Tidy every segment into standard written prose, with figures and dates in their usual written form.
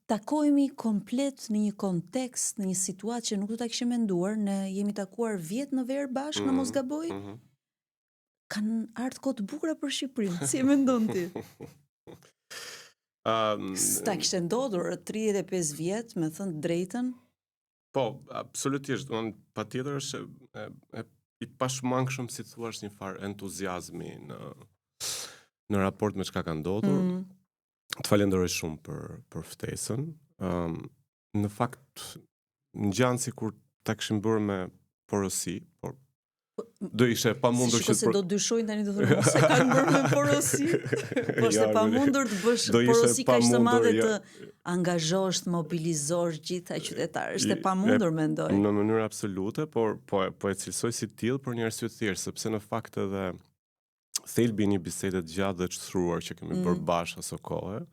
takohemi komplet në një kontekst, në një situatë që nuk do ta kishim menduar, ne jemi takuar vjet në verë bashkë, në mos gaboj. Kanë ardhur kohë të bukura për Shqipërinë. Si e mendon ti? S'ta kishte ndodhur 35 vjet, me thënë drejtën. Po, absolutisht. Patjetër është i pashmangshëm, si thua, një farë entuziazmi në raport me çka ka ndodhur. Të falenderoj shumë për ftesën. Në fakt, ngjan sikur ta kishim bërë me porosi, por do ishte pamundur që se do dyshojnë tani do thonë mos e kanë bërë me porosi. Po është pamundur të bësh porosi kaq të madhe të angazhosh, të mobilizosh gjitha qytetarët. Është pamundur mendoj. Në mënyrë absolute, por po e cilësoj si tillë për një arsye të thjeshtë, sepse në fakt edhe thelbi i një bisede të gjatë dhe të shtruar që kemi bërë bashkë aso kohë.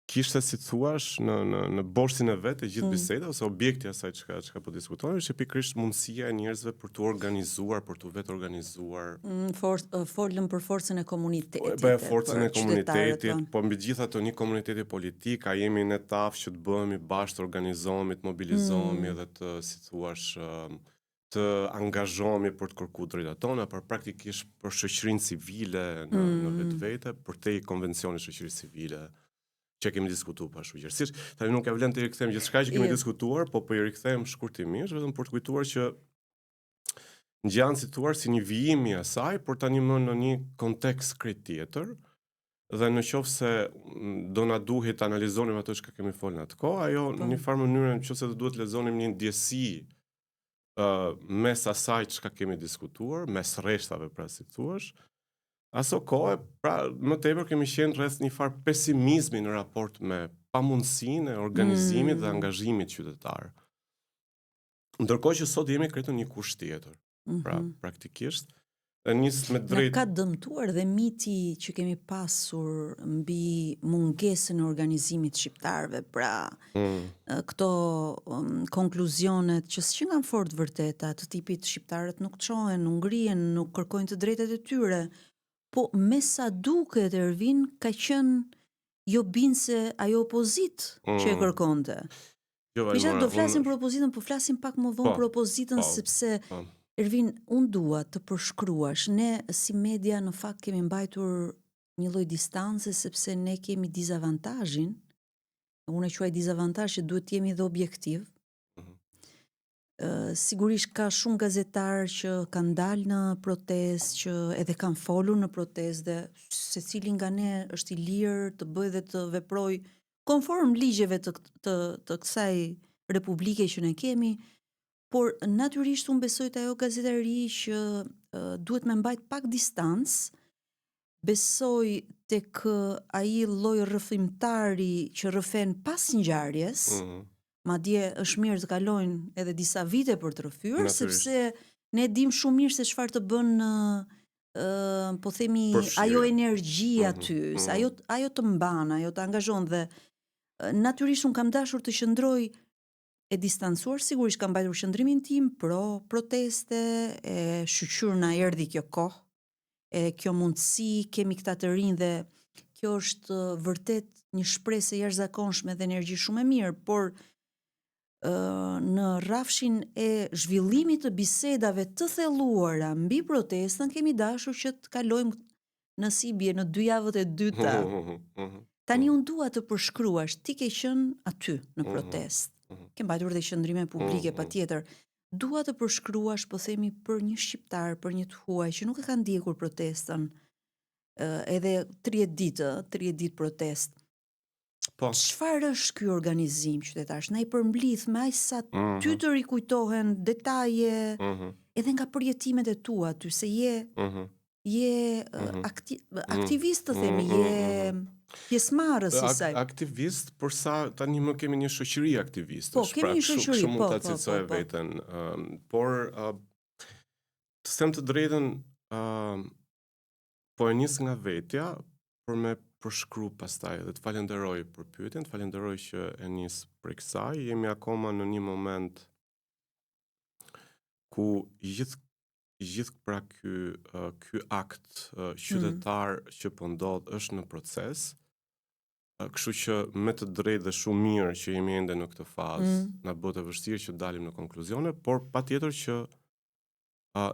Kishte, si thuash, në borsin e vetë e gjithë biseda, ose objekti asaj çka po diskutojmë, është pikërisht mundësia e njerëzve për të organizuar, për të vetë organizuar. Folëm për forcën e komunitetit. Po, forcën e komunitetit, po mbi gjithë ato një komuniteti politik, a jemi në tafë që të bëhemi bashkë, të organizohemi, të mobilizohemi dhe të, si thuash, të angazhohemi për të kërkuar drejtat tona, për praktikisht për shoqërinë civile në vetvete, për te konvencionit shoqërisë civile që kemi diskutuar pashujërsisht. Tani nuk ka vlen të rikthejmë gjithçka që kemi diskutuar, po i rikthejmë shkurtimisht, vetëm për të kujtuar që ngjan situar si një vijim i asaj, por tani më në një kontekst krejt tjetër, dhe në qoftë se do na duhet të analizonim ato që kemi folur atë kohë, ajo në një farë mënyrë nëse do duhet lezonim një ndjesi mes asaj çka kemi diskutuar, mes rreshtave pra si thuash. Aso kohë, pra, më tepër kemi qenë rreth një farë pesimizmi në raport me pamundësinë e organizimit dhe angazhimit qytetar. Ndërkohë që sot jemi kretë në një kusht tjetër. Pra, praktikisht, me drejt... Na ka dëmtuar dhe miti që kemi pasur mbi mungesën e organizimit shqiptarëve, pra, këto konkluzionet që s'qen kanë fort vërteta, të tipit shqiptarët nuk çohen, nuk ngrihen, nuk kërkojnë të drejtat e tyre. Po me sa duket Ervin ka qenë jo binse ajo opozit që e kërkonte. Kisha do flasim për opozitën, po flasim pak më vonë për opozitën, sepse Ervin, unë dua të përshkruash, ne si media në fakt kemi mbajtur një lloj distance, sepse ne kemi dizavantazhin, unë e quaj dizavantazh që duhet të jemi dhe objektiv. Sigurisht ka shumë gazetarë që kanë dalë në protestë, që edhe kanë folur në protestë dhe secili nga ne është i lirë të bëjë dhe të veprojë konform ligjeve të kësaj republike që ne kemi, por natyrisht unë besoj të ajo gazetari që duhet me mbajt pak distancë, besoj tek ai lloj rrëfimtari që rrëfen pas ngjarjes. Madje është mirë të kalojnë edhe disa vite për të rrëfyer, sepse ne dim shumë mirë se çfarë të bën po themi ajo energji aty, ajo të mban, ajo të angazhon dhe natyrisht unë kam dashur të qëndroj e distancuar, sigurisht kam mbajtur qëndrimin tim pro proteste, e shqyr na erdhi kjo kohë, e kjo mundësi, kemi këta të rinj dhe kjo është vërtet një shpresë e jashtëzakonshme dhe energji shumë e mirë, por në rrafshin e zhvillimit të bisedave të thelluara mbi protestën kemi dashur që të kalojmë në si bie në 2 javët e dyta. Tani unë dua të përshkruash, ti ke qenë aty në protestë. Ke mbajtur dhe qëndrime publike patjetër. Dua të përshkruash, po themi, për një shqiptar, për një të huaj që nuk e ka ndjekur protestën, edhe 30 ditë protestë. Çfarë është ky organizim qytetarësh? Na i përmblidh me aq sa ty të rikujtohen detaje edhe nga përjetimet e tua aty, se je aktivist të themi, je pjesëmarrës i saj. Aktivist, por sa tani më kemi një shoqëri aktivistësh. Po, kemi një shoqëri, shumë mund ta cilësoj veten. Por të them të drejtën, po e nis nga vetja për me përshkru pastaj dhe të falenderoj për pyetjen, të falenderoj që e nis për kësaj. Jemi akoma në një moment ku gjithë pra ky akt qytetar që po ndodh është në proces. Kështu që me të drejtë dhe shumë mirë që jemi ende në këtë fazë, na bë të vështirë që dalim në konkluzione, por patjetër që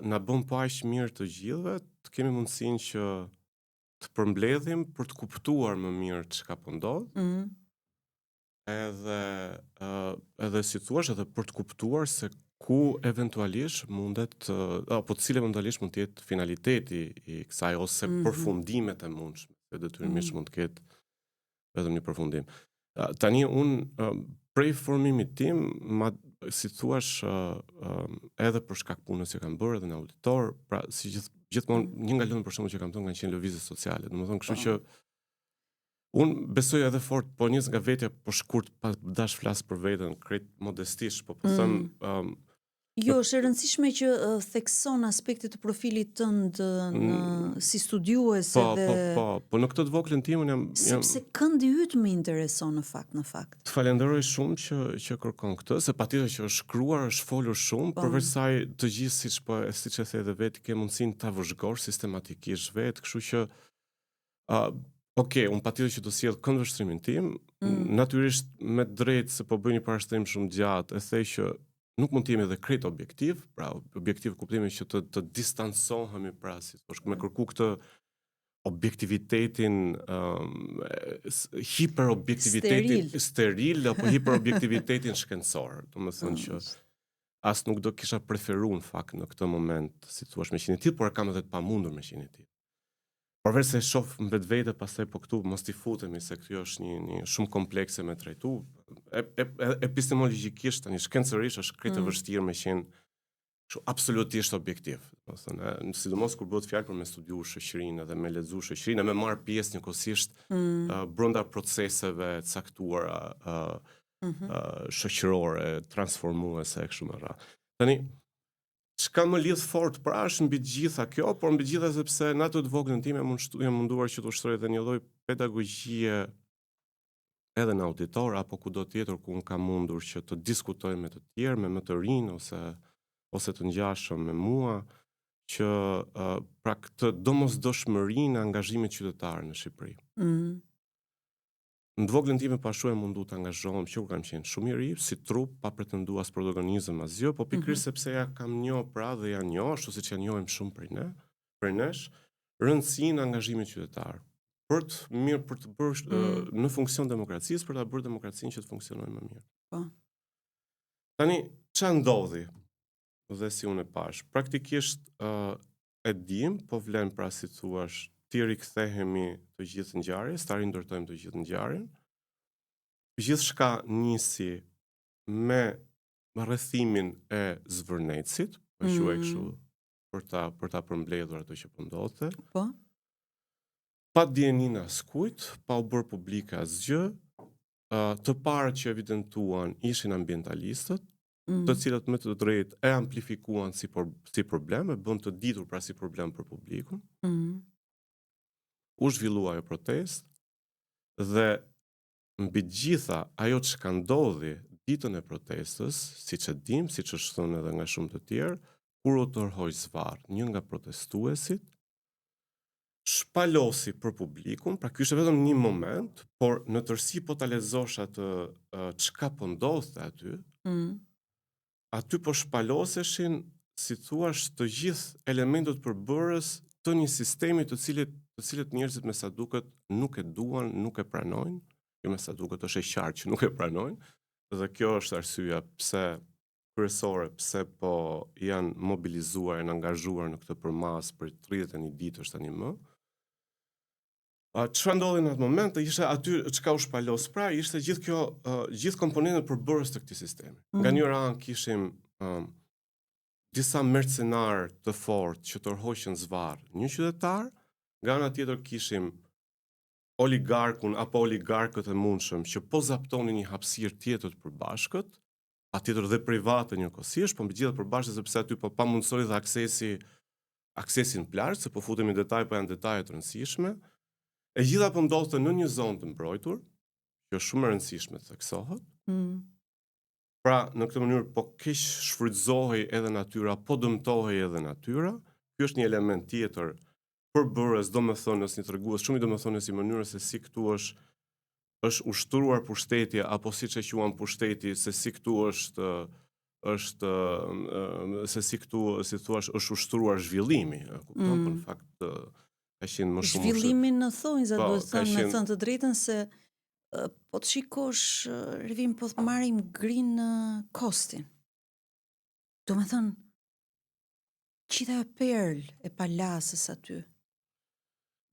na bën pa aq mirë të gjithëve të kemi mundësinë që të përmbledhim për të kuptuar më mirë çka po ndodh. Edhe si thua, edhe për të kuptuar se ku eventualisht mundet apo cilë eventualisht mund të jetë finaliteti i kësaj ose përfundimet e mundshme, se detyrimisht mund të ketë vetëm një përfundim. Tani unë prej formimit tim, si thuash, edhe për shkak punës që kam bërë edhe në auditor, pra si gjithmonë një nga lëndët për shembull që kam thënë kanë qenë lëvizje sociale. Domethënë, kështu që unë besoj edhe fort, po njës nga vetja, po shkurt pa dash flas për veten, krejt modestisht, po them Jo, është e rëndësishme që thekson aspektet të profilit tënd si studiuese Po në këtë të voglën timën jam sepse këndi yt më intereson në fakt. Të falenderoj shumë që kërkon këtë, se patjetër që është shkruar, është folur shumë, përveç saj të gjithë siç e the edhe vetë ke mundësinë ta vëzhgosh sistematikisht vetë, kështu që unë patjetër që do sjell këndvështrimin tim, natyrisht me drejtë se po bëj një parashtrim shumë gjatë, e thej që nuk mund të jemi edhe krejt objektiv, pra objektiv kuptimin që të distancohemi pra si thosh, me kërku këtë objektivitetin hiperobjektivitetin steril apo hiperobjektivitetin shkencor. Domethënë që as nuk do kisha preferuar në fakt në këtë moment, si thua me qenë tillë, por kam edhe të pamundur me qenë tillë. Përveç se shoh në vetvete, pastaj po këtu mos t'i futemi se kjo është një shumë komplekse me trajtu. Epistemologjikisht tani shkencërisht është krejt e vështirë me qenë absolutisht objektiv. Domethënë, sidomos kur bëhet fjalë për me studiu shoqërinë dhe me lexu shoqërinë, me marr pjesë njëkohësisht brenda proceseve caktuara shoqërore, transformuese kështu me radhë. Tani çka më lidh fort pra është mbi gjitha kjo, por mbi gjitha sepse në atë të voglën time jam munduar që të ushtroj edhe një lloj pedagogjie edhe në auditor apo kudo tjetër ku unë kam mundur që të diskutoj me të tjerë, me më të rinë ose të ngjashëm me mua, që pra këtë domosdoshmërinë e angazhimit qytetar në Shqipëri. Në të voglën time pashu e mundu të angazhohem që kam qenë shumë i ri, si trup, pa pretendu as protagonizëm asgjë, po pikërisht sepse ja kam njoh pra dhe ja njoh, ashtu siç ja njohim shumë prej nesh, rëndësinë e angazhimit qytetar. Për të bërë në funksion demokracisë, për ta bërë demokracinë që të funksionojë më mirë. Po. Tani ç'a ndodhi? Dhe si unë e pash, praktikisht e dim, po vlen pra si thuash, ti rikthehemi të gjithë ngjarjes, ta rindërtojmë të gjithë ngjarjen. Gjithçka nisi me rrethimin e Zvërnecit, po quaj kështu, për ta përmbledhur ato që po ndodhte. Po. Pa dijenin askujt, pa u bërë publike asgjë, të parët që evidentuan ishin ambientalistët, të cilët me të drejtë e amplifikuan si problem, e bën të ditur pra si problem për publikun. U zhvillua ajo protestë dhe mbi gjitha ajo çka ndodhi ditën e protestës, siç e dim, siç është thënë edhe nga shumë të tjerë, kur u tërhoi zvarr një nga protestuesit, shpalosi për publikun, pra ky ishte vetëm një moment, por në tërësi po ta lexosh atë çka po ndodhte aty, aty po shpaloseshin, si thuash, të gjithë elementët përbërës të një sistemi të cilët njerëzit me sa duket nuk e duan, nuk e pranojnë, jo me sa duket është e qartë që nuk e pranojnë, dhe kjo është arsyeja pse kryesore, pse po janë mobilizuar, janë angazhuar në këtë përmas për 31 ditësh tani më. Çfarë ndodhi në atë moment? Ishte aty çka u shpalos pra, ishte gjithë komponentët përbërës të këtij sistemi. Nga njëra anë kishim disa mercenar të fortë që tërhoqën zvarr një qytetar, nga ana tjetër kishim oligarkun apo oligarkët e mundshëm që po zaptonin një hapësirë tjetër të përbashkët, patjetër dhe private njëkohësisht, po mbi gjithë përbashkët sepse aty po pamundsoi dhe aksesin plazh, se po futemi në detaj, po janë detaje të rëndësishme. E gjitha po ndodhte në një zonë të mbrojtur, që është shumë e rëndësishme të theksohet. Pra, në këtë mënyrë po keq shfrytëzohej edhe natyra, po dëmtohej edhe natyra. Ky është një element tjetër përbërës, domethënës, një tregues shumë i domethënës i mënyrës se si këtu është është ushtruar pushtetje apo siç e quajmë pushteti, se si këtu është se si këtu, si thua, është ushtruar zhvillimi, e kupton, po në fakt ka qenë më shumë zhvillimin në thonjza, Po, duhet ka thënë, me qenë- thënë të drejtën se po të shikosh, Rivim, po të marrim Green Costin. Do me thënë, qita e perl e palasës aty.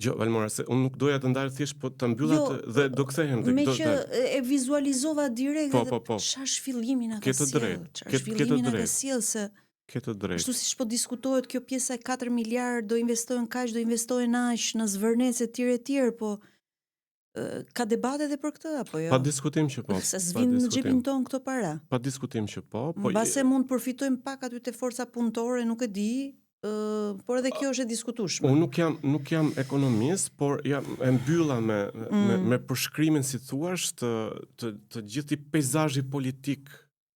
Jo, Valmora, se unë nuk doja të ndarë thjesht, po të mbyllat Jo, dhe do kthehem tek Me do. që e vizualizova direkt, Po. çfarë zhvillimi na ka Ke të sjell, drejtë, çfarë ke të zhvillimi na ka drejtë. sjell, se Ke të drejtë. ashtu siç po diskutohet kjo pjesa e 4 miliard, do investohen kaq, do investohen aq në zvërnece të tjerë, po ka debate edhe për këtë apo jo? Pa diskutim që po. Se s'vin në xhepin ton këto para. Pa diskutim që po. Mbase mund përfitojmë pak aty te forca punëtore, nuk e di, por edhe kjo është e diskutueshme. Unë nuk jam ekonomist, por jam e mbylla me përshkrimin, si thuash, të gjithë i peizazhi politik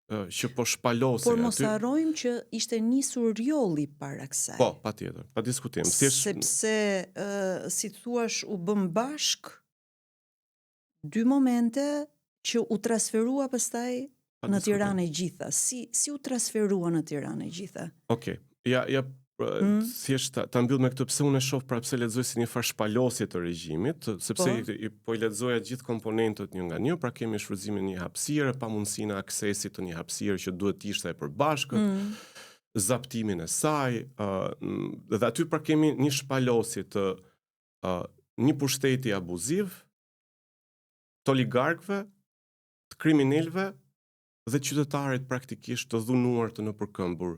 që po shpalose. Por mos harrojmë që ishte nisur rjolli para kësaj. Po, patjetër, pa diskutim. Sepse si thuash, u bëm bashk dy momente që u transferua pastaj në Tiranë e gjitha. Si u transferua në Tiranë e gjitha? Okej. Ja thjesht ta mbyll me këtë, pse unë e shoh pra pse lexoj si një farë shpalosje të regjimit, sepse po i lexoja gjithë komponentët një nga një, pra kemi shfrytëzimin e një hapësire, pamundësinë e aksesit të një hapësire që duhet të ishte e përbashkët, zaptimin e saj, dhe aty pra kemi një shpalosje të një pushteti abuziv, të oligarkëve, të kriminalëve dhe qytetarit praktikisht të dhunuar të nëpërkëmbur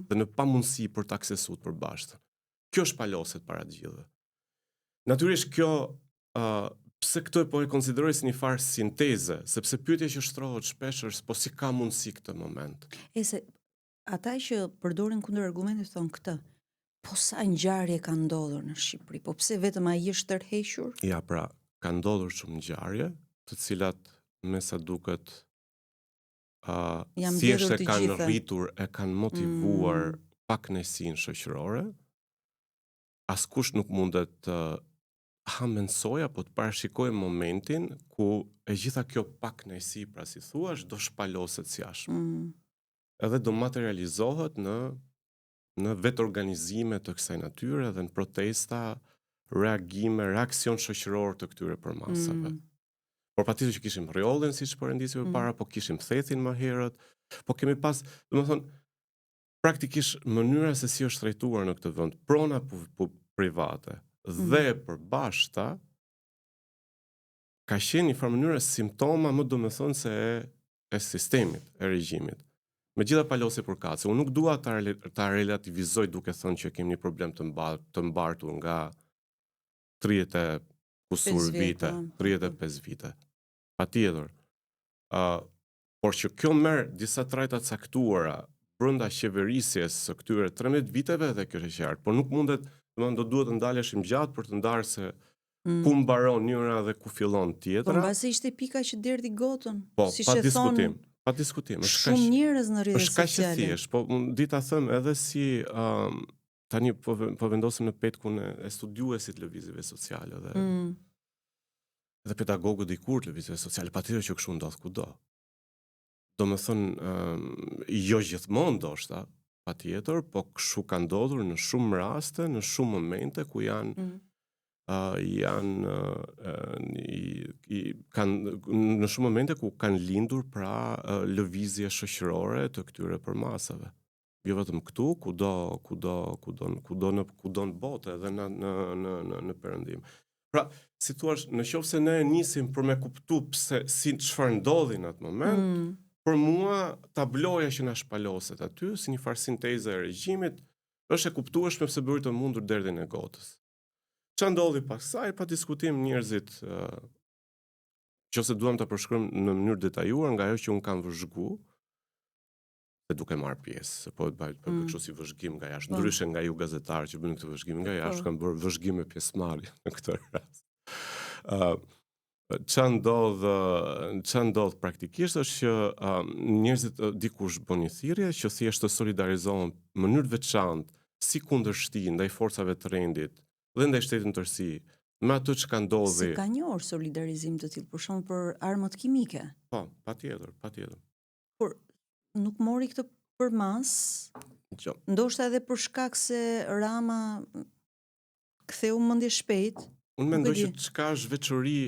dhe në pamundësi për të aksesuar përbashkët. Kjo shpaloset para të gjithëve. Natyrisht kjo pse këtë po e konsideroj si një farë sinteze, sepse pyetja që shtrohet shpesh është po si ka mundësi këtë moment. Se ata që përdorin kundër argumentit thonë këtë. Po sa ngjarje ka ndodhur në Shqipëri, po pse vetëm ai është tërhequr? Ja, pra, ka ndodhur shumë ngjarje, të cilat me sa duket thjesht e kanë rritur, e kanë motivuar pakënaqësinë shoqërore. Askush nuk mundet të hamendësoj apo të parashikojë momentin ku e gjitha kjo pakënaqësi, pra si thuash, do shpaloset si jashtëm. Edhe do materializohet në vetë organizime të kësaj natyre dhe në protesta, reagime, reakcion shoqëror të këtyre përmasave. Por patjetër që kishim rjollin, siç po rendisë përpara, po kishim thethin më herët, po kemi pas, domethënë, praktikisht mënyra se si është trajtuar në këtë vend, prona private dhe përbashkëta, ka qenë një farë mënyrë simptoma më domethënë se e sistemit, e regjimit. Me gjitha palose përkatëse, unë nuk dua ta relativizoj duke thënë që kemi një problem të mbartur nga 30 kusur vite, 35 vite. Patjetër. Por që kjo merr disa trajta caktuara brenda qeverisjes së këtyre 13 viteve dhe kjo është qartë, por nuk mundet, do duhet të ndaleshim gjatë për të ndarë se ku mbaron njëra dhe ku fillon tjetra. Po mbase ishte pika që derdhi gotën. Po, pa diskutim. Shumë njerëz në rrjetet sociale. Është kaq e thjeshtë, po di ta them edhe si tani po vendosim në petkun e studiuesit lëvizjeve sociale dhe pedagogët dikur të lëvizjeve sociale, patjetër që kështu ndodh kudo. Domethënë, jo gjithmonë ndoshta, patjetër, po kështu ka ndodhur në shumë raste, në shumë momente ku në shumë momente ku kanë lindur pra lëvizje shoqërore të këtyre përmasave. Jo vetëm këtu, kudo në botë edhe në perëndim. Pra, si thua, në qoftë se ne nisim për me kuptu pse si çfarë ndodhi në atë moment, për mua tabloja që na shpaloset aty si një farë sinteze e regjimit është e kuptueshme pse bëri të mundur derdhin e gotës. Çfarë ndodhi pas kësaj, pa diskutim njerëzit, nëse duam ta përshkruajmë në mënyrë detajuar nga ajo që un kam vëzhgu, se duke marrë pjesë, po kështu si vëzhgim nga jashtë, ndryshe nga ju gazetarë që bënë këtë vëzhgim nga jashtë, kanë bërë vëzhgim me pjesëmarrje në këtë rast. Ç'a ndodh praktikisht është që njerëzit dikush bën një thirrje që thjesht të solidarizohen në mënyrë të veçantë si kundërshti ndaj forcave të rendit dhe ndaj shtetit në tërësi me atë që ka ndodhi. Se ka njohur solidarizim të tillë, për shembull për armët kimike. Po, patjetër. Por nuk mori këtë për mas. Ndoshta edhe për shkak se Rama ktheu mendje shpejt. Unë mendoj që çka është veçori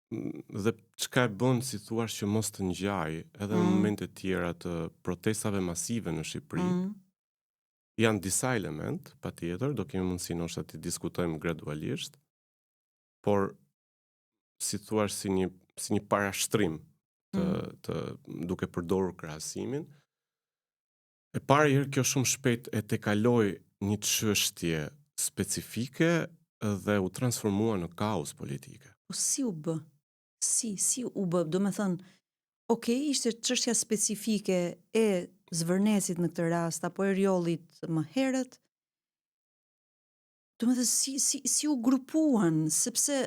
dhe çka e bën si thua që mos të ngjaj edhe në momente tjera të protestave masive në Shqipëri. Janë disa element, patjetër, do kemi mundësi ndoshta të diskutojmë gradualisht, por si thua si një parashtrim të duke përdorur krahasimin. E para herë kjo shumë shpejt e tekaloi një çështje specifike dhe u transformua në kaos politike. Po si u bë? Si u bë? Do me thënë, ishte çështja specifike e Zvërnesit në këtë rast, apo e Rjollit më herët. Do me thënë, si u grupuan, sepse,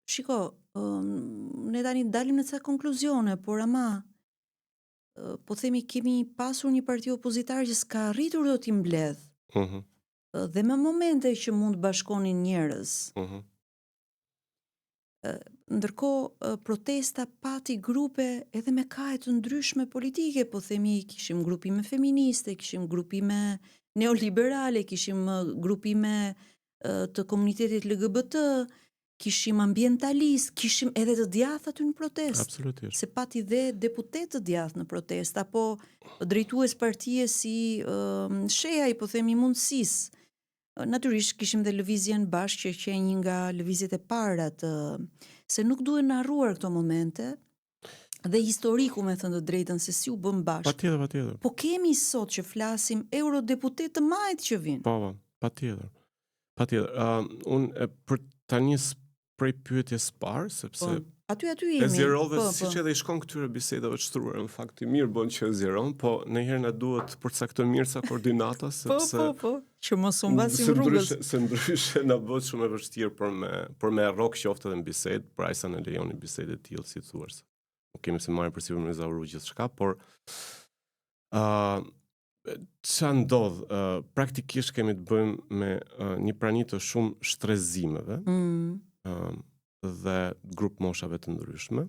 shiko, ne tani dalim në ca konkluzione, por ama, po themi kemi pasur një parti opozitare që s'ka arritur do t'i mbledh. Dhe me momente që mund bashkonin njerëz. Ndërkohë protesta pati grupe edhe me kaje të ndryshme politike, po themi kishim grupime feministe, kishim grupime neoliberale, kishim grupime të komunitetit LGBT, kishim ambientalist, kishim edhe të djathtë aty në protest. Absolutisht. Se pati dhe deputet të djathtë në protest, apo drejtues partije si Shehaj, po themi mundësisë. Natyrisht kishim dhe lëvizjen bashkë që një nga lëvizjet e para se nuk duhen harruar këto momente dhe historiku me thënë të drejtën se si u bën bashkë. Patjetër. Po kemi sot që flasim eurodeputet të majtë që vinë. Po, patjetër. Unë për ta nis prej pyetjes parë sepse aty jemi. E zjerove siç edhe i shkon këtyre bisedave të shtruara, në fakt i mirë bën që e zjeron, po ndonjëherë na duhet përcaktojmë mirë sa koordinata sepse po, që mos u mbasim rrugës. Se ndryshe na bëhet shumë e vështirë për me rrok qoftë edhe në bisedë, pra sa ne lejoni bisedë të tillë si thuar. Nuk kemi se marrim përsipër me zauru gjithçka, por ç'a ndodh, praktikisht kemi të bëjmë me një prani të shumë shtrezimeve. Dhe grup moshave të ndryshme.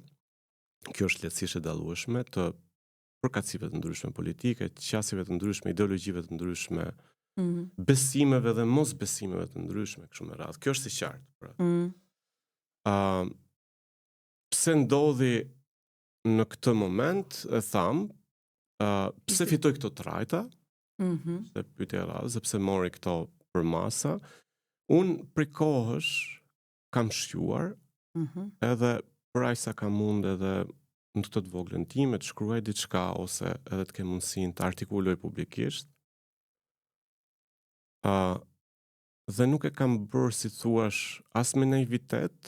Kjo është lehtësisht e dallueshme të përkatësive të ndryshme politike, qasjeve të ndryshme, ideologjive të ndryshme, besimeve dhe mos besimeve të ndryshme, kështu me radhë. Kjo është i qartë. Pse ndodhi në këtë moment, e tham, pse fitoi këto trajta, se pyetja e radhës, sepse mori këto për masa, unë prej kohësh kam shquar, edhe për aq sa kam mund edhe në këtë të voglën time të shkruaj diçka ose edhe të kem mundësinë të artikuloj publikisht. Dhe nuk e kam bërë si thuash as me naivitet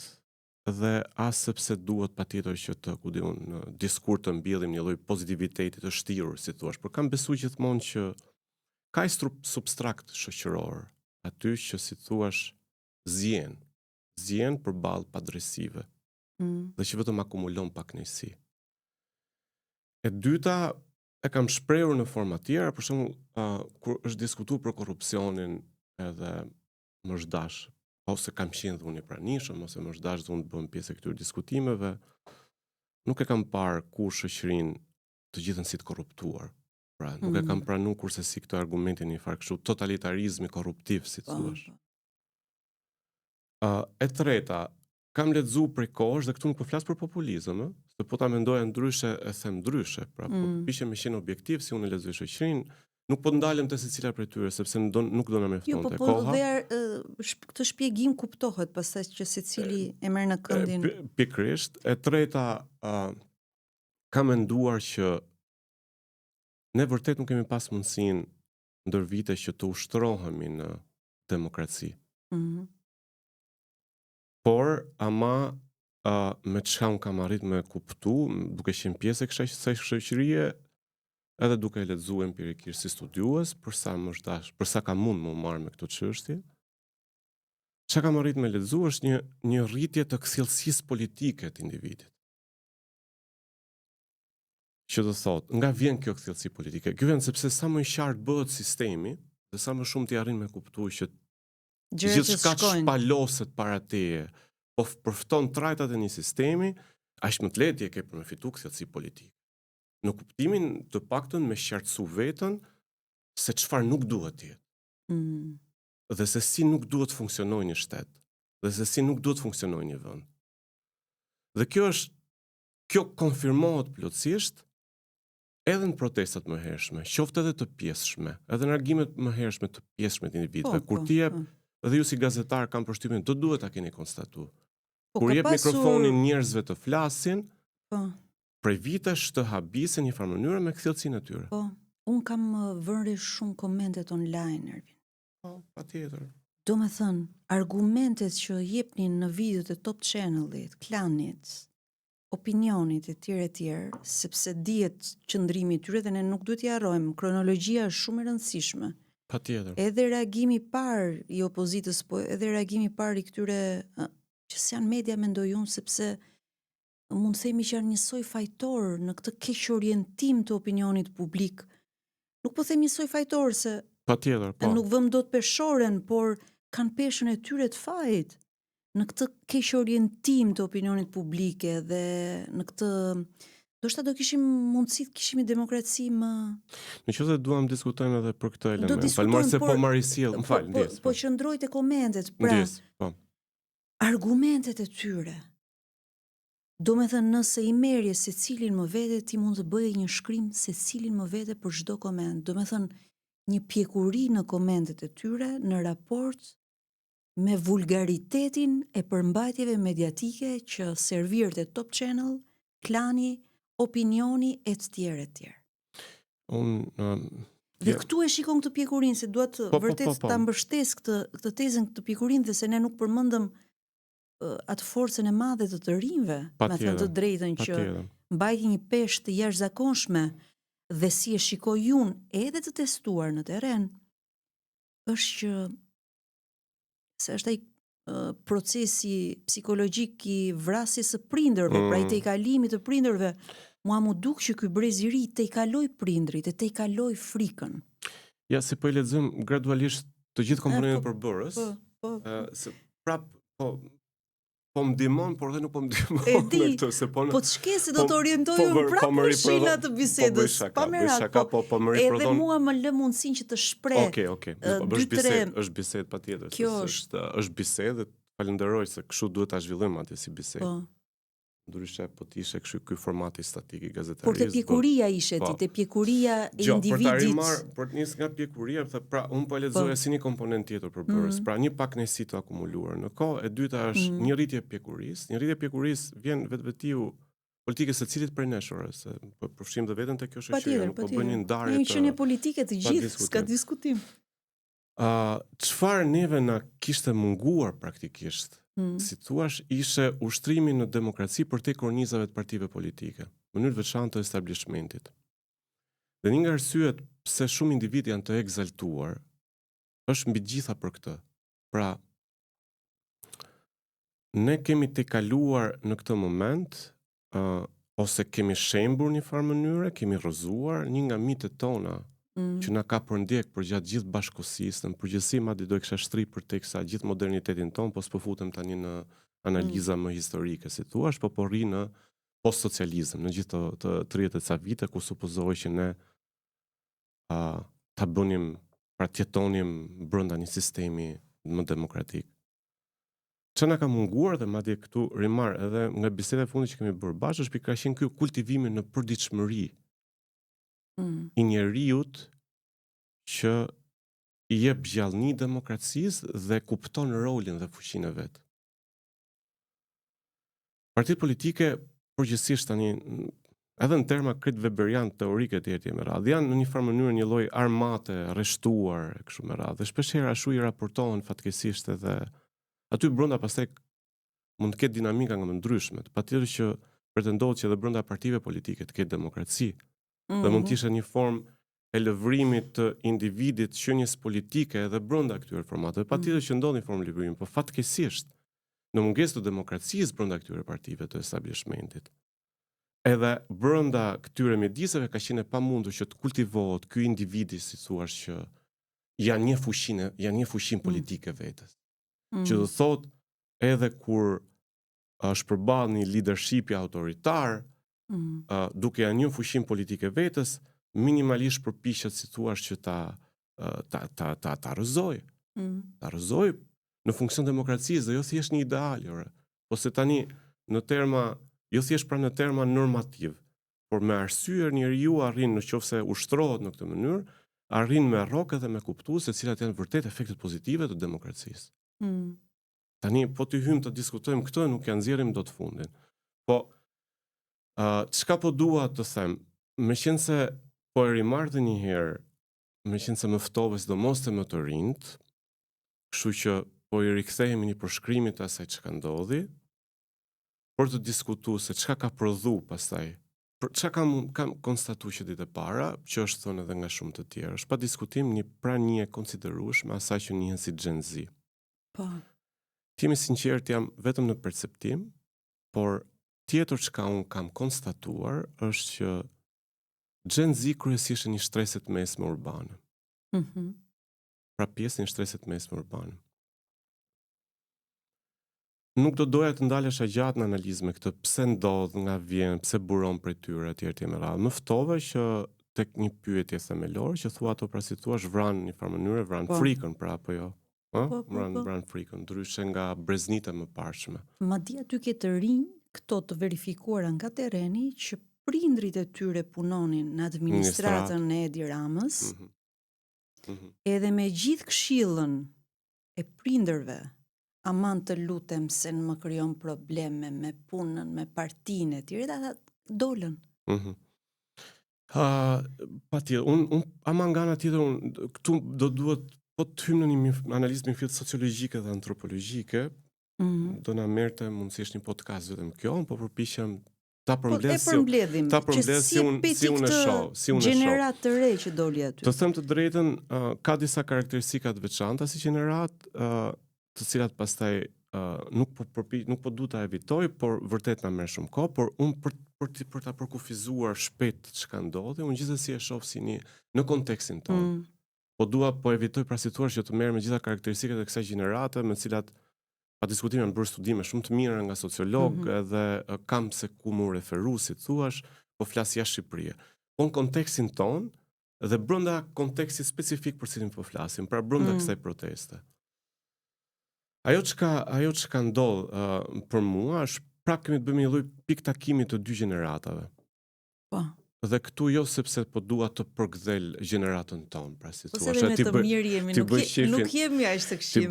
dhe as sepse duhet patjetër që të në diskurs të mbjellim një lloj pozitiviteti të shtirur si thuash, por kam besuar gjithmonë që ka substrakt shoqëror aty që si thuash zjen përballë padrejësive. Dhe që vetëm akumulon pak kënaqësi. E dyta e kam shprehur në forma tjera, për shembull, kur është diskutuar për korrupsionin edhe Mëshdash, ose kam qenë dhe unë i pranishëm, ose Mëshdash dhe unë të bëm pjesë e këtyre diskutimeve, nuk e kam parë kur shoqërinë të gjithën si të korruptuar. Pra, nuk e kam pranuar kurse si këtë argumentin një farë kështu totalitarizmi korruptiv, si thuash. E treta, kam lexuar prej kohësh dhe këtu nuk po flas për populizëm, se po ta mendoja ndryshe e them ndryshe, pra po pishem me qenë objektiv si unë lexoj shoqërinë, nuk po ndalem te secila prej tyre sepse nuk do na mjaftonte koha. Këtë shpjegim kuptohet pastaj që secili e merr në këndin. Pikërisht, e treta, kam menduar që ne vërtet nuk kemi pas mundësinë ndër vite që të ushtrohemi në demokraci. Por, ama me çka unë kam arrit me kuptu, duke qenë pjesë e kësaj shoqërie, edhe duke lexuar empirikisht si studiues, për sa kam mund më marr me këtë çështje. Çka kam arrit me lexu është një rritje të kthjellësisë politike të individit. Që do thot, nga vjen kjo kthjellësi politike? Kjo vjen sepse sa më i qartë bëhet sistemi, dhe sa më shumë ti arrin me kuptuar që Gjërat që Gjithçka shkojnë. shpaloset para teje, po përfton trajtat e një sistemi, aq më të lehtë je ke për me fitu këthjetësi politike. Në kuptimin të paktën me qartësu vetën se çfarë nuk duhet të jetë. Dhe se si nuk duhet funksionojë një shtet, dhe se si nuk duhet funksionojë një vend. Dhe kjo konfirmohet plotësisht edhe në protestat më hershme, qoftë edhe të pjesshme, edhe në argimet më hershme të pjesshme të individëve, kur ti jep, edhe ju si gazetar kam përshtypjen, do duhet ta keni konstatuar. Kur jep mikrofonin njerëzve të flasin, prej vitesh të habisen një farë mënyrë me kthjellësinë e tyre. Po, unë kam vënë shumë komentet online, Ervin. Po, patjetër. Do me thënë, argumentet që jepnin në videot e Top Channelit, Klanit, opinionit e tjerë, sepse dihet qëndrimi i tyre dhe ne nuk duhet t'i harrojmë, kronologjia është shumë e rëndësishme. Patjetër. Edhe reagimi i parë i opozitës, po edhe reagimi i parë i këtyre që janë media, mendoj unë, sepse mund themi që janë njësoj fajtor në këtë keq orientim të opinionit publik. Nuk po themi njësoj fajtor se patjetër, po. Nuk vëm dot peshoren, por kanë peshën e tyre të fajit në këtë keq orientim të opinionit publike dhe në këtë ndoshta do kishim mundësi të kishim një demokraci më. Nëse duam diskutojmë edhe për këtë element. Falmor se po marr sjell, më fal, ndjes. Po qëndroj te komentet, pra. Ndjes, po. Argumentet e tyre. Do me thënë, nëse i merje se cilin më vete, ti mund të bëje një shkrim se cilin më vete për çdo koment. Do me thënë, një pjekuri në komentet e tyre në raport me vulgaritetin e përmbajtjeve mediatike që servirët e Top Channel, Klani, Opinioni e të tjerë e tjerë. Dhe këtu e shikon këtë pjekurin, se duhet vërtet ta mbështes këtë tezën, këtë pjekurin, dhe se ne nuk përmendëm atë forcën e madhe të rinjve, me thënë të drejtën, që mbajti një peshë të jashtëzakonshme dhe si e shikoj unë edhe të testuar në terren, është që se është ai procesi psikologjik i vrasjes së prindërve, pra i tejkalimit të prindërve, mua mu duk që ky brez i ri tejkaloi prindrit, e tejkaloi frikën. Ja, se po i lexojmë gradualisht të gjithë komponentët përbërës, se prap po më ndihmon, por edhe nuk po më ndihmon me këtë, se po të shkesi do të orientojmë prapë në shina të bisedës, pa merak, edhe mua më lë mundësinë që të shpreh. Okej. Është bisedë patjetër. Kjo është bisedë, falenderoj se kështu duhet ta zhvillojmë atë si bisedë. Ndryshe po të ishe ky formati statik i gazetarisë. Por te pjekuria ishe ti, te pjekuria e individit. Për të nisë nga pjekuria, pra unë po e lexoja si një komponent tjetër përbërës, pra një pakënaqësi të akumuluar. Në kohë e dyta është një rritje pjekurisë. Një rritje pjekurisë vjen vetvetiu politikës së cilit prej nesh, se po përfshim dhe veten te kjo shoqëri, nuk po bëni ndarje të. Një qenie politike të gjithë, s'ka diskutim. Çfarë neve na kishte munguar praktikisht? Si thuash, ishe ushtrimi në demokraci për te kornizave të partive politike, mënyrë veçantë të establishmentit. Dhe një nga arsyet pse shumë individ janë të egzaltuar, është mbi gjitha për këtë. Pra, ne kemi të kaluar në këtë moment, ose kemi shembur një farë mënyre, kemi rrëzuar një nga mitet tona, që na ka përndjek për gjatë gjithë bashkëkohësisë, në përgjithësi madje do kisha shtri për teksa gjithë modernitetin ton, po s'po futem tani në analiza më historike, si thua, po rri në post-socializëm, në gjithë të 30 ca vite ku supozohej që ne ta bënim, pra tjetonim brenda një sistemi më demokratik. Që na ka munguar, dhe madje këtu rimar edhe nga biseda e fundit që kemi bërë bashkë, është pikërisht ky kultivimi në përditshmëri i njeriut që i jep gjallëni demokracisë dhe kupton rolin dhe fuqinë e vet. Partitë politike përgjithsisht tani edhe në terma krejt weberian teorike të etj me radhë, janë në një farë mënyrë një lloj armate rreshtuar kështu me radhë. Dhe shpeshherë ashtu i raportohen fatkeqësisht edhe aty brenda pastaj mund të ketë dinamika nga më ndryshme. Patjetër që pretendohet që edhe brenda partive politike të ketë demokraci. Dhe mund të ishte një formë e lëvrimit të individit qenies politike edhe brenda këtyre formateve. Patjetër që ndodh një formë lëvrimi, por fatkeqësisht në mungesë të demokracisë brenda këtyre partive të establishmentit. Edhe brenda këtyre mjediseve ka qenë e pamundur që të kultivohet ky individi, si thuash, që janë një fushim politike vetës. Që do thot, edhe kur është përballë një leadershipi autoritar, duke janë një fushim politike vetës, minimalisht përpiqet si thua që ta rrëzoj. Ta rrëzoj në funksion demokracisë, dhe jo thjesht një ideal, po se tani në terma, jo thjesht pra në terma normativ, por me arsye njeriu arrin, nëse ushtrohet në këtë mënyrë, arrin me rrokë dhe me kuptues se cilat janë vërtet efektet pozitive të demokracisë. Tani po të hyjmë të diskutojmë këtë, nuk ja nxjerrim dot fundin. Po çka po dua të them, meqense se po e rimarrë një herë, meqense se më ftove sidomos të më të rinjt, kështu që po i rikthehemi një përshkrimit të asaj çka ndodhi, për të diskutuar se çka ka prodhu pastaj. Çka kam konstatuar që ditë e para, që është thënë edhe nga shumë të tjerë, është pa diskutim një pranie e konsiderueshme asaj që njihen si Gen Z. Po. Timi sinqert jam vetëm në perceptim, por tjetër çka unë kam konstatuar është që Gen Z kryesisht është një shtreset mesme urbane. Pra pjesë një shtreset mesme urbane. Nuk do doja të ndalesha gjatë në analizë me këtë, pse ndodh, nga vjen, pse buron prej tyre etj me radhë. Më ftove që tek një pyetje themelore që thua ato pra si thua vran në një farë mënyrë, vran frikën pra apo jo. Vran frikën, ndryshe nga breznite më parshme. Madje aty ke të rinj këto të verifikuara nga terreni që prindrit e tyre punonin në administratën e Edi Ramës. Edhe me gjithë këshillën e prindërve, aman të lutem se në më kryon probleme me punën, me partinë e tjere, ata dolën. Unë aman nga nga tjetër, këtu do duhet, po të hymë në një analizë me fjetë sociologjike dhe antropologjike, do na merrte mundësisht një podcast vetëm kjo, po përpiqem ta përmbledhim si unë e shoh, gjenerat të re që doli aty. Të them të drejtën, ka disa karakteristika të veçanta si gjenerat, të cilat pastaj nuk po du ta evitoj, por vërtet na merr shumë kohë, por unë për ta përkufizuar shpejt çka ndodhi, unë gjithsesi e shoh si një në kontekstin tonë. Po evitoj pra situash që të merr me gjitha karakteristikat e kësaj gjenerate, me cilat pa diskutime në bërë studime shumë të mira nga sociolog, edhe kam se ku mu referu, si thuash, po flas jashtë Shqipërisë. Po në kontekstin tonë, dhe brenda kontekstit specifik për cilin po flasim, pra brenda kësaj proteste. Ajo çka ndodh për mua është prapë kemi të bëjmë një lloj piktakimi të dy gjeneratave. Po. Dhe këtu jo sepse po dua të përgdhel gjeneratën tonë, pra si thua. Po se ne të mirë jemi, nuk jemi aq të këqij.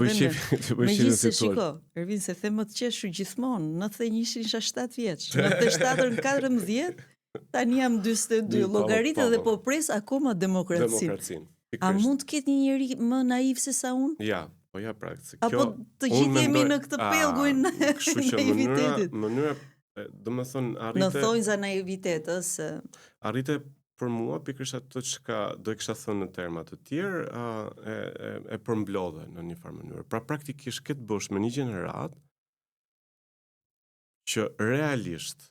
Megjithëse shiko, Ervin se them më të qeshur gjithmonë, 91 isha 7 vjeç, 97 në 14, tani jam 42, llogaritë dhe po pres akoma demokracinë. A mund të ketë një njeri më naiv se sa unë? Ja, po ja pra, se kjo. Apo të gjithë jemi në këtë pellgull në naivitetit. Mënyra do më thonë arrite... Në thonjë za naivitet, ësë... Arrite për mua, pikërisht ato çka do e kisha thënë në terma të tjerë, e përmblodhe në një farë mënyrë. Pra praktikisht këtë bësh me një gjenerat që realisht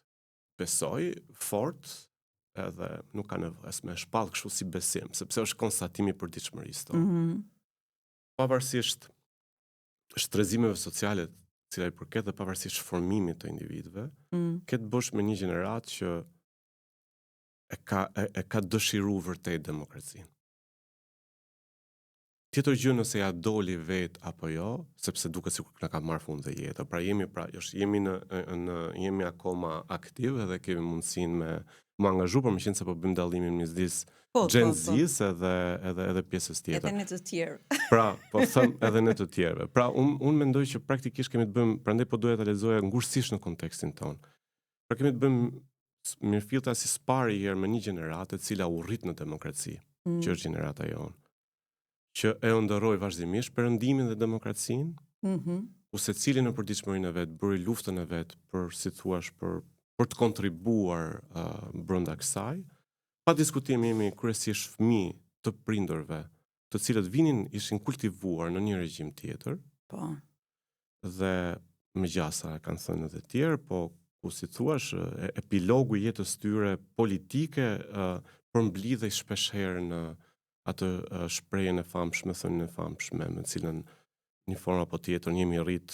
besoj fort, edhe nuk ka nevojë as me shpall kështu si besim, sepse është konstatimi i përditshmërisë tonë. Pavarësisht shtrezimeve sociale cila i përket dhe pavarësisht formimit të individëve, këtë bësh me një gjenerat që e ka dëshiru vërtet demokracinë. Tjetër gjë nëse ja doli vet apo jo, sepse duket sikur na ka marrë fund dhe jeta. Pra jemi akoma aktiv edhe kemi mundësinë me më angazhu, por meqense po bëjmë dallimin midis Gen Z-s edhe pjesës tjetër. Edhe në të tjerë. Pra, po them edhe në të tjerëve. Pra, unë mendoj që praktikisht kemi të bëjmë, prandaj po duhet ta lexoja ngushësisht në kontekstin tonë. Pra kemi të bëjmë mirëfillta si spari herë me një gjeneratë e cila u rrit në demokraci, që është gjenerata jonë, që e ndërroi vazhdimisht perëndimin dhe demokracinë, ku secili në përditshmërinë e vet bëri luftën e vet për, si thua, për të kontribuar brenda kësaj. Pa diskutim jemi kryesisht fëmijë të prindërve, të cilët ishin kultivuar në një regjim tjetër. Po. Dhe me gjasa e kanë thënë edhe të tjerë, po ku si thuash, epilogu i jetës tyre politike përmblidhej shpeshherë atë shprehjen e famshme, thënien e famshme, me cilën një formë apo tjetër jemi rrit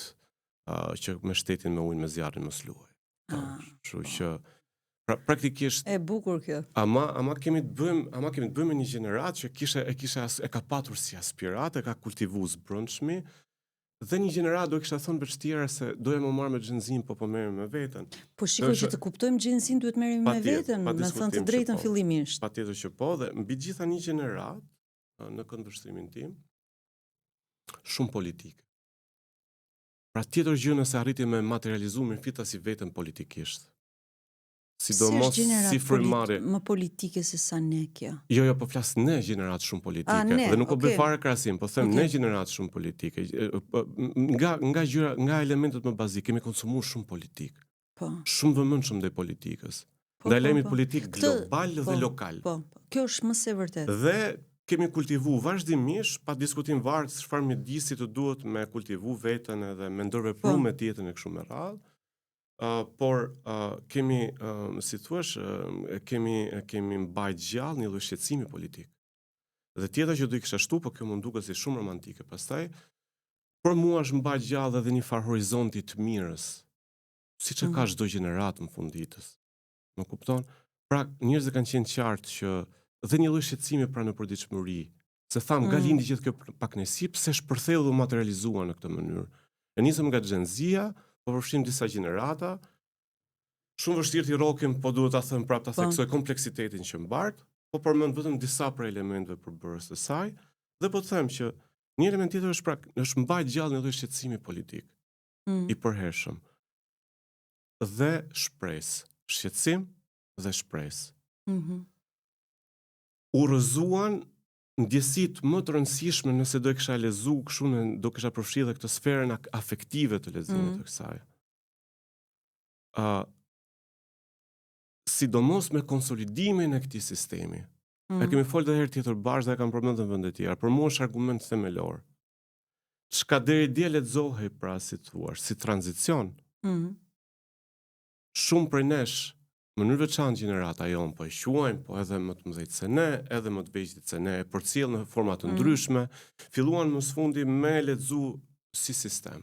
që me shtetin me ujin me zjarrin mos luaj. Kështu që praktikisht e bukur kjo. Ama kemi të bëjmë me një gjenerat që e ka patur si aspirat, e ka kultivuar zbrëndshmi, dhe një gjenerat do kisha thënë për tjera se doja më marr me xhenxin, po merrem me veten. Po shikoj që të kuptojmë xhenxin duhet merrem me veten, me thënë të drejtën fillimisht. Patjetër që po, dhe mbi gjitha një gjenerat në këndvështrimin tim shumë politike. Pra tjetër gjë nëse arriti me materializuar mirëfita si veten politikisht. Sidomos si frymëmarrje më politike se sa ne kjo. Jo, po flas ne gjenerat shumë politike, dhe nuk po bëj fare krahasim, po them ne gjenerat shumë politike. Nga elementet më bazike kemi konsumuar shumë politik. Po. Shumë vëmendshëm ndaj politikës. Ndaj lejmit politik global dhe lokal. Po. Kjo është më së vërtetë. Dhe kemi kultivuar vazhdimisht, pa diskutim varg çfarë mjedisi të duhet me kultivu veten edhe me ndërvepruar me tjetrin e kështu me radhë. Por kemi, si thuash, kemi mbajt gjallë një lloj shqetësimi politik. Dhe tjetër që do i kisha shtu, po kjo më duket si shumë romantike pastaj, por mua është mbajt gjallë edhe një farë horizonti të mirës, siç e ka çdo gjenerat në fund ditës. Më kupton? Pra, njerëzit kanë qenë qartë që dhe një lloj shqetësimi pra në përditshmëri, se tham nga lindi gjithë kjo pakënaqësi, pse shpërtheu dhe materializua në këtë mënyrë. E nisëm nga xhenzia, po përfshim disa gjenerata, shumë vështirë t'i rokim, po duhet ta them prapë ta theksoj kompleksitetin që mbart, po përmend vetëm disa prej elementeve përbërës së saj, dhe po të them që një element tjetër është mbajt gjallë një lloj shqetësimi politik i përhershëm. Dhe shpresë, shqetësim dhe shpresë. U rrëzuan ndjesitë më të rëndësishme nëse do e kisha lexuar kështu, do kisha përfshirë edhe këtë sferën afektive të leximit të kësaj. Sidomos me konsolidimin e këtij sistemi. E kemi folur edhe herë tjetër bashkë dhe e kam përmendur në vende të tjera. Për mua është argument themelor. Çka deri dje lexohej pra si thua, si tranzicion. Shumë prej nesh, në mënyrë veçantë gjenerata jon po e quajnë, po edhe më të mëdhtë se ne, edhe më të vegjël se ne, përcjell në forma të ndryshme, filluan më së fundi me lexu si sistem.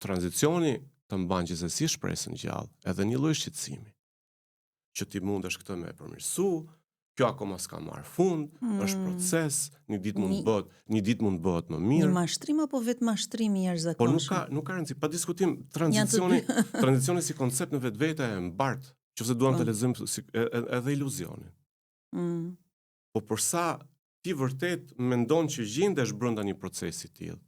Tranzicioni të mban gjithsesi shpresën gjallë, edhe një lloj shqetësimi. Që ti mundesh këtë me përmirësu, kjo akoma s'ka marrë fund, është proces, një ditë mund bëhet më mirë. Një mashtrim apo vetë mashtrimi i jashtëzakonshëm? Po nuk ka rëndësi, pa diskutim, tranzicioni si koncept në vetvete e mbartë, qofse duam të lexojmë edhe iluzionin. Po përsa ti vërtet mendon që gjendesh brenda një procesi të tillë.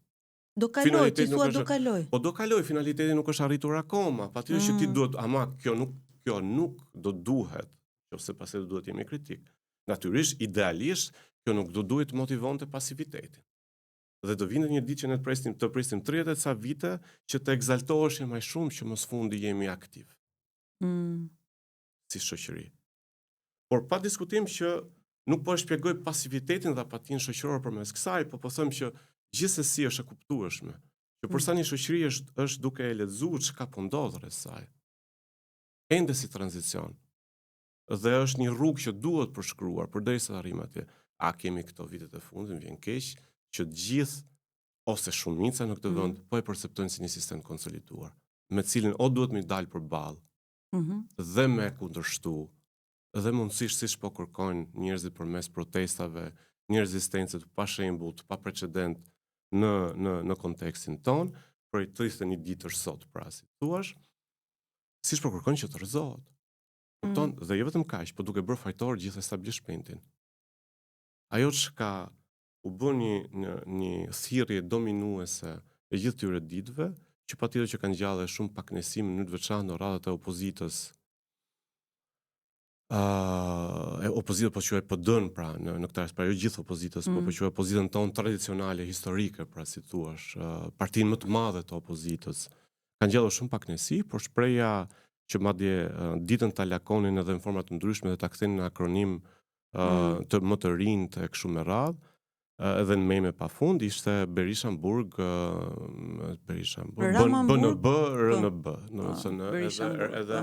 Do kaloj, ti thua do kaloj. Po do kaloj, finaliteti nuk është arritur akoma, patjetër që ti duhet, ama kjo nuk do duhet, qofse pastaj do duhet jemi kritik. Natyrisht, idealisht, kjo nuk do duhet motivonte pasivitetin. Dhe do vinte një ditë që ne të prisnim 30 ca vite që të egzaltoheshim më shumë që më së fundi jemi aktiv. Si shoqëri. Por pa diskutim që nuk po e shpjegoj pasivitetin dhe apatin shoqëror përmes kësaj, po them që gjithsesi është e kuptueshme që përsa një shoqëri është duke e lexuar çka po ndodh rreth saj. Ende si tranzicion. Dhe është një rrugë që duhet përshkruar përderisa të arrijmë atje. A kemi këto vitet e fundit, më vjen keq që të gjithë ose shumica në këtë vend po e perceptojnë si një sistem konsoliduar, me cilin o duhet me dalë përballë dhe me kundërshtu, dhe mundësisht siç po kërkojnë njerëzit përmes protestave, një rezistencë të pashembull, pa precedent në kontekstin ton, për 31 ditësh sot, pra si thuash, siç po kërkojnë që të rrëzohet. Kupton? Dhe jo vetëm kaq, po duke bërë fajtor gjithë establishmentin. Ajo çka u bën një thirrje dominuese e gjithë këtyre ditëve, që patjetër që kanë gjallë shumë pakënaqësim në të veçantë në radhët e opozitës. Opozita po quhet PD-n pra në këtë rast, pra jo gjithë opozitës, po quhet opozitën tonë tradicionale, historike, pra si thuash, partinë më të madhe të opozitës. Kanë gjallë shumë pakënaqësi, por shpreha që madje ditën ta lakonin edhe në forma të ndryshme dhe ta kthenin në akronim të më të rinj të kështu me radhë, edhe në meme pafund ishte Berishamburg, BNB, RNB, edhe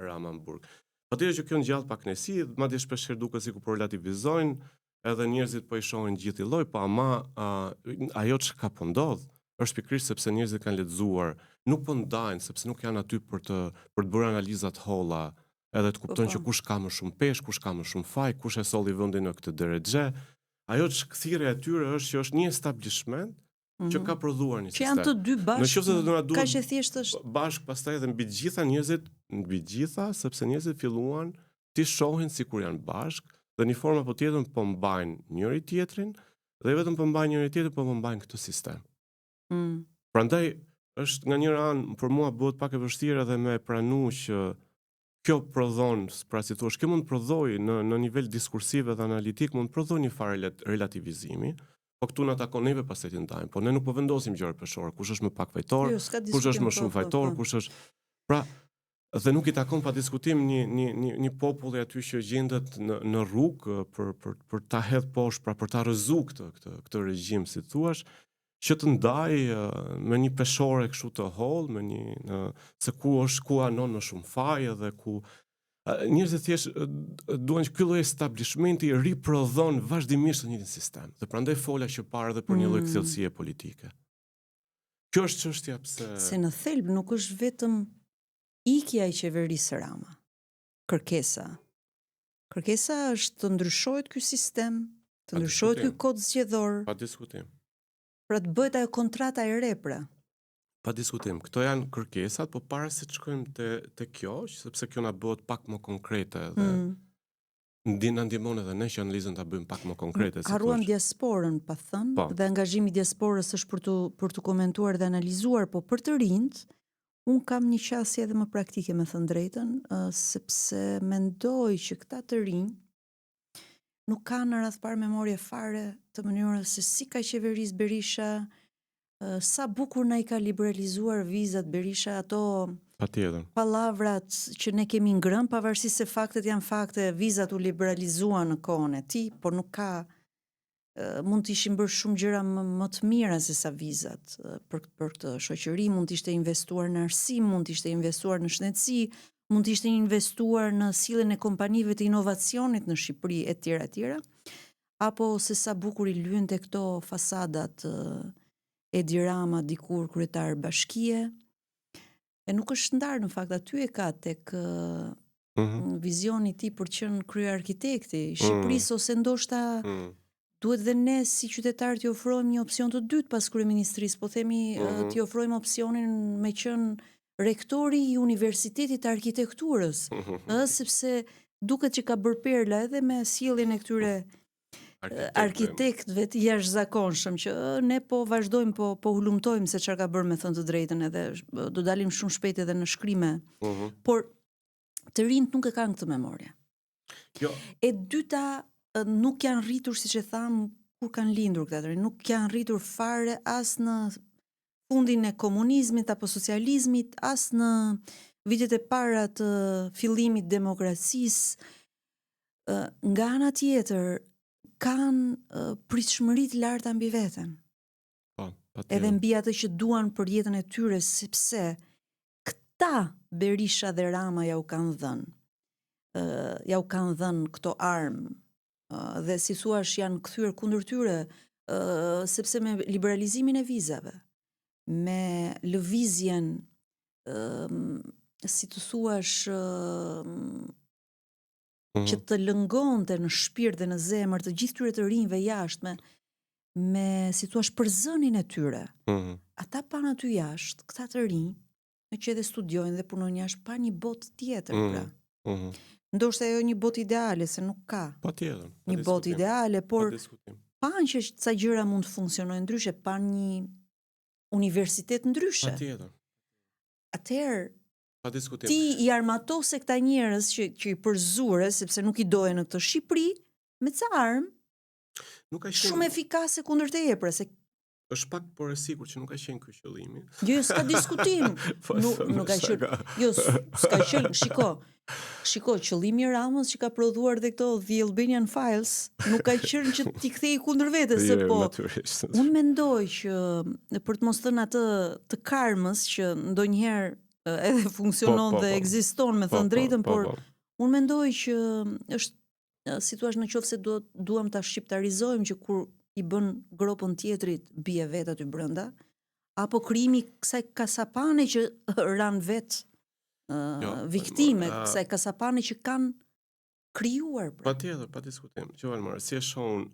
Ramanburg. Patjetër që kjo ngjall pakënaqësi, madje shpeshherë duket sikur po relativizojnë, edhe njerëzit po i shohin gjithë i lloj, po ama ajo çka po ndodh është pikërisht sepse njerëzit kanë lexuar, nuk po ndajnë sepse nuk janë aty për të bërë analizat holla, edhe të kuptojnë që kush ka më shumë peshë, kush ka më shumë faj, kush e solli vendin në këtë drejtë. Ajo çkthirja e tyre është që është një establishment që ka prodhuar një sistem. Që janë të dy bashkë. Nëse do na duhet kaq e thjeshtë është. Bashkë pastaj edhe mbi të gjitha njerëzit, sepse njerëzit filluan të shohin sikur janë bashkë dhe në formë apo tjetrën po mbajnë njëri tjetrin dhe vetëm po mbajnë njëri tjetrin, po mbajnë këtë sistem. Prandaj është nga njëra anë për mua bëhet pak e vështirë edhe me pranu që kjo prodhon, pra si thua, kjo mund të prodhoj në nivel diskursiv dhe analitik, mund të prodhoj një farë relativizimi, po këtu na takon neve pastaj të ndajmë, po ne nuk po vendosim gjëra peshore, kush është më pak fajtor, kush është më shumë fajtor, kush është. Pra, dhe nuk i takon pa diskutim një popull aty që gjendet në rrugë për ta hedhë poshtë, pra për ta rrëzuar këtë regjim, si thua, që të ndaj me një peshore kështu të hollë, me një se ku anon më shumë faj dhe ku njerëzit thjesht duan që ky lloj establishmenti riprodhon vazhdimisht të njëjtin sistem. Dhe prandaj fola që parë edhe për një lloj kthjellësie politike. Kjo është çështja pse se në thelb nuk është vetëm ikja e qeverisë Rama. Kërkesa është të ndryshohet ky sistem, të ndryshohet ky kod zgjedhor. Pa diskutim. Pra të bëhet ajo kontrata e re pra. Pa diskutim. Këto janë kërkesat, po para se të shkojmë te kjo, sepse kjo na bëhet pak më konkrete dhe na ndihmon edhe ne që analizën ta bëjmë pak më konkrete. Harruam diasporën, pa thënë, dhe angazhimi i diasporës është për të komentuar dhe analizuar, po për të rinjt, unë kam një qasje edhe më praktike, me thënë drejtën, sepse mendoj që këta të rinj nuk kanë në radh parë memorie fare të mënyrës se si ka qeverisë Berisha, sa bukur na i ka liberalizuar vizat Berisha, ato pallavrat që ne kemi ngrënë, pavarësisht se faktet janë fakte, vizat u liberalizuan në kohën e tij, por nuk ka mund të ishin bërë shumë gjëra më të mira se sa vizat për këtë shoqëri, mund të ishte investuar në arsim, mund të ishte investuar në shëndetësi, mund të ishte investuar në sjelljen e kompanive të inovacionit në Shqipëri etj. Apo se sa bukur i lyente këto fasadat Edi Rama dikur kryetar bashkie. E nuk është ndarë në fakt, aty e ka tek vizioni i tij për të qenë kryearkitekti i Shqipërisë, ose ndoshta duhet dhe ne si qytetarë të ofrojmë një opsion të dytë pas kryeministrisë, po themi të ofrojmë opsionin me qenë rektori i Universitetit të Arkitekturës, sepse duket që ka bërë perla edhe me sjelljen e këtyre arkitektëve të jashtëzakonshëm, që ne po vazhdojmë, po hulumtojmë se çfarë ka bërë, me thënë të drejtën, edhe do dalim shumë shpejt edhe në shkrime. Por të rinjt nuk e kanë këtë memorie. E dyta, nuk janë rritur, siç e tham, kur kanë lindur këta të rinj, nuk janë rritur fare as në fundin e komunizmit apo socializmit, as në vitet e para të fillimit demokracisë. Nga ana tjetër, kanë pritshmëri të larta mbi veten. Edhe mbi atë që duan për jetën e tyre, sepse këta Berisha dhe Rama ja u kanë dhënë këto armë, dhe si thuash janë kthyer kundër tyre, sepse me liberalizimin e vizave, me lëvizjen, si të thuash, që të lëngonte në shpirt dhe në zemër të gjithë tyre të rinjve jashtë, me si thua shpërzënin e tyre. Ata pan aty jashtë, këta të rinj, me që edhe studiojnë dhe punojnë jashtë, pa një botë tjetër, pra. Ndoshta ajo një botë ideale, se nuk ka. Patjetër. Një botë ideale, por pan që ca gjëra mund të funksionojnë ndryshe, pan një universitet ndryshe. Patjetër. Atëherë ti i armatose këta njerëz që i përzure, sepse nuk i doje në këtë Shqipëri, me ca armë shumë efikase kundër teje, pra se është pak por e sigurt që nuk ka qenë ky qëllimi. Jo, s'ka diskutim. Nuk ka qenë. Jo, s'ka qenë. Shiko, qëllimi i Ramës që ka prodhuar dhe këto The Albanian Files nuk ka qenë që t'i kthej kundër vetes, se po. Unë mendoj që për të mos thënë atë të karmës që ndonjëherë edhe funksionon dhe ekziston, me thënë drejtën, por unë mendoj që është si thua në qoftë se duam ta shqiptarizojmë që kur i bën gropën tjetrit bie vet aty brenda, apo krijimi kësaj kasapane që ran vet viktime, kësaj kasapane që kanë krijuar. Patjetër, pa diskutim. Që Valmar, si e shoh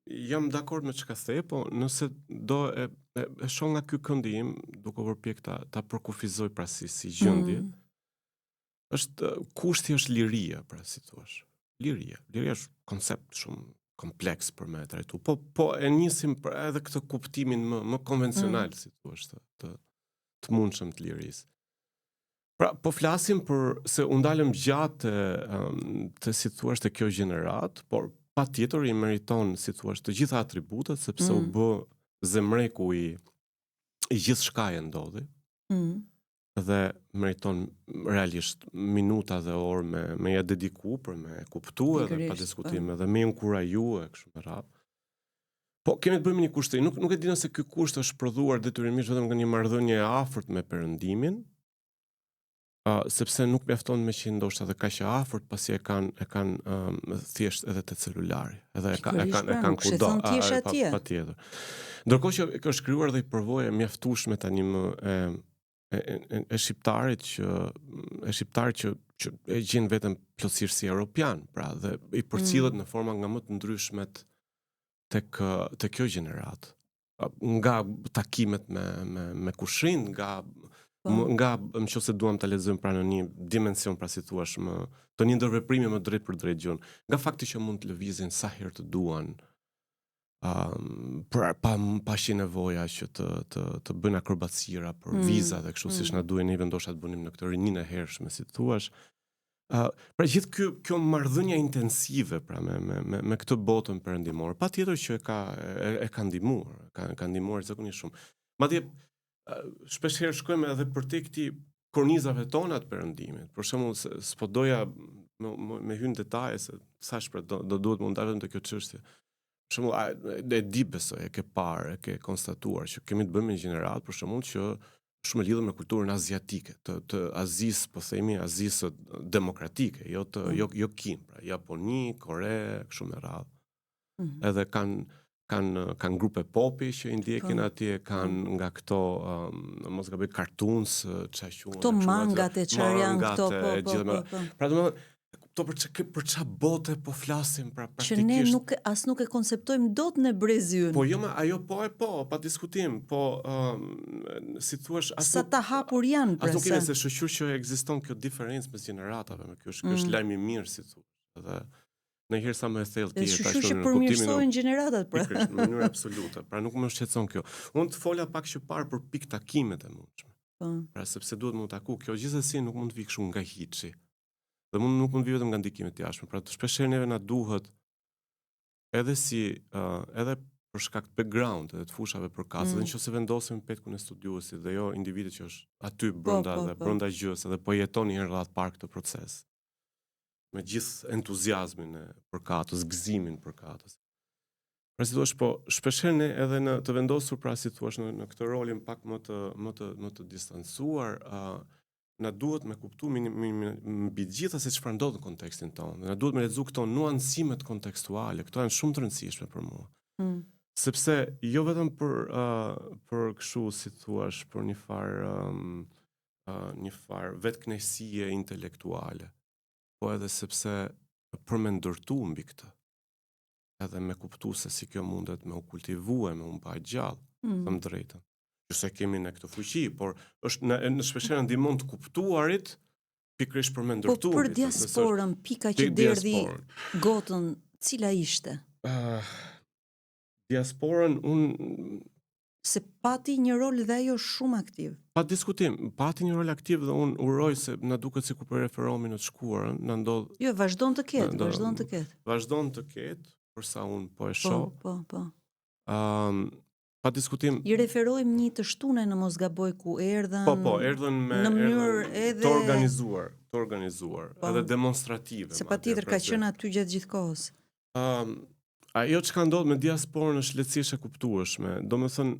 jam dakord me çka the, po nëse do e shoh nga ky këndim, duke përpjek ta përkufizoj pra si gjendje, është kushti është liria, pra si thua. Liria është koncept shumë kompleks për me trajtu. Po e nisim për edhe këtë kuptimin më konvencional, si thua, të mundshëm të lirisë. Pra, po flasim për se u ndalëm gjatë të si thua të kjo gjenerat, por patjetër i meriton si thua të gjitha atributet sepse u bë zemreku i gjithë shkaje ndodhi. Dhe meriton realisht minuta dhe orë me ja dediku për me kuptu edhe pa diskutim edhe me inkuraju e kështu me radhë. Po kemi të bëjmë një kushtrim, nuk e di nëse ky kusht është prodhuar detyrimisht vetëm nga një marrëdhënie e afërt me Perëndimin, sepse nuk mjafton me që ndoshta edhe kaq e afërt, pasi e kanë thjesht edhe te celulari, edhe e kanë kudo, patjetër. Ndërkohë që është krijuar dhe i përvojë mjaftueshme tani më e shqiptarit që e gjen veten plotësisht si europian, pra dhe i përcillet në forma nga më të ndryshmet tek kjo gjenerat. Nga takimet me kushrin, nga nëse duam ta lexojmë pra në një dimension, pra si thua, të një ndërveprimi më drejt për drejt gjën, nga fakti që mund të lëvizin sa herë të duan, pa shi nevoja që të bëjnë akrobacira për viza dhe kështu siç na duhen neve ndoshta të bënim në këtë rininë e hershme, si thua. Pra gjithë kjo marrëdhënie intensive pra me këtë botën perëndimore, patjetër që e ka ndihmuar, ka ndihmuar zakonisht shumë. Madje shpesh herë shkojmë edhe për te këtij kornizave tona të Perëndimit. Për shembull, s'po doja me hyrë në detaje se thash pra do duhet më ndalem te kjo çështje. Për shembull, e di besoj, e ke parë, e ke konstatuar që kemi të bëjmë me një gjenerat, për shembull, që shumë lidhur me kulturën aziatike, të Azisë, po themi Azisë demokratike, jo Kim, pra Japoni, Kore, kështu me radhë. Edhe kanë grupe popi që i ndjekin atje, kanë nga këto mos gaboj cartoons, çfarë quhen këto mangat e çfarë janë këto, po. Pra domethënë për ç'a bote po flasim, pra praktikisht. Që ne nuk e konceptojmë dot në brezyn. Po jo, ajo pa diskutim, po si thuash, sa ta hapur janë pra. As nuk kemi se shoqëri që ekziston kjo diferencë mes gjeneratave, me kjo është lajm i mirë, si thua. Edhe në herë sa më e thellë ti tash që përmirësojnë gjeneratat pra. Në mënyrë absolute, pra nuk më shqetëson kjo. Unë të fola pak që parë për pikë takimet e mundshme. Pra sepse duhet më taku, kjo gjithsesi nuk mund të vi kështu nga hiçi. Dhe nuk mund të vi vetëm nga ndikimet e jashtme. Pra shpeshherë neve na duhet edhe për shkak të background edhe të fushave përkatëse, dhe nëse vendosim petkun e studiuesit dhe jo individit që është aty brenda gjës edhe po jeton një rradh parë këtë proces. Me gjithë entuziazmin e përkatës, gëzimin përkatës. Pra si thua, po shpeshherë ne edhe në të vendosur pra si thua në këtë rolin pak më të distancuar, na duhet me kuptu mbi gjitha se çfarë ndodh në kontekstin tonë. Na duhet me lexu këto nuancimet kontekstuale, këto janë shumë të rëndësishme për mua. Sepse jo vetëm për kështu si thua, për një farë vetkënaqësie intelektuale, po edhe sepse për me ndërtu mbi këtë, edhe me kuptu se si kjo mundet me u kultivu e me u mba gjallë, të më drejtën. Qëse kemi në këtë fuqi, por është në shpeshherë ndihmon të kuptuarit pikërisht për me ndërtu. Po për diasporën, pika që derdhi gotën, cila ishte? Diasporën, se pati një rol dhe ajo shumë aktiv. Pa diskutim, pati një rol aktiv dhe unë uroj se na duket sikur po referohemi në të shkuarën, na ndodh. Jo, vazhdon të ketë. Vazhdon të ketë, për sa unë po e shoh. Po. Pa diskutim. I referojmë një të shtunë në Mosgaboj ku erdhën. Po, erdhën në mënyrë edhe të organizuar, edhe demonstrative. Se patjetër ka qenë aty gjatë gjithë kohës. Ajo që ka ndodhur me diasporën është lehtësisht e kuptueshme. Domethënë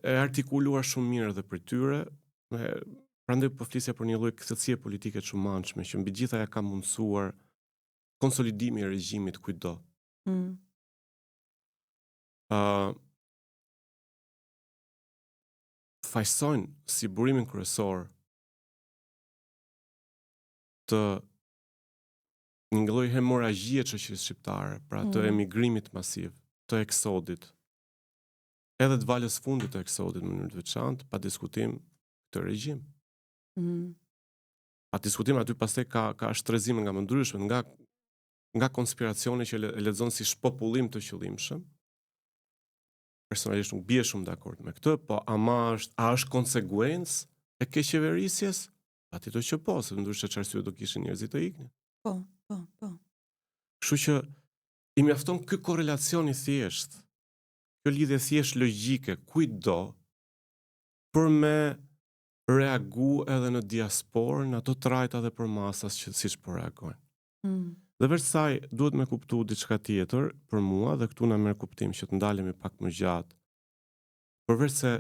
e artikuluar shumë mirë edhe për tyre, prandaj po flisja për një lloj këtësie politike të shumanshme që mbi gjitha ja ka mundsuar konsolidimi i regjimit kujdo. Fajsojnë si burimin kryesor të një lloj hemoragjie të shoqërisë shqiptare, pra të emigrimit masiv, të eksodit, edhe të valës fundit të eksodit në mënyrë të veçantë, pa diskutim këtë regjim. Pa diskutim aty pastaj ka shtrezime nga më ndryshme, nga konspiracione që e lexon si shpopullim të qëllimshëm. Personalisht nuk bie shumë dakord me këtë, po a është konsekuencë e keqeverisjes? Patjetër që po, se ndryshe çfarë arsye do kishin njerëzit të iknin. Po. Kështu që i mjafton ky korrelacion i thjesht, kjo lidhje thjesht logjike, kujdo për me reagu edhe në diasporë, në ato trajta dhe për masas që siç po reagojnë. Dhe veç saj duhet me kuptu diçka tjetër për mua, dhe këtu na merr kuptim që të ndalemi pak më gjatë. Përveç se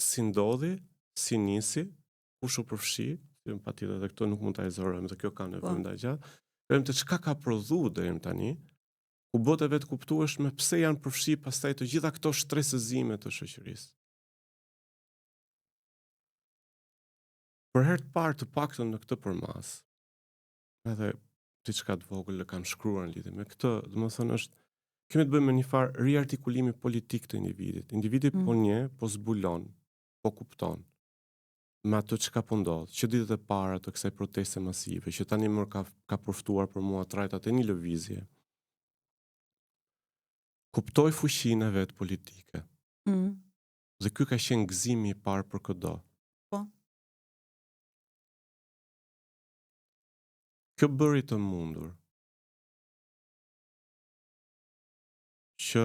si ndodhi, si nisi, kush u përfshi, patjetër edhe këto nuk mund ta izolojmë, dhe kjo ka nevojë ndaj gjatë. Vetëm të çka ka prodhuar deri tani, ku bote vetë kuptueshme pse janë përfshi pastaj të gjitha këto shtresëzime të shoqërisë. Për herë të parë të paktën në këtë përmas, edhe diçka të vogël e kam shkruar në lidhje me këtë, domethënë kemi të bëjmë me një farë riartikulimi politik të individit. Individi po njeh, po zbulon, po kupton me ato çka po ndodh, që ditët e para të kësaj proteste masive, që tani më ka përftuar për mua trajtat e një lëvizje. Kuptoj fuqinë e vet politike. Dhe ky ka qenë gëzimi i parë për këdo. Po. Kjo bëri të mundur që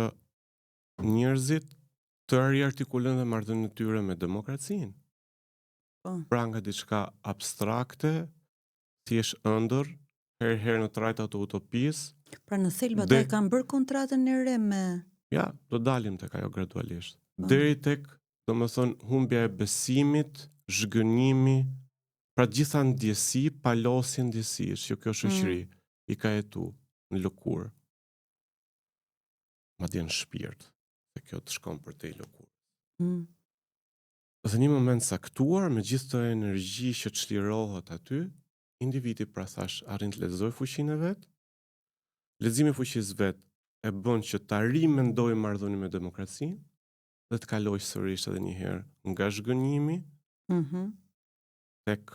njerëzit të riartikulojnë dhe marrëdhëniet e tyre me demokracinë. Pra nga diçka abstrakte, thjesht ëndër, herë në trajta të utopisë. Pra në thelb ata e kanë bërë kontratën e re me... Ja, do dalim tek ajo gradualisht. Deri tek, domethënë, humbja e besimit, zhgënjimi, pra gjitha ndjesi, palosje ndjesish, që kjo shoqëri i ka jetu në lëkurë. Madje në shpirt, se kjo të shkon për te i lëkurë. Dhe një moment saktuar, me gjithë të energji që të çlirohet aty, individi pra thash arrin të lexojë fuqinë e vet. Leximi i fuqisë vet e bën që ta rimendojë marrëdhënien me demokracinë dhe të kalojë sërish edhe një herë nga zhgënjimi tek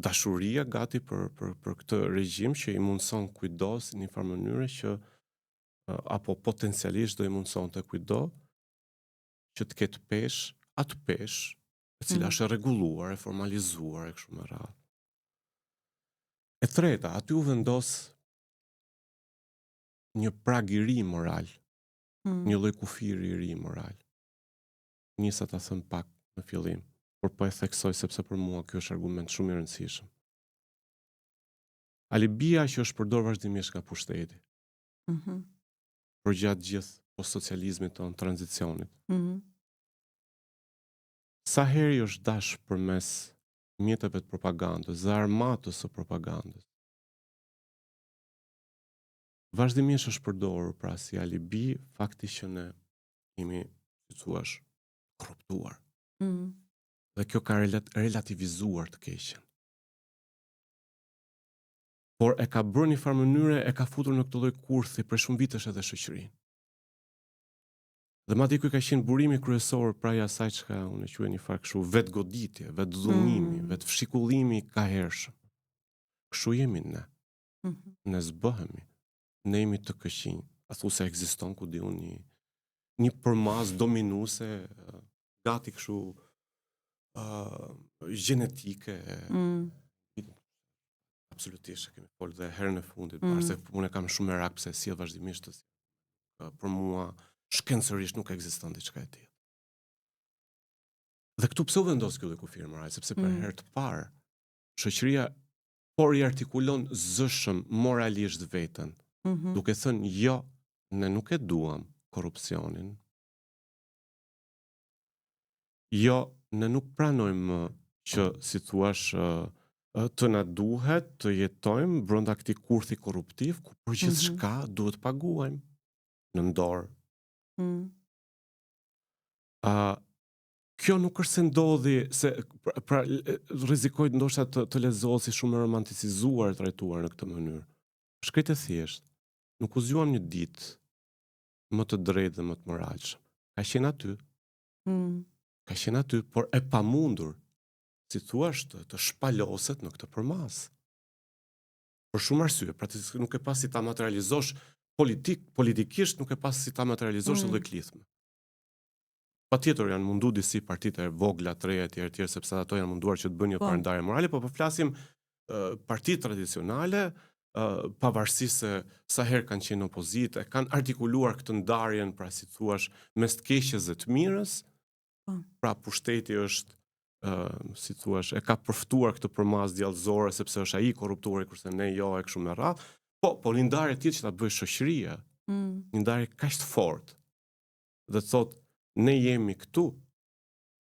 dashuria gati për këtë regjim që i mundson kujdos në një farë mënyre që apo potencialisht do i mundson të kujdo që të ketë atë peshë e cila është e rregulluar, e formalizuar e kështu me radhë. E treta, aty u vendos një prag i ri moral, një lloj kufiri i ri moral. Nisa ta them pak në fillim, por po e theksoj sepse për mua ky është argument shumë i rëndësishëm. Alibia që është përdor vazhdimisht nga pushteti. Për gjatë gjithë post-socializmit tonë, tranzicionit. Sa herë është dash përmes mjeteve të propagandës dhe armatës së propagandës. Vazhdimisht është përdorur pra si alibi fakti që ne jemi, si thua, korruptuar. Dhe kjo ka relativizuar të keqen. Por e ka bërë një farë mënyre, e ka futur në këtë lloj kurthi për shumë vitesh edhe shoqërinë. Dhe madje ky ka qenë burimi kryesor pra i asaj çka unë quaj një farë kështu vetgoditje, vetdhunimi, vetfshikullimi i kahershëm. Kështu jemi ne. Ne zbëhemi. Ne jemi të këqinj. A thu se ekziston ku di unë një përmas dominuese, gati kështu gjenetike. Absolutisht, kemi folur dhe herën e fundit, se unë kam shumë merak pse sjell vazhdimisht për mua shkencërisht nuk ekziston diçka e tillë. Dhe këtu pse u vendos ky lloj kufiri moral, sepse për herë të parë shoqëria po riartikulon zëshëm moralisht veten, duke thënë jo, ne nuk e duam korrupsionin. Jo, ne nuk pranojmë që, si thua, të na duhet të jetojmë brenda këtij kurthi korruptiv ku për gjithçka duhet paguajmë në dorë. Kjo nuk është se ndodhi se pra rrezikoj ndoshta të lezohet si shumë e romanticizuar trajtuar në këtë mënyrë. Shkret e thjesht. Nuk u zgjuam një ditë më të drejtë dhe më të moralshëm. Ka qenë aty. Ka qenë aty, por e pamundur, si thua, të shpaloset në këtë përmas. Për shumë arsye, pra nuk e pas si ta materializosh politikisht, nuk e pas si ta materializosh edhe klithme. Patjetër janë mundu disi partitë e vogla, të reja etj, sepse ato janë munduar që të bëjnë një parandarje morale, por po flasim partitë tradicionale, pavarësisht se sa herë kanë qenë opozitë, kanë artikuluar këtë ndarjen, pra si thuash, mes të keqes dhe të mirës. Pra pushteti është, si thuash, e ka përftuar këtë përmas djallëzore sepse është ai korruptuar kurse ne jo e kështu me radhë. Po një ndarje tjetër që ta bëj shoqëria. Një ndarje kaq të fortë. Dhe thotë ne jemi këtu,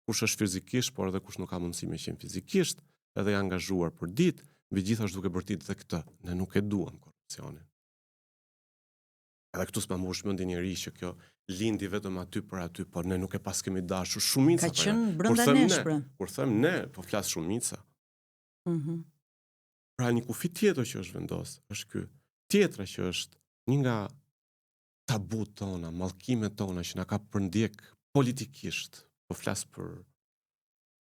kush është fizikisht, por edhe kush nuk ka mundësi me qenë fizikisht, edhe i angazhuar për ditë, mbi gjithë është duke bërtit dhe këtë. Ne nuk e duam korrupsionin. Edhe këtu s'ma mbush mendin njëri që kjo lindi vetëm aty për aty, por ne nuk e pas kemi dashur shumica. Ka qenë brenda nesh, pra. Kur them ne, po flas shumica. Pra një kufi tjetër që është vendos, është ky. Tjetra që është një nga tabut tona, mallkimet tona që na ka përndjek politikisht, po flas për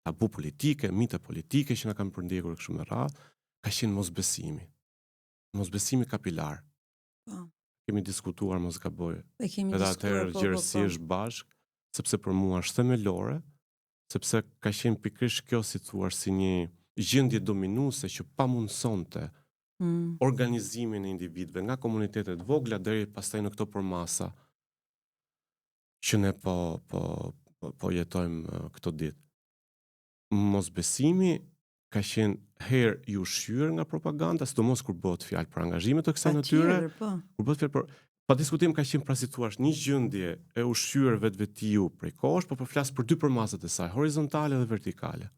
tabu politike, mite politike që na kanë përndjekur kështu me radhë, ka qenë mosbesimi. Mosbesimi kapilar. Kemi diskutuar mos gaboj. Edhe atëherë gjerësisht bashk, sepse për mua është themelore, sepse ka qenë pikërisht kjo si thuar si një gjendje dominuese që pamundësonte organizimin e individëve nga komunitetet vogla deri pastaj në këto përmasa që ne po jetojmë këto ditë. Mosbesimi ka qenë herë i ushqyer nga propaganda, sidomos kur bëhet fjalë për angazhime të kësaj natyre. Kur bëhet fjalë për pa diskutim ka qenë pra si thua një gjendje e ushqyer vetvetiu prej kohësh, por po flas për dy përmasat e saj, horizontale dhe vertikale.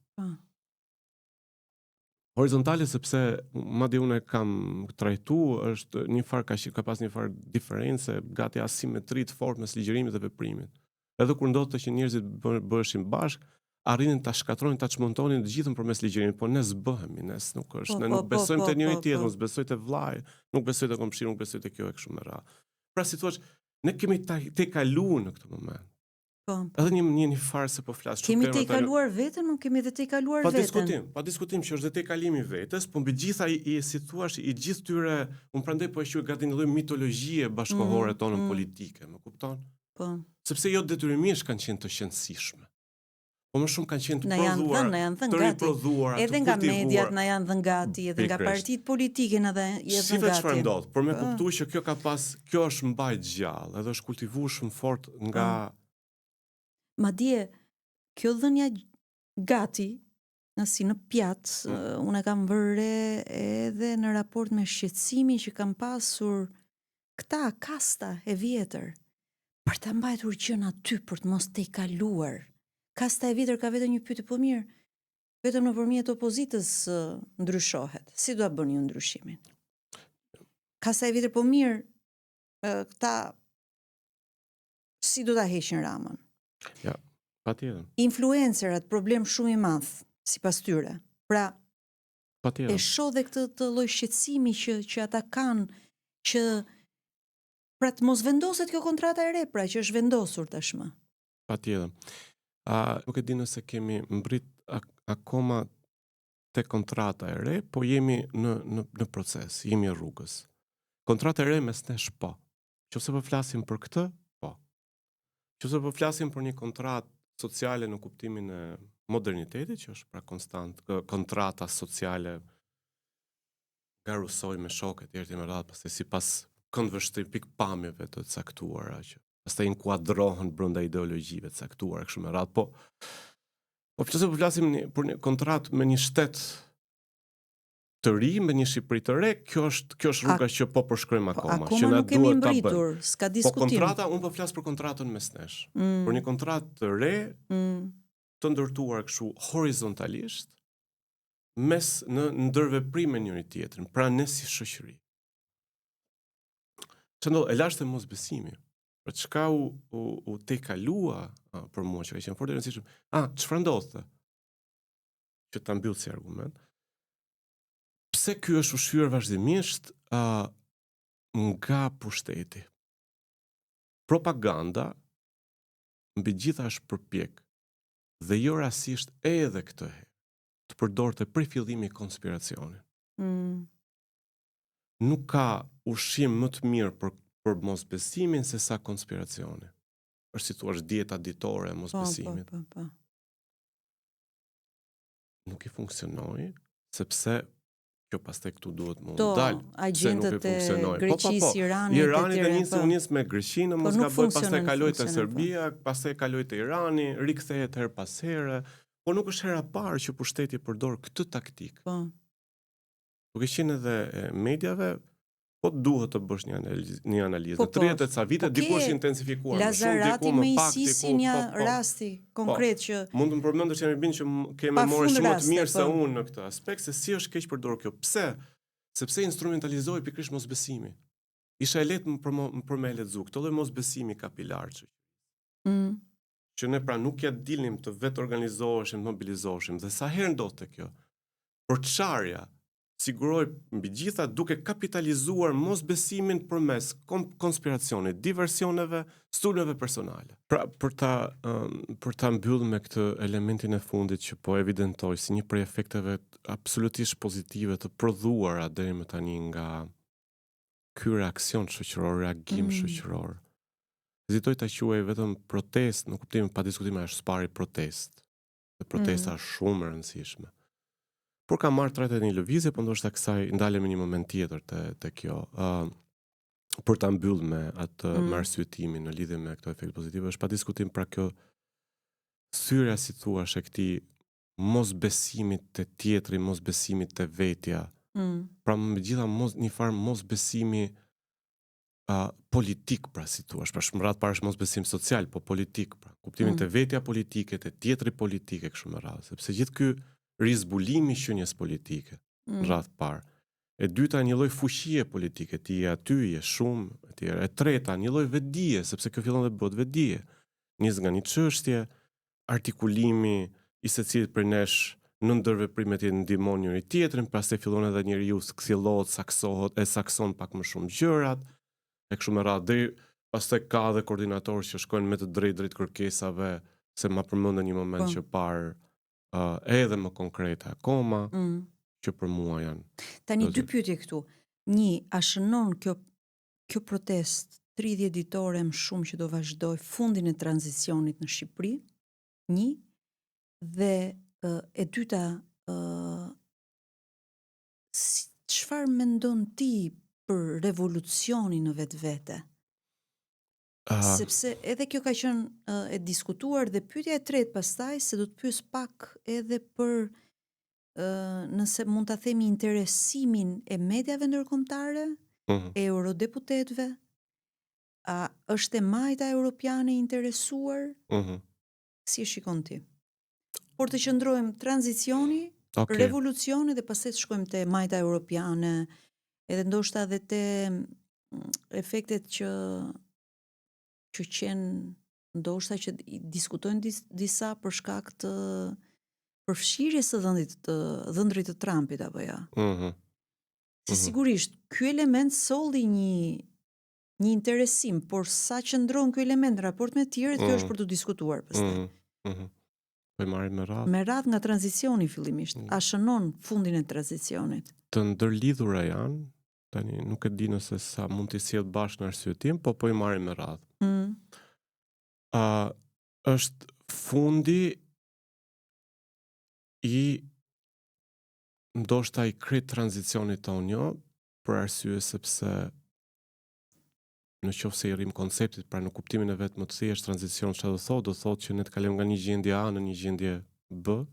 Horizontale sepse madje unë kam trajtuar është një farë ka pas një farë diferencë, gati asimetri të fortë mes ligjërimit dhe veprimit. Edhe kur ndodhte që njerëzit bëheshin bashkë, arrinin ta shkatronin, ta çmontonin të gjithën përmes ligjërimit, por ne s'bëhemi, ne nuk besojmë te njëri tjetri, nuk besoj te vllai, nuk besoj te komshiu, nuk besoj te kjo e kështu me radhë. Pra si thua, ne kemi te kaluar në këtë moment. Edhe një farë se po flas. Kemi te kaluar veten, nuk kemi edhe te kaluar veten. Pa diskutim që është edhe te kalimi i vetes, po mbi gjitha si thua, i gjithë tyre, unë prandaj po e quaj gati një lloj mitologjie bashkohore tonë politike, më kupton? Po. Sepse jo detyrimisht kanë qenë të shëndësishme. Po më shumë kanë qenë të prodhuar, të riprodhuar, edhe nga mediat na janë dhënë gati, edhe nga partitë politike na janë dhënë gati. Si vetë çfarë ndodh, por më kuptoj që kjo është mbajtur gjallë, edhe është kultivuar shumë fort nga madje kjo dhënia gati, si në pjatë, unë e kam vënë edhe në raport me shqetësimin që kam pasur këta kasta e vjetër, për ta mbajtur gjën aty për të mos te kaluar. Kasta e vjetër ka vetëm një pyetje, po mirë, vetëm nëpërmjet opozitës ndryshohet. Si do ta bëni ju ndryshimin? Kasta e vjetër, po mirë, këta si do ta heqin Ramën? Ja, patjetër. Influencerat, problem shumë i madh sipas tyre. Pra, patjetër. E shoh dhe këtë lloj shqetësimi që ata kanë, që pra të mos vendoset kjo kontrata e re, pra që është vendosur tashmë. Patjetër. Nuk e di nëse kemi mbrit akoma te kontrata e re, po jemi në proces, jemi rrugës. Kontrata e re mes nesh po. Nëse po flasim për këtë, po. Nëse po flasim për një kontratë sociale në kuptimin e modernitetit, që është pra konstant kontrata sociale nga Rousseau me shokët e tjerë me radhë, pastaj sipas këndvështrim pikpamjeve të caktuara që pastaj inkuadrohen brenda ideologjive të caktuara kështu me radhë, po nëse po flasim për një kontratë me një shtet të ri, me një Shqipëri të re, kjo është rruga që po përshkrojmë akoma, që na duhet ta bëjmë. S'ka diskutim. Po kontrata, unë po flas për kontratën mes nesh. Për një kontratë të re, të ndërtuar kështu horizontalisht, në ndërveprime njëri tjetrin, pra ne si shoqëri. E lashtë e mosbesimi. Për çka u tekalua për mua që ka qenë fort e rëndësishme. Çfarë ndodhte? Që ta mbyll si argument. Pse ky është ushqyer vazhdimisht nga pushteti? Propaganda mbi gjitha është përpjek dhe jo rastisht edhe këtë herë të përdorte prej fillimi konspiracionin. Nuk ka ushqim më të mirë për mosbesimin se sa konspiracioni. Është si thua dieta ditore e mosbesimit. Po. Nuk i funksionoi sepse kjo pastaj këtu duhet më dalë. Agjentët e Greqisë, Irani u nis me Greqinë, mos gaboj, pastaj kaloi te Serbia, pastaj kaloi te Irani, rikthehet her pas here, por nuk është hera parë që pushteti përdor këtë taktik. Po. Duke qenë edhe mediave, po duhet të bësh një analizë. 30 ca vite dikush intensifikuar. Lazarati me Isisin një rasti konkret që mund të më përmendësh që që ke memorë shumë të mirë se unë në këtë aspekt, se si është keq përdorur kjo. Pse? Sepse instrumentalizoi pikërisht mosbesimi. Isha e lehtë për me lexu këtë lloj mosbesimi kapilar që ne pra nuk ja dilnim të vetë organizoheshim, mobilizoheshim, dhe sa herë ndodhte kjo. Por çarja siguroi mbi gjitha duke kapitalizuar mosbesimin përmes konspiracionit, diversioneve, sulmeve personale. Pra për ta mbyllur me këtë elementin e fundit që po evidentoj si një prej efekteve absolutisht pozitive të prodhuara deri më tani nga ky reaksion shoqëror, reagim shoqëror. Hezitoj ta quaj vetëm protest, në kuptimin pa diskutim është spari protest. Dhe protesta është shumë e rëndësishme. Por ka marrë trajt një lëvizje, po ndoshta kësaj ndalemi një moment tjetër te kjo. Për ta mbyllur me atë arsyetimin në lidhje me këto efekte pozitive, është pa diskutim pra kjo thyrja, si thua, e këtij mosbesimit te tjetri, mosbesimit te vetja. Pra megjithatë një farë mosbesimi politik, pra si thua, pra shumë radh parë është mosbesim social, po politik, pra kuptimin te vetja politike, te tjetri politike kështu me radhë, sepse gjithë ky rizbulimi shenjës politike në radh parë. E dyta një lloj fuqie politike, ti je aty, je shumë, etj. E treta një lloj vetdije, sepse kjo fillon të bëhet vetdije. Nis nga një çështje, artikulimi i secilit prej nesh në ndërveprimet që ndihmon njëri tjetrin, pastaj fillon edhe njeriu të kthjellohet, saksohet, sakson pak më shumë gjërat, e kështu me radhë deri pastaj ka edhe koordinatorë që shkojnë me të drejt kërkesave, se ma përmendën një moment që parë edhe më konkrete akoma, që për mua janë. Tani dy pyetje këtu. Një, a shënon kjo protest 30 ditore më shumë që do vazhdoj fundin e tranzicionit në Shqipëri? Një, dhe e dyta, çfarë mendon ti për revolucionin në vetvete? Sepse edhe kjo ka qenë e diskutuar, dhe pyetja e tretë pastaj se do të pyes pak edhe për nëse mund ta themi interesimin e mediave ndërkombëtare, e eurodeputetëve, a është e majta europiane interesuar? Si e shikon ti? Por të qëndrojmë tranzicioni, revolucioni dhe pastaj të shkojmë te majta europiane, edhe ndoshta edhe te efektet që ndoshta që diskutojnë disa për shkak të përfshirjes së dhëndrit të Trumpit apo jo. Se sigurisht ky element solli një interesim, por sa qëndron ky element në raport me të tjerët, kjo është për të diskutuar pastaj. Po marrim me radhë. Me radhë nga tranzicioni fillimisht, a shënon fundin e tranzicionit? Të ndërlidhura janë. Tani nuk e di nëse sa mund të sjell bashkë në arsyetim, po i marrim me radhë. Është fundi i ndoshta i krejt tranzicionit tonë, jo, për arsye sepse në qoftë se i rrim konceptit, pra në kuptimin e vet më të thjeshtë tranzicion çfarë do thotë që ne të kalojmë nga një gjendje A në një gjendje B.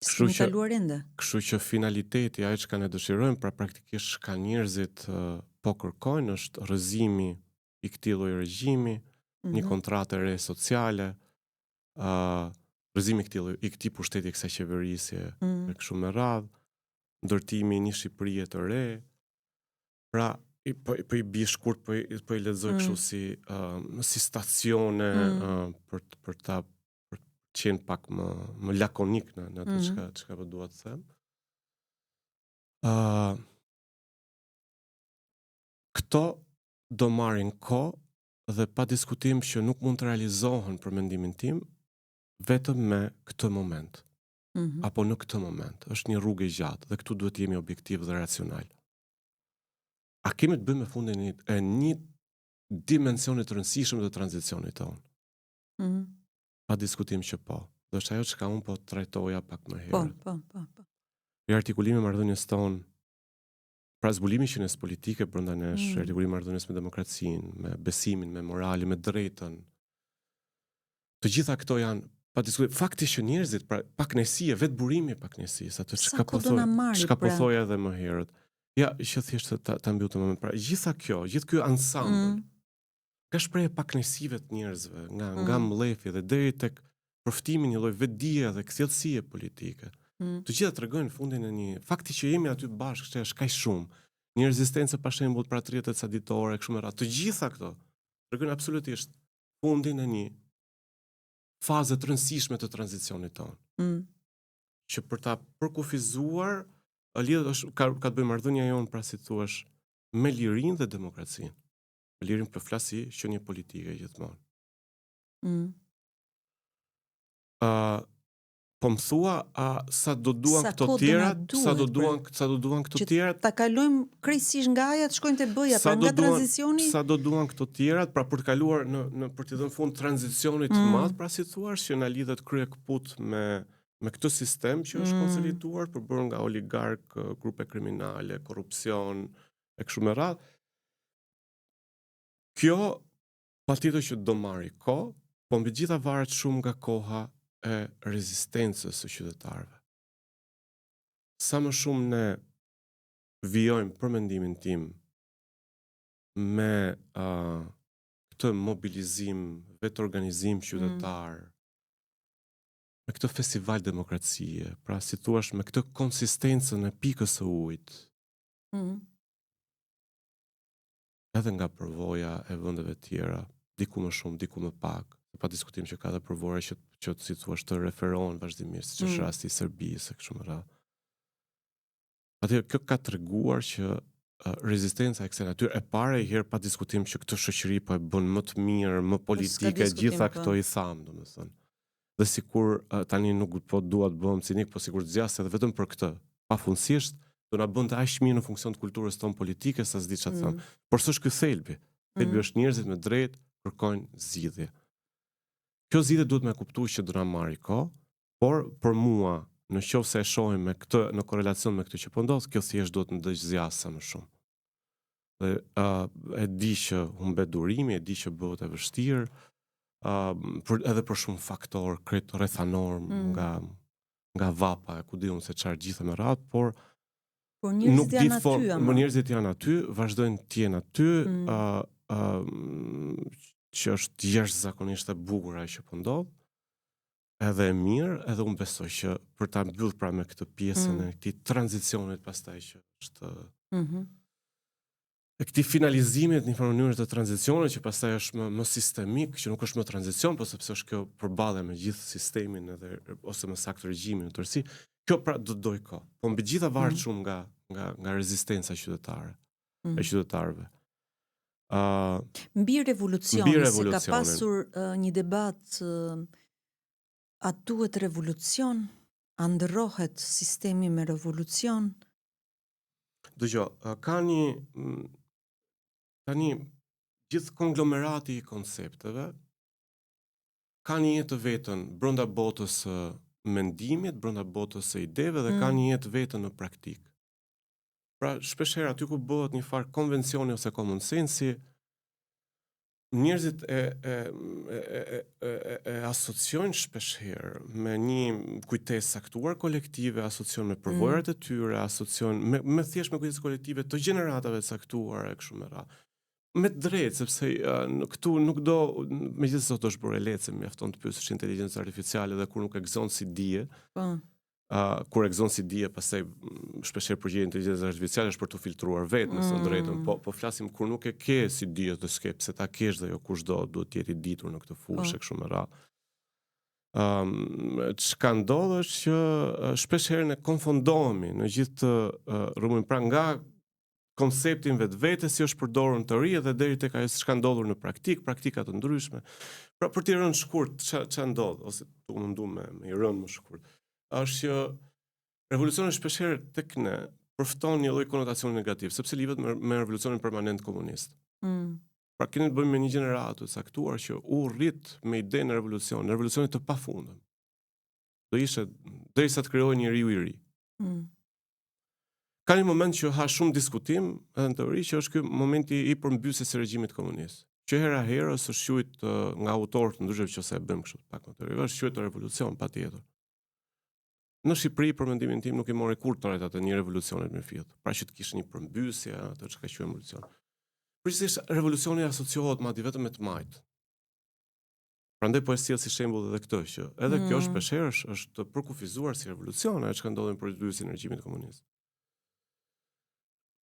Kështu që finaliteti, ajo që ne dëshirojmë, pra praktikisht ka njerëzit po kërkojnë, është rrëzimi i këtij lloji regjimi, një kontratë re sociale, rrëzimi i këtij pushteti e kësaj qeverisje e kështu me radhë, ndërtimi i një Shqipërie të re. Pra, po i bie shkurt, po i lexoj kështu si stacione për ta qenë pak më lakonik në atë çka po dua të them. Këto do marrin kohë dhe pa diskutim që nuk mund të realizohen për mendimin tim vetëm me këtë moment. Apo në këtë moment. Është një rrugë e gjatë dhe këtu duhet jemi objektiv dhe racional. A kemi të bëjmë me fundin e një dimensionit të rëndësishëm të tranzicionit tonë? Pa diskutim që po. Dhe është ajo çka unë po trajtoja pak më herët. Po. I artikulimi i marrëdhënies tonë, pra zbulimi i qenies politike brenda nesh, artikulimi i marrëdhënies me demokracinë, me besimin, me moralin, me drejtën. Të gjitha këto janë pa diskutim. Fakti që njerëzit, pra pakënaqësia, vetë burimi i pakënaqësisë, atë çka po thoja edhe më herët. Ja, që thjesht ta mbyll të moment. Pra gjitha kjo, gjithë ky ansambël, ka shprehje pakënaqësive të njerëzve, nga mlefi dhe deri tek përftimi një lloj vetdije dhe kthjellësie politike. Të gjitha tregojnë në fundin e një fakti që jemi aty bashkë, është kaq shumë. Një rezistencë pa shembull për atriet caditore, kështu me radhë. Të gjitha këto tregojnë absolutisht fundin e një faze të rëndësishme të tranzicionit tonë. Që për ta përkufizuar, ka të bëjë marrëdhënia jonë, pra si thuash, me lirinë dhe demokracinë. Me lirinë për flasi qenie politike gjithmonë. Po më thua, sa do duan këto tjerat, sa do duan këto tjerat, ta kalojmë krejtësisht nga aja të shkojnë te B-ja, pra nga tranzicioni, sa do duan këto tjerat, pra për të kaluar në për të dhënë fund tranzicionit të madh, pra si thuash, që na lidhet krye kaput me këtë sistem që është konsoliduar, përbërë nga oligark, grupe kriminale, korrupsion e kështu me radhë. Kjo patjetër që do marrë kohë, po mbi gjitha varet shumë nga koha e rezistencës së qytetarëve. Sa më shumë ne vijojmë, për mendimin tim, me këtë mobilizim, vetë organizim qytetar, me këtë festival demokracie, pra si thuash, me këtë konsistencën e pikës së ujit, edhe nga përvoja e vendeve tjera, diku më shumë, diku më pak, pa diskutim që ka dhe përvore që si thuash të referohen vazhdimisht, që është rasti i Serbisë e kështu me radhë. Atëherë kjo ka treguar që rezistenca e kësaj natyre e para i herë pa diskutim që këtë shoqëri po e bën më të mirë, më politike, gjitha këto i tham, domethënë. Dhe sikur tani nuk po dua të bëhem cinik, po sikur të zjas edhe vetëm për këtë, pafundësisht do na bënte aq mirë në funksion të kulturës tonë politike sa s'di çfarë të them. Por s'është ky thelbi. Thelbi është njerëzit me drejtë kërkojnë zgjidhje. Kjo zgjidhje duhet me kuptuar që do na marrë kohë, por për mua, në qoftë se e shohim me këtë në korrelacion me këtë që po ndodh, kjo thjesht duhet ndaj zjas sa më shumë. Dhe e di që humbet durimi, e di që bëhet e vështirë, edhe për shumë faktor rrethanor nga vapa, ku diun se çfarë gjithë me radhë, por njerëzit janë aty, njerëzit janë aty, vazhdojnë të jenë aty, që është jashtëzakonisht e bukur ajo që po ndodh, edhe e mirë, edhe unë besoj që për ta mbyllur pra me këtë pjesën e këtij tranzicionit pastaj që është e këtij finalizimit në një mënyrë të tranzicionit që pastaj është më sistemik, që nuk është më tranzicion, por sepse është kjo përballje me gjithë sistemin edhe ose më saktë regjimin në tërësi. Kjo pra do doj kohë. Po mbi gjitha varet shumë nga rezistenca qytetare, e qytetarëve. Mbi revolucionin, se ka pasur një debat, a duhet revolucion, a ndërrohet sistemi me revolucion? Dëgjoj, ka tani gjithë konglomerati i koncepteve ka një jetë vetën brenda botës së mendimit, brenda botës së ideve dhe ka një jetë vetën në praktikë. Pra, shpeshherë aty ku bëhet një farë konvencioni ose common sensi, njerëzit e asociojnë shpeshherë me një kujtesë saktuar kolektive, asociojnë me përvojat e tyre, asociojnë me thjesht me kujtesë kolektive të gjeneratave të saktuara e kështu me radhë. Me drejtë, sepse këtu nuk do, megjithëse sot është bërë lehtë se mjafton të pyesësh inteligjencën artificiale dhe kur nuk e gëzon si dije, kur e gëzon si dije, pastaj shpeshherë përgjigjet inteligjencës artificiale është për të filtruar vetë, nëse në drejtën, po flasim kur nuk e ke si dije të skep, se ta kesh dhe jo kushdo duhet të jetë i ditur në këtë fushë kështu me radhë. Çka ndodh është që shpesh herë ne konfondohemi në gjithë të rrëmurin, pra nga konceptin vetvetes si është përdorur në teori dhe deri tek ajo çka ndodhur në praktika të ndryshme. Pra për të rënë shkurt, ç'a ndodh ose tu mundu me i rënë më shkurt, është që revolucioni shpeshherë tek ne përfiton një lloj konotacioni negativ, sepse lidhet me revolucionin permanent komunist. Pra kemi të bëjmë me një gjeneratë të caktuar që u rrit me idenë e revolucionit të pafundëm. Do ishte derisa të krijohej njeriu i ri. Ka një moment që ha shumë diskutim edhe në teori, që është ky momenti i përmbysjes së regjimit komunist. Që hera herës është quajt nga autorë të ndryshëm që se e bëjmë kështu pak më teori, është quajtur revolucion patjetër. Në Shqipëri, për mendimin tim, nuk i mori kurrë tërhetat e një revolucionit me fillë. Pra që të kishte një përmbysje, atë çka quhet revolucion. Përgjithsisht revolucioni asociohet madje vetëm me të majt. Prandaj po e sjell si shembull edhe këtë që edhe kjo shpeshherë është përkufizuar si revolucion, ajo që ndodhi në përmbysjen e regjimit komunist.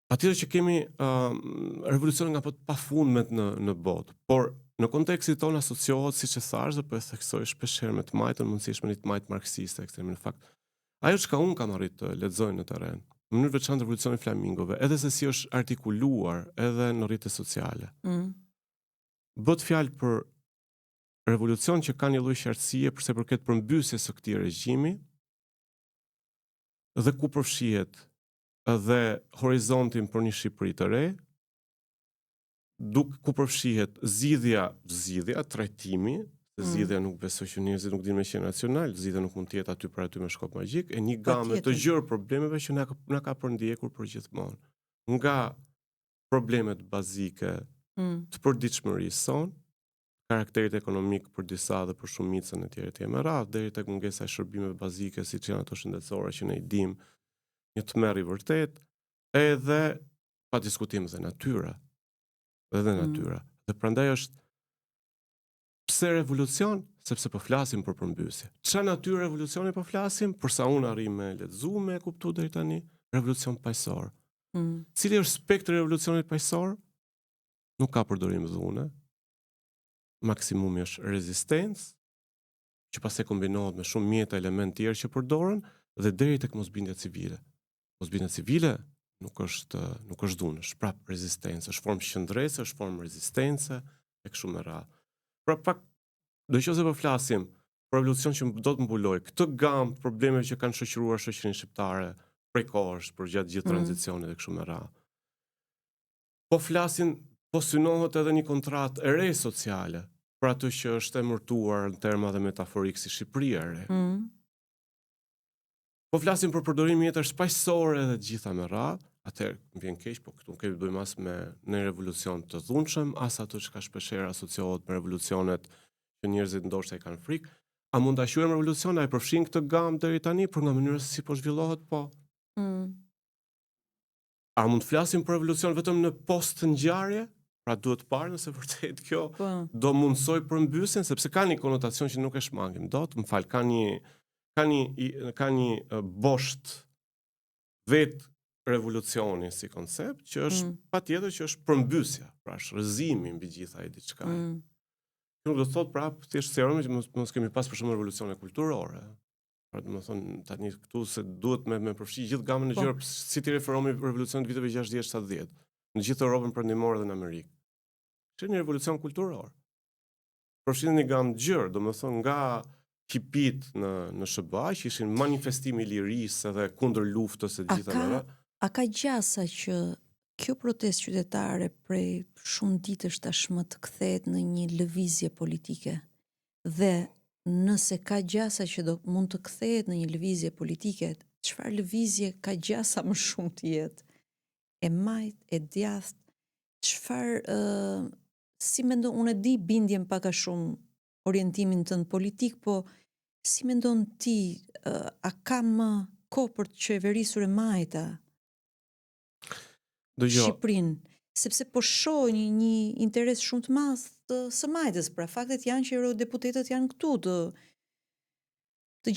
Patjetër që kemi revolucione nga pafundmet në botë, por në kontekstin tonë asociohet, siç e thash, dhe po e theksoj shpeshherë me të majtën, mundësisht me një të majtë marksiste ekstremin. Në fakt, ajo çka unë kam arritur të lexoj në terren, në mënyrë veçantë revolucioni flamingove, edhe se si është artikuluar edhe në rrjetet sociale. Bëhet fjalë për revolucion që ka një lloj qartësie përse përket përmbysjes së këtij regjimi dhe ku përfshihet dhe horizontin për një Shqipëri të re, ku përfshihet zgjidhja, trajtimi, zgjidhja nuk besoj që njerëzit nuk dinë me qenë nacional, zgjidhja nuk mund të jetë aty për aty me shkop magjik, e një gamë të gjerë problemeve që na ka përndjekur përgjithmonë. Nga problemet bazike të përditshmërisë sonë, karakterit ekonomik për disa dhe për shumicën e tjerë me radhë, deri tek mungesa e shërbimeve bazike siç janë ato shëndetësore që ne i dimë, një tmerr i vërtet, edhe pa diskutim dhe natyra. Dhe prandaj është pse revolucion? Sepse po flasim për përmbysje. Ç'a natyrë revolucioni po flasim? Përsa unë arri me lexu me e kuptu deri tani, revolucion paqësor. Cili është spektri i revolucionit paqësor? Nuk ka përdorim dhune. Maksimumi është rezistencë, që pastaj kombinohet me shumë mjete element tjerë që përdoren dhe deri tek mosbindja civile. Mosbindja civile nuk është dhunë, është prapë rezistencë, është formë qëndrese, është formë rezistence e kështu me radhë. Pra pak do qoftë se po flasim për revolucion që do të mbuloj këtë gamë problemeve që kanë shoqëruar shoqërinë shqiptare prej kohësh për gjatë gjithë tranzicionit e kështu me radhë. Po synohet edhe një kontratë e re sociale për atë që është emërtuar në terma dhe metaforik si Shqipëria e re. Po flasim për përdorim mjetësh paqësore dhe të gjitha me radhë, atëherë më vjen keq, po këtu kemi bëjmë as me në revolucion të dhunshëm, as ato që ka shpeshherë asociohet me revolucionet që njerëzit ndoshta i kanë frikë. A mund ta quajmë revolucion, a e përfshin këtë gamë deri tani për nga mënyra se si po zhvillohet, po? A mund të flasim për revolucion vetëm në post-ngjarje? Pra duhet parë nëse vërtet kjo do mundsoj përmbysjen, sepse ka një konotacion që nuk e shmangim dot, ka një bosht vet revolucioni si koncept, që është patjetër që është përmbysja, pra është rrëzimi mbi gjitha e diçka. Nuk do të thotë prapë thjesht seriomi që mos kemi pas për shembull revolucione kulturore. Pra domethënë tani këtu se duhet me përfshi gjithë gamën e gjërave, si ti referohemi revolucionit viteve 60-70, në gjithë Europën perëndimore dhe në Amerikë. Është një revolucion kulturor. Përfshin një gamë gjërë, domethënë nga hipit në SBA, që ishin manifestimi i lirisë edhe kundër luftës e gjitha mëra. A ka gjasa që kjo protestë qytetare prej shumë ditësh tashmë të kthehet në një lëvizje politike? Dhe nëse ka gjasa që mund të kthehet në një lëvizje politike, çfarë lëvizje ka gjasa më shumë të jetë? E majt, e djathtë, çfarë si mendon, unë e di bindjen pak a shumë orientimin tënd politik, po si mendon ti, a ka më kohë për të qeverisur e majta Shqipërinë? sepse po shoh një interes shumë të madh të së-majtës, pra faktet janë që eurodeputetët janë këtu të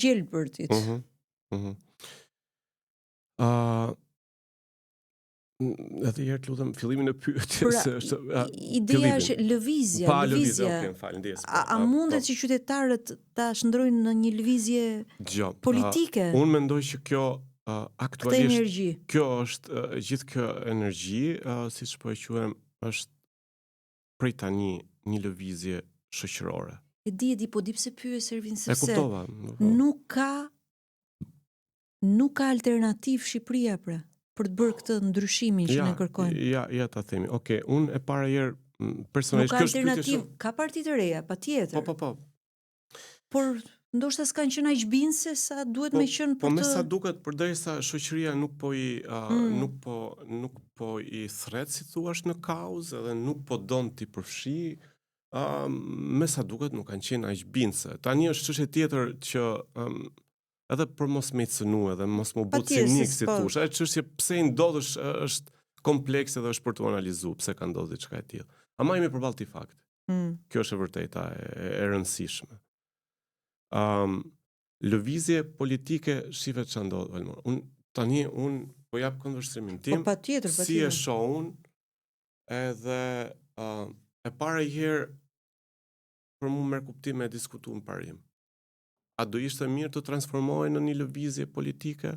gjelbërtit. Edhe herë të lutem fillimin e pyetjes është ideja është lëvizja. A mundet që qytetarët ta shndrojnë në një lëvizje politike? Unë mendoj që kjo aktualisht kjo është gjithë kjo energji, siç po e quajmë, është prej tani një lëvizje shoqërore. E di, po di pse pyes Ervin, sepse e kuptova. Nuk ka alternativë Shqipëria për të bërë këtë ndryshimin që ne kërkojmë. Ja ta themi. Okej, unë e para herë personalisht nuk ka alternativë, ka parti të reja, patjetër. Po. Por ndoshta s'kanë qenë aq bindse sa duhet me qenë për të. Po me sa duket, përderisa shoqëria nuk po i thret, si thuash, në kauzë, edhe nuk po don ti përfshi, me sa duket nuk kanë qenë aq bindse. Tani është çështje tjetër që edhe për mos me cënu, edhe mos më bë cinik, si thush. Ajo çështje pse i ndodhesh është komplekse dhe është për të analizuar pse ka ndodhur diçka e tillë. Ama jemi përballë këtij fakti. Kjo është e vërteta e rëndësishme. Lëvizje politike, shihet ç'a ndodh, Valmor. Unë po jap këndvështrimin tim. Po patjetër. Si e shoh unë, edhe e para herë për mua merr kuptim me diskutuar në parim. A do ishte mirë të transformohej në një lëvizje politike?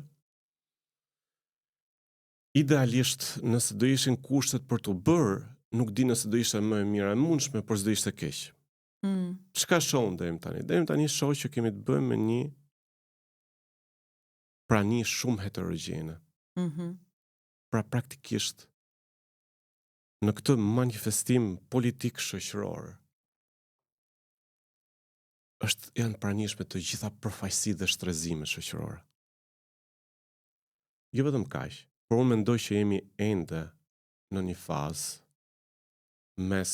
Idealisht, nëse do ishin kushtet për të bërë, nuk di nëse do ishte më e mira e mundshme, por s'do ishte keq. Çka shohim deri tani? Deri tani shoh që kemi të bëjmë me një prani shumë heterogjene. Pra praktikisht në këtë manifestim politik shoqëror janë pranishme të gjitha përfaqësitë dhe shtrëzimet shoqërore. Jo vetëm kaq, por unë mendoj që jemi ende në një fazë mes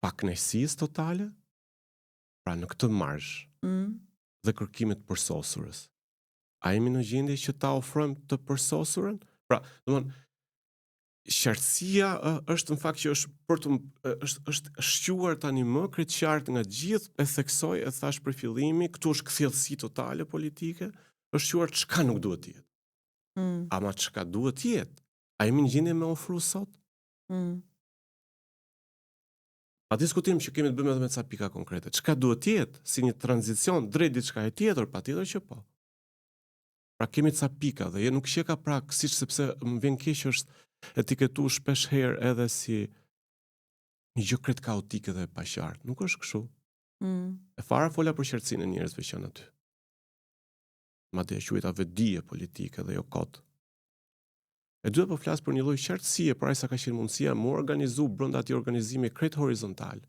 pakënaqësisë totale, pra në këtë marsh, dhe kërkimit të përsosurës. A jemi në gjendje që ta ofrojmë të përsosurën? Pra, domethënë, qartësia është në fakt që është shquar tani më krejtësisht nga gjithë, e theksoj, e thash për fillimi, këtu është kthjellësi totale politike, është shquar çka nuk duhet të jetë. Ama çka duhet të jetë? A jemi në gjendje me ofru sot? A diskutim që kemi të bëjmë edhe me ca pika konkrete. Çka duhet të jetë si një tranzicion drejt diçka e tjetër, patjetër që po. Pra kemi ca pika dhe nuk sheka prak, siç sepse më vjen keq është etiketu shpesh herë edhe si një gjë krejt kaotike dhe e paqartë. Nuk është kështu. E fara fola për qartësinë e njerëzve që janë aty. Madje quajta vetdije politike dhe jo kot. E duhet po flas për një lloj qartësie, para sa ka qenë mundësia më organizu brenda atij organizimi krejt horizontal.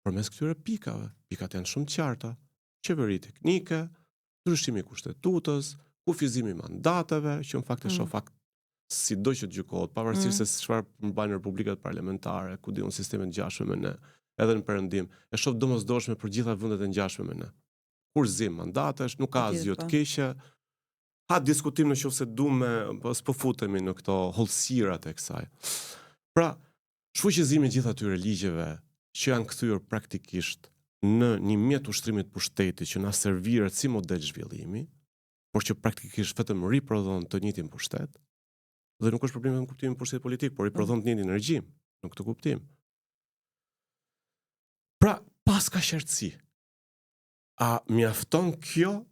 Përmes këtyre pikave, pikat janë shumë të qarta. Qeveri teknike, ndryshimi i kushtetutës, kufizimi i mandateve, që në fakt e shoh fakt sido që të gjykohet, pavarësisht se çfarë mbajnë republikat parlamentare, ku diun sistemet ngjashme me ne, edhe në perëndim, e shoh domosdoshme për gjitha vendet e ngjashme me ne. Kurzim mandatesh, nuk ka asgjë të keqe. Ha diskutim nëse duam, s'po futemi në këto hollësirat e kësaj. Pra, shfuqizimi i gjithë atyre ligjeve që janë kthyer praktikisht në një mjet ushtrimit pushtetit që na serviret si model zhvillimi, por që praktikisht vetëm riprodhon të njëjtin pushtet. Dhe nuk është problemi në kuptimin pushtet politik, por i prodhon të njëjtin regjim në këtë kuptim. Pra, pas ka qartësi. A mjafton kjo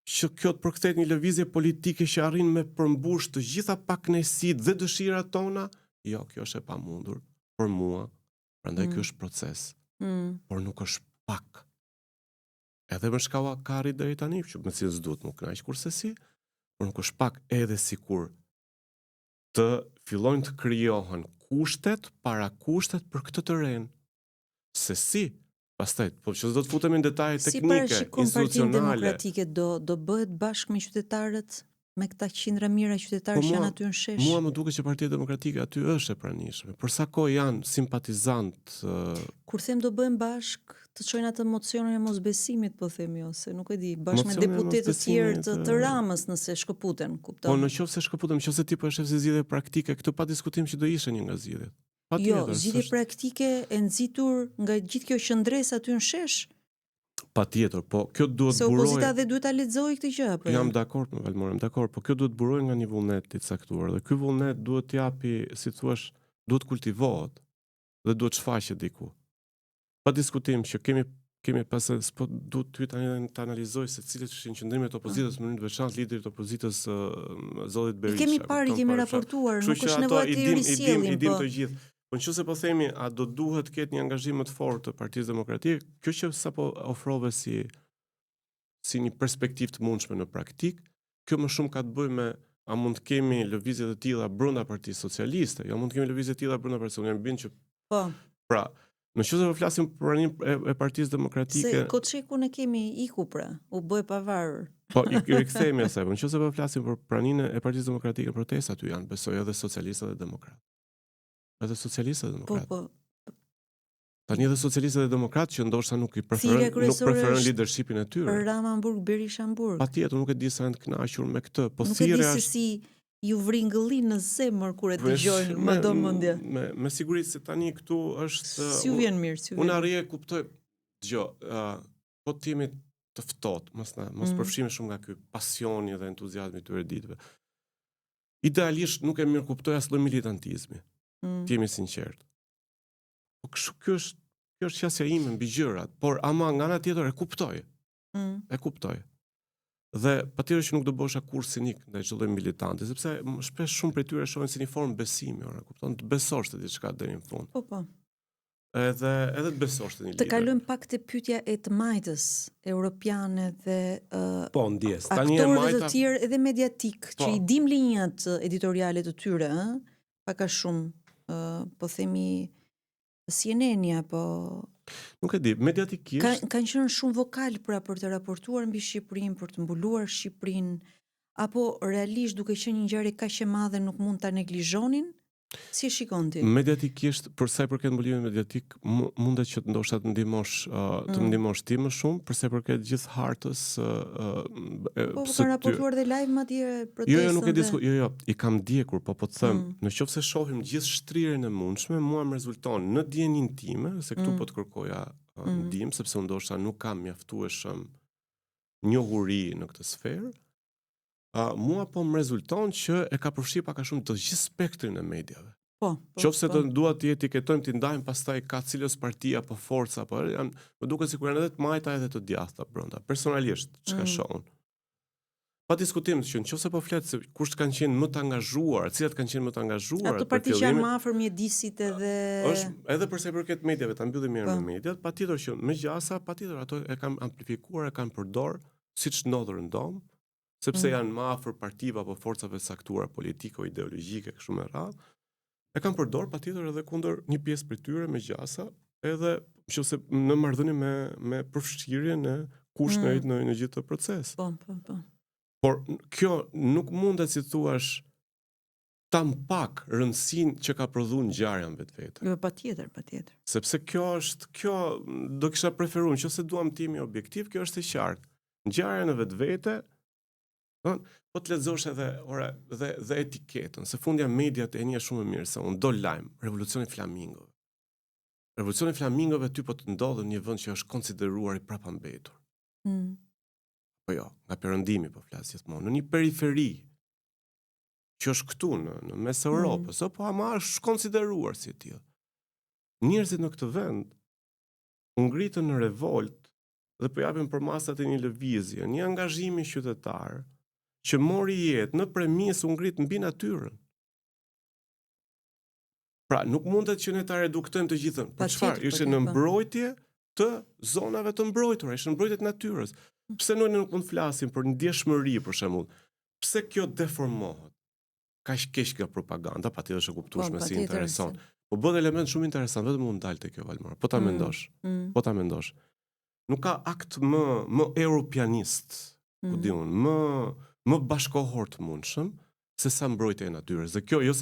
që kjo të përkthehet një lëvizje politike që arrin me përmbush të gjitha pakënaqësitë dhe dëshirat tona? Jo, kjo është e pamundur për mua. Prandaj ky është proces. Por nuk është pak. Edhe më shkalla ka arrit deri tani, që me cilës duhet më kënaq kurse si, por nuk është pak edhe sikur të fillojnë të krijohen kushtet, para kushtet për këtë terren. Se si? Pastaj, po që do të futemi në detaje teknike, institucionale. Si parashikon Partinë Demokratike do bëhet bashkë me qytetarët me këta qindra mijëra qytetarë që janë aty në shesh. Mua më duket që Partia Demokratike aty është e pranishme. Për sa kohë janë simpatizant. Kur them do bëhen bashk, të çojnë atë mocionin e mosbesimit, po themi, ose nuk e di, bashkë me deputetë të tjerë të Ramës nëse shkëputen, kupton. Po nëse shkëputen, nëse ti po e shef si zgjidhje praktike, këtë pa diskutim që do ishte një nga zgjidhjet. Jo, zgjidhje praktike e nxitur nga gjithë kjo qendresë aty në shesh. Patjetër, po kjo duhet buroj. Se opozita dhe duhet ta lexojë këtë gjë apo? Jam dakord me Valmor, jam dakord, po kjo duhet buroj nga një vullnet i caktuar dhe ky vullnet duhet t'japi, si thua, duhet kultivohet dhe duhet shfaqet diku. Pa diskutim që kemi pas po duhet ty tani të analizoj se cilët ishin qëndrimet e opozitës në mënyrë të veçantë, liderit të opozitës Zollit Berisha. Kemi raportuar, nuk është nevojë të risjellim, i dim të gjithë. Po nëse po themi, a do duhet ketë një angazhim më të fortë të Partisë Demokratike, kjo që sapo ofrove si një perspektivë të mundshme në praktik, kjo më shumë ka të bëjë me a mund të kemi lëvizje të tilla brenda Partisë Socialiste, jo mund të kemi lëvizje të tilla brenda Partisë Socialiste, bin që po. Pra, nëse do të flasim për pranimin e Partisë Demokratike, se Koçekun e kemi iku pra, u bë pavarur. Po, i rikthehemi asaj, po nëse do të flasim për pranimin e Partisë Demokratike, protestat aty janë, besoj edhe socialistët dhe demokratë. Edhe socialistët dhe demokratë. Po. Tani edhe socialistët dhe demokratë që ndoshta nuk preferojnë leadershipin e tyre. Rama Hamburg, Berisha Hamburg. Patjetër nuk e di sa janë të kënaqur me këtë, po thirrja. Nuk e di se si ju vrin gëllin në zemër kur e dëgjojnë me domendje. Me siguri se tani këtu është si u vjen mirë, si u vjen. Unë arrij e kuptoj. Dgjoj, po të jemi të ftohtë, mos përfshihemi shumë nga ky pasioni dhe entuziazmi i këtyre ditëve. Idealisht nuk e mirë kuptoj as lloj militantizmi. Të jemi sinqert. Po kjo është qasja ime mbi gjërat, por ama nga ana tjetër e kuptoj. E kuptoj. Dhe patjetër që nuk do bësha kurrë sinik ndaj çdo lloji militanti, sepse shpesh shumë prej tyre shohin si një formë besimi, kupton, të besosh te diçka deri në fund. Po. Edhe të besosh te një lider. Të kalojmë pak te pyetja e të majtës europiane dhe po ndjes. Tani e majta të tjerë edhe mediatik, që i dim linjat editoriale të tyre, pak a shumë po themi CNN-ja, po nuk e di, mediatikisht kanë qenë shumë vokal për të raportuar mbi Shqipërinë, për të mbuluar Shqipërinë, apo realisht duke qenë një ngjarje kaq e madhe nuk mund ta neglizhonin? Si e shikon ti? Mediatikisht, për sa i përket mbulimit mediatik, mundet që ndoshta të ndihmosh ti më shumë, për sa i përket gjithë hartës po kanë raportuar dhe live madje protestën. Jo, nuk e diskutoj. Jo, i kam ndjekur, po të them, nëse shohim gjithë shtrirjen e mundshme, mua më rezulton në dijenin time, se këtu po të kërkoja ndihmë, sepse unë ndoshta nuk kam mjaftueshëm njohuri në këtë sferë. Mua po më rezulton që e ka përfshirë pak a shumë të gjithë spektrin e mediave. Qofse të dua të etiketojmë, të ndajmë pastaj ka cilës parti apo forca, apo më duket sikur janë edhe të majta edhe të djathta brenda. Personalisht, çka shohun. Pa diskutim që nëse po flet se kush kanë qenë më të angazhuar, cilat kanë qenë më të angazhuar. Ato parti që janë më afër mjedisit edhe edhe përsa i përket mediave, ta mbyllim mirë me mediat, patjetër që me gjasa, patjetër ato e kanë amplifikuar, e kanë përdor, siç ndodh rëndom. Sepse janë më afër partive apo forcave saktuara politike o ideologjike kështu me radhë, e kanë përdor patjetër edhe kundër një pjesë prej tyre me gjasa, edhe nëse në marrëdhënie me përfshirjen e kushtërit në gjithë të proces. Po. Por kjo nuk mundet si thuash tam pak rëndësinë që ka prodhuar ngjarja vetvete. Jo, patjetër. Sepse kjo do kisha preferuar, nëse duam të jemi objektiv, kjo është e qartë. Ngjarja në vetvete po të lexosh edhe dhe etiketën, se fundja mediat e njeh shumë më mirë se unë do lajm revolucioni flamingove. Revolucioni flamingove ty po të ndodhë në një vend që është konsideruar i prapambetur. Po jo, nga perëndimi po flas gjithmonë, në një periferi që është këtu në mes Europës, po ama është konsideruar si e tillë. Njerëzit në këtë vend u ngritën në revolt dhe po japin për masat e një lëvizje, një angazhimi qytetar që mori jetë në premisë u ngrit mbi natyrën. Pra, nuk mundet që ne ta reduktojmë të gjithën. Për çfarë? Ishte në mbrojtje të zonave të mbrojtura, ishte në mbrojtje të natyrës. Pse nuk mund të flasim për ndjeshmëri, për shembull? Pse kjo deformohet? Kaq keq kjo propaganda, patjetër është e kuptueshme si intereson. Po bën element shumë interesant, vetëm mund dalë te kjo Valmor. Po ta mendosh. Nuk ka akt më europianist, ku di unë, më bashkohor të mundshëm se sa mbrojtja e natyrës. Dhe kjo jo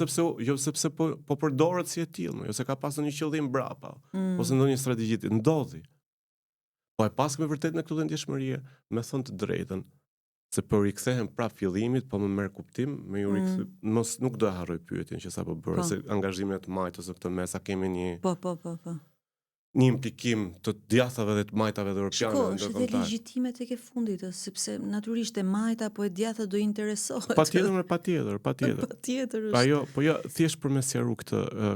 sepse po përdoret si e tillë, jo se ka pasur një qëllim brapa, ose ndonjë strategji ndodhi. Po e paskëm vërtet në këtë ndjeshmëri, me thënë të drejtën, se po rikthehem prap fillimit, po më merr kuptim, me ju rikthy, mos nuk do e harroj pyetjen që sapo bëra, se angazhimet e majtës në këtë mes, a kemi një implikim të djathave dhe të majtave dhe europiane. Shko, është edhe legjitime tek e fundit, sepse natyrisht e majta apo e djatha do interesohet. Patjetër. Po jo, thjesht për me sqaruar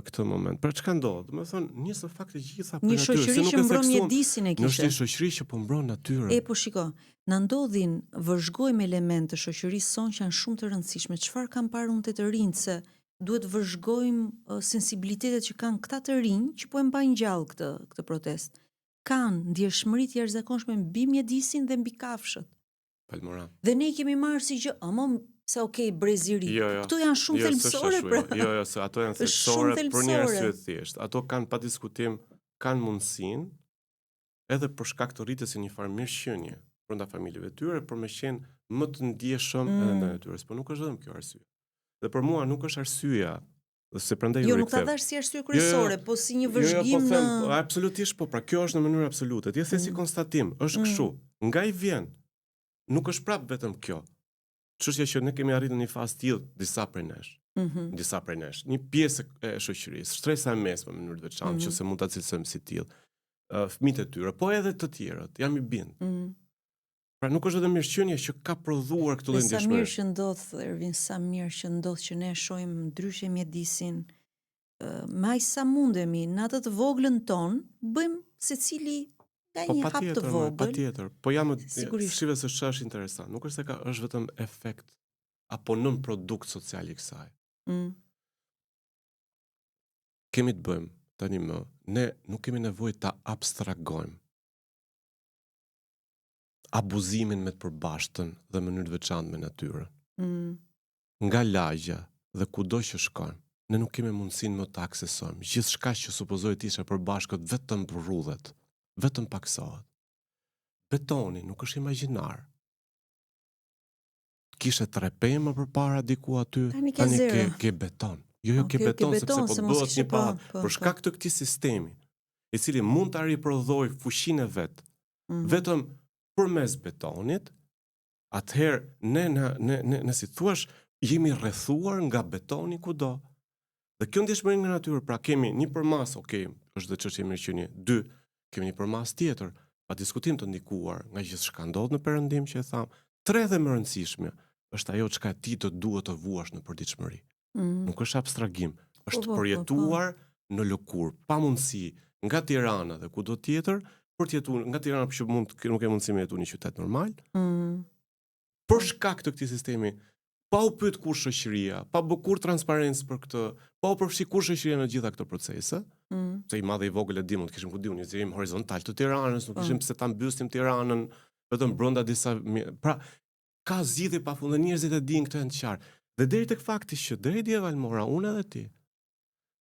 këtë moment. Për çka ndodh? Do të thonë, nis në fakt të gjitha për natyrën. Një shoqëri që mbron mjedisin e kishte. Është një shoqëri që po mbron natyrën. Po shiko, na ndodhin vëzhgojmë elemente të shoqërisë sonë që janë shumë të rëndësishme. Çfarë kam parë unë të rinj se duhet vëzhgojmë sensibilitetet që kanë këta të rinj që po e mbajnë gjallë këtë protest. Kanë ndjeshmëri të jashtëzakonshme mbi mjedisin dhe mbi kafshët. Palmora. Dhe ne kemi marrë si gjë, se breziri. Këto janë shumë thelbësore pra. Jo, se ato janë thelbësore për një arsye thjesht. Ato kanë pa diskutim, kanë mundësinë edhe për shkak të rritjes së një farë mirëqenie brenda familjeve të tyre, por me qenë më të ndjeshëm edhe ndaj natyrës, por nuk është vetëm kjo arsye. Dhe për mua nuk është arsyeja, se prandaj nuk ta dash si arsye kryesore, po si një vëzhgim në absolutisht po, pra kjo është në mënyrë absolute. Ti the si konstatim, është kështu. Nga i vjen, nuk është prap vetëm kjo. Çështja që ne kemi arritur në një fazë tillë disa prej nesh. Një pjesë e shoqërisë, shtresa e mesme në mënyrë të veçantë, që se mund ta cilësojmë si tillë. Fëmijët e tyre, po edhe të tjerët, jam i bind. Pra nuk është edhe mirëqenia që ka prodhuar këtë lloj ndjeshmëri. Sa mirë që ndodh, Ervin, sa mirë që ndodh që ne shohim ndryshe mjedisin. Me aq sa mundemi në atë të voglën ton, bëjmë secili nga një hap të vogël. Patjetër. Po jam shive se ç'është interesant. Nuk është se është vetëm efekt apo nën produkt social i kësaj. Kemi të bëjmë tani ne nuk kemi nevojë ta abstragojmë abuzimin me të përbashtën dhe mënyrë të veçantë me natyrën. Nga lagja dhe kudo që shkojmë, ne nuk kemi mundësinë më të aksesojmë. Gjithçka që supozohet të ishte përbashkët vetëm rrudhet, vetëm paksohet. Betoni nuk është imagjinar. Kishe 3 pemë përpara diku aty, tani ke beton. Jo, ke beton sepse po bëhet një pallë. Për shkak të këtij sistemi, i cili mund ta riprodhojë fuqinë e vet, vetëm përmes betonit, atëherë ne si thuash, jemi rrethuar nga betoni kudo. Dhe kjo ndjeshmëri nga natyra, pra kemi një përmas, është dhe çështja e mirëqenie. 2, kemi një përmas tjetër, pa diskutim të ndikuar nga gjithçka ndodh në perëndim që e tham. 3 dhe më rëndësishme, është ajo çka ti të duhet të vuash në përditshmëri. Nuk është abstragim, është përjetuar në lëkurë, pa mundësi nga Tirana dhe kudo tjetër, për të jetuar nga Tirana që nuk e mundësi me jetu një qytet normal. Për shkak të këtij sistemi, pa u pyet kur shoqëria, pa bë kur transparencë për këtë, pa u përfshi kur shoqëria në gjitha këto procese. Se i madh i vogël e di mund të kishim një zgjerim horizontal të Tiranës, nuk kishim pse ta mbysnim Tiranën vetëm brenda disa pra ka zgjidhje pafund, njerëzit e dinë këtë në qartë. Dhe deri tek fakti që deri dje Valmora, unë edhe ti,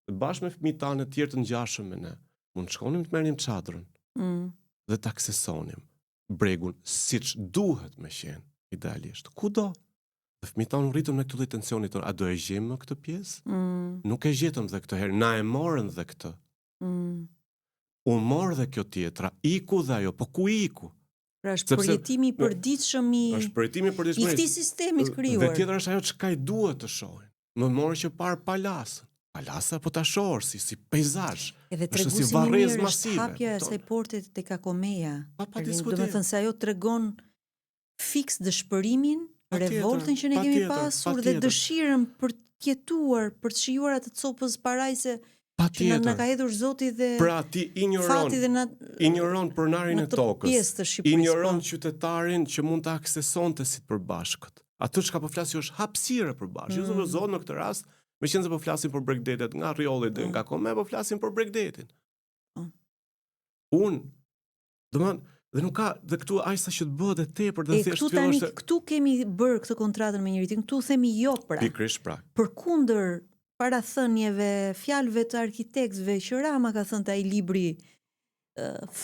bashkë me fëmijët tanë të tjerë të ngjashëm me ne, mund të shkonim të merrnim çadrën. Dhe të aksesonim bregun siç duhet me qenë idealisht. Kudo? Dhe fëmijët tanë rritën me këtë lloj tensioni tonë. A do e gjejmë këtë pjesë? Nuk e gjetëm dhe këtë herë. Na e morën dhe këtë. U morë dhe kjo tjetra. Iku dhe ajo. Po ku iku? Pra është përjetimi i përditshëm i këtij sistemi të krijuar. Dhe tjetra është ajo çka i duhet të shohin. Më morë që parë palasën. Palasa po ta shohësh si peizazh. Edhe treguesi si varrezë masive. Hapja e asaj porte tek Akomeja. Do të thënë se ajo tregon fiks dëshpërimin, revoltën që ne kemi pasur dhe dëshirën për të jetuar, për të shijuar atë copës parajse që na ka hedhur Zoti dhe pra ti ignoron pronarin e tokës. Ignoron qytetarin që mund të aksesonte si të përbashkët. Atë çka po flas është hapësira përbashkë. Jo zonë në këtë rast. Me qenë se po flasim për Bregdetet nga Rriolli dhe nga Kome, po flasim për Bregdetin. Dhe nuk ka, dhe këtu aq sa që të bëhet e tepër dhe thjesht fillosh. Këtu kemi bërë këtë kontratën me njëri tjetrin, këtu themi jo pra. Pikërisht pra. Përkundër parathënieve, fjalëve të arkitektëve që Rama ka thënë ai libri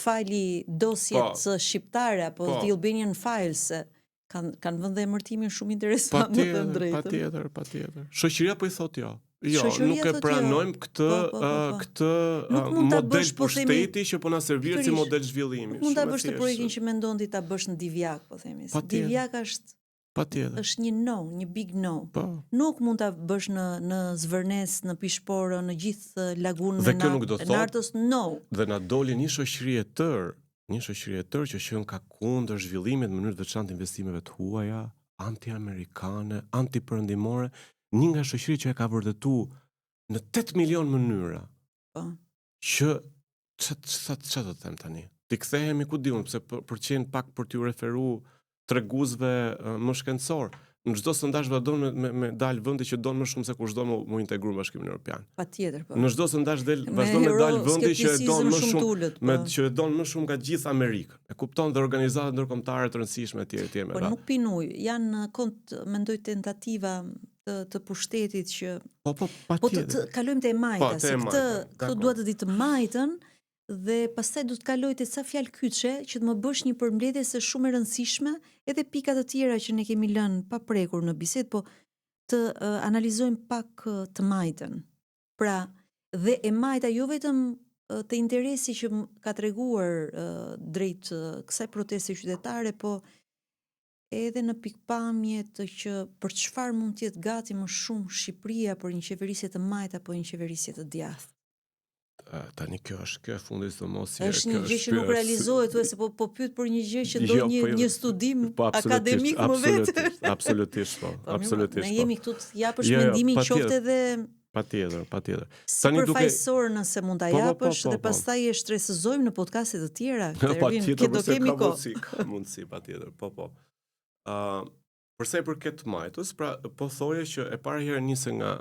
fali dosjet shqiptare apo The Albanian Files. kanë vënë dhe emërtimin shumë interesant më të drejtën. Patjetër. Shoqëria po I thotë jo. Jo, Shoqëria nuk e thotë pranojmë këtë Nuk mund ta model bësh, po themi, pushteti që po na servir si model zhvillimi. Nuk mund ta bësh të projektin që mendon ti ta bësh në divjak, po themi. Divjak është një no, një big no. Nuk mund ta bësh në Zvërnes, në Pishporë, në gjithë lagunën e Nartës, no. Dhe na doli një shoqëri e tërë që qen ka kundër zhvillimit në mënyrë të veçantë investimeve të huaja, anti-amerikane, anti-perëndimore, një nga shoqëri që e ka vërtetuar në 8 milion mënyra. Që ç'a do të them tani? Ti kthehemi ku diun, pse për qenë pak për t'ju referu treguesve më shkencor. Në çdo sondazh vazhdon me dal vendi që don më shumë se kush do më integru në Bashkimin Evropian. Patjetër, po. Në çdo sondazh vazhdon me dal vendi që don më shumë, që don më shumë nga gjithë Amerikën. E kupton dhe organizata ndërkombëtare të rëndësishme etj. Po nuk pinuj, janë mendoj tentativa të pushtetit që po të kalojmë te e majta, se këtë dua të di të majtën dhe pastaj do të kaloj te ca fjalë kyçe që të më bësh një përmbledhje se shumë e rëndësishme, edhe pika të tjera që ne kemi lënë pa prekur në bisedë, po të analizojmë pak të majtën. Pra, dhe e majta jo vetëm të interesi që ka treguar drejt kësaj proteste qytetare, po edhe në pikpamje të që për çfarë mund të jetë gati më shumë Shqipëria për një qeverisje të majtë apo një qeverisje të djathtë. Tani kjo e fundit të mos është një gjë që nuk realizohet, se po pyet për një gjë që do një studim akademik më vetë. Absolutisht. Ne jemi këtu të japësh mendimin qoftë edhe Patjetër. Përfaqësor nëse mund ta japësh dhe pastaj e shtresëzojmë në podcaste të tjera. Patjetër, do kemi kohë. Ka mundësi, patjetër. Po. Përsa I përket majtës, pra po thoje që e para herë nisi nga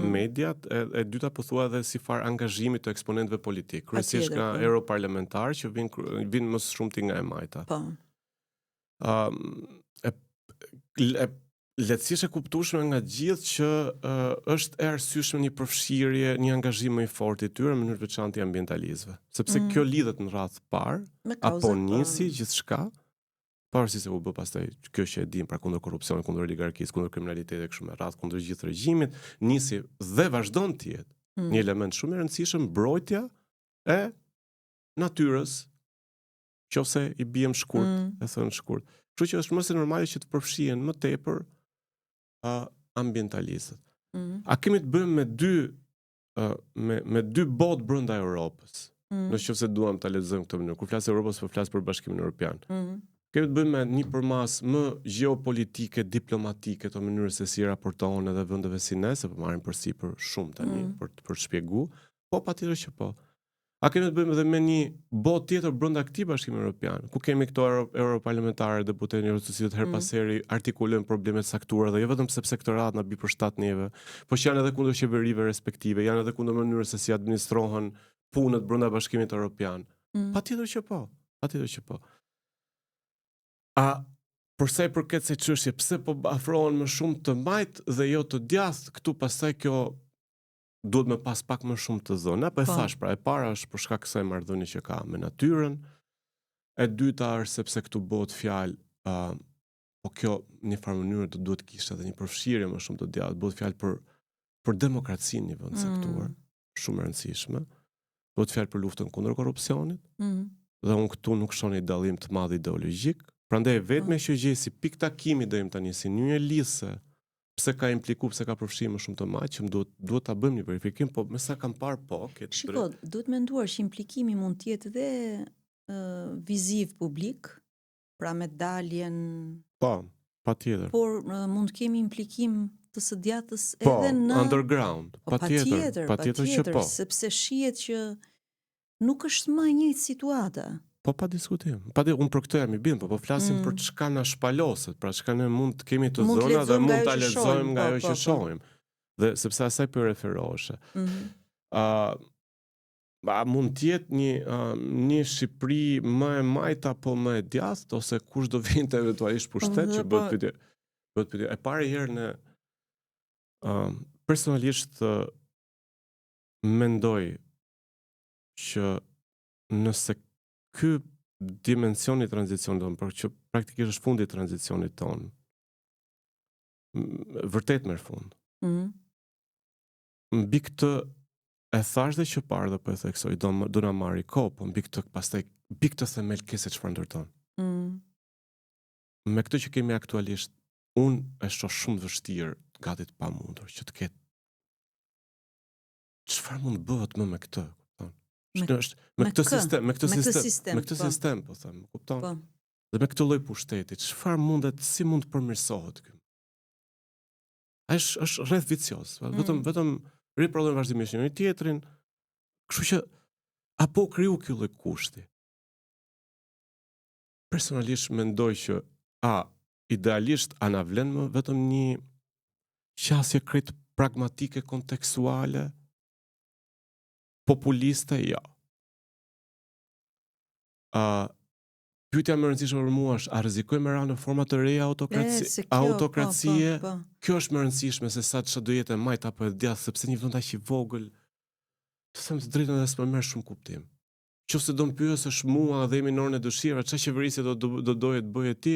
mediat, e dyta po thua edhe si far angazhimi të eksponentëve politik, kryesisht nga europarlamentarë që vinë më shumë ti nga e majta. Po. Lehtësisht e kuptueshme nga gjithë që është e arsyeshme një përfshirje, një angazhim më I fortë I tyre në mënyrë të veçantë I ambientalistëve, sepse kjo lidhet në radhë parë apo nisi gjithçka. Pavarësisht se u bë pastaj kjo që e dim, pra kundër korrupsionit, kundër oligarkisë, kundër kriminalitetit kështu me radhë, kundër gjithë regjimit, nisi dhe vazhdon të jetë një element shumë I rëndësishëm, mbrojtja e natyrës, qofse I biem shkurt, e thënë shkurt. Kështu që është më se normale që të përfshihen më tepër ambientalistët. A kemi të bëjmë me dy botë brenda Europës? Nëse duam ta lexojmë këtë mënyrë. Kur flas Europës, po flas për Bashkimin Evropian. Kemi të bëjmë me një përmas më geopolitike, diplomatike të mënyrës se si raportohen edhe vendeve si ne, se po marrim përsipër shumë tani për të shpjeguar, po patjetër që po. A kemi të bëjmë edhe me një botë tjetër brenda këtij Bashkimi Evropian, ku kemi këto europarlamentarë, deputetë njerëz të cilët her pas heri artikulojnë probleme të saktuara dhe jo vetëm sepse sektorat na bi për shtat neve, po që janë edhe kundër qeverive respektive, janë edhe kundër mënyrës se si administrohen punët brenda Bashkimit Evropian. Patjetër që po. Përsa I përket se çështje pse po afrohen më shumë të majtë dhe jo të djathtë, këtu pastaj kjo duhet me pas pak më shumë të dhëna, po e thash, pra e para është për shkak kësaj marrëdhënie që ka me natyrën, e dyta është sepse këtu bëhet fjalë, po kjo në një farë mënyrë do duhet kishte edhe një përfshirje më shumë të djathtë, bëhet fjalë për demokracinë në një vend caktuar, shumë e rëndësishme, bëhet fjalë për luftën kundër korrupsionit, dhe unë këtu nuk shoh një dallim të madh ideologjik. Prandaj vetëm që gjej si pikë takimi deri tani si një lidhse, pse ka implikuar, pse ka përfshirë më shumë të madh, që duhet ta bëjmë një verifikim, po me sa kam parë Shiko, duhet menduar që implikimi mund të jetë edhe viziv publik, pra me daljen. Po, patjetër. Por mund të kemi implikim të së djathtës edhe në underground. Patjetër që po. Sepse shihet që nuk është më e njëjtë situata. Po pa diskutim. Unë për këtë jam I bin, po flasim për çka na shpaloset, pra çka ne mund të kemi të dhëna dhe mund ta lexojmë nga ajo që shohim. Dhe sepse asaj po referoheshe. Mund të jetë një Shqipëri më e majtë apo më e djathtë, ose kush do vinte eventualisht pushtet që bëhet pyetje. E para herë në personalisht mendoj që nëse ky dimensioni i tranzicionit tonë, por që praktikisht është fundi i tranzicionit tonë. Vërtet merr fund. Mbi këtë e thash dhe që parë dhe po e theksoj, do na marri kohë, po mbi këtë themel ke se çfarë ndërton. Me këtë që kemi aktualisht, unë e shoh shumë vështirë, gati të pamundur, që të ketë çfarë mund bëhet më me këtë, kupton? Me këtë sistem, po them, kupton? Po. Dhe me këtë lloj pushteti, çfarë mundet, si mund të përmirësohet ky? Është rreth vicioz. Vetëm riprodhojmë vazhdimisht njëri tjetrin. Kështu që apo kriju ky lloj kushti. Personalisht mendoj që idealisht na vlen më vetëm një qasje krejt pragmatike, kontekstuale, populiste, jo. Pyetja më e rëndësishme për mua është, a rrezikojmë me ra në forma të reja autokracie? Kjo është më e rëndësishme se sa ç'do do jetë e majt apo e djathtë, sepse një vend aq i vogël, të them të drejtën, edhe s'më merr shumë kuptim. Nëse do më pyesësh mua dhe jemi në orën e dëshirave, çfarë qeverisje do doje të bëje ti?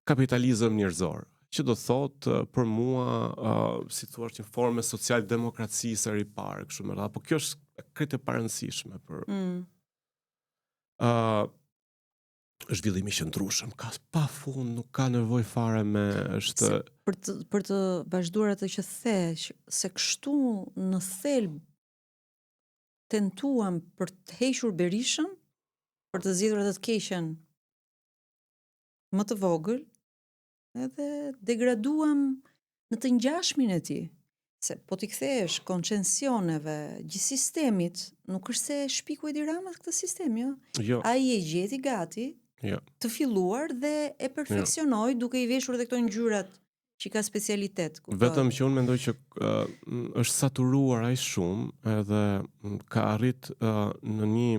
Kapitalizëm njerëzor. Që do thotë për mua, si thua, një formë social-demokracisë e riparë, kështu më radhë, po kjo është krejt e parëndësishme për zhvillim i qëndrueshëm, ka pafund, nuk ka nevojë fare me është për të vazhduar atë që the, se kështu në thelb tentuam për të hequr Berishën, për të zgjidhur atë të keqen më të vogël, edhe degraduam në të ngjashmin e tij. Se po t'i kthesh koncensioneve gjithë sistemit, nuk është se shpiku Edi Rama këtë sistem, jo. Jo. Ai e gjeti gati të filluar dhe e perfeksionoi duke i veshur edhe këto ngjyrat që ka specialitet. Vetëm që unë mendoj që është saturuar aq shumë edhe ka arrit në një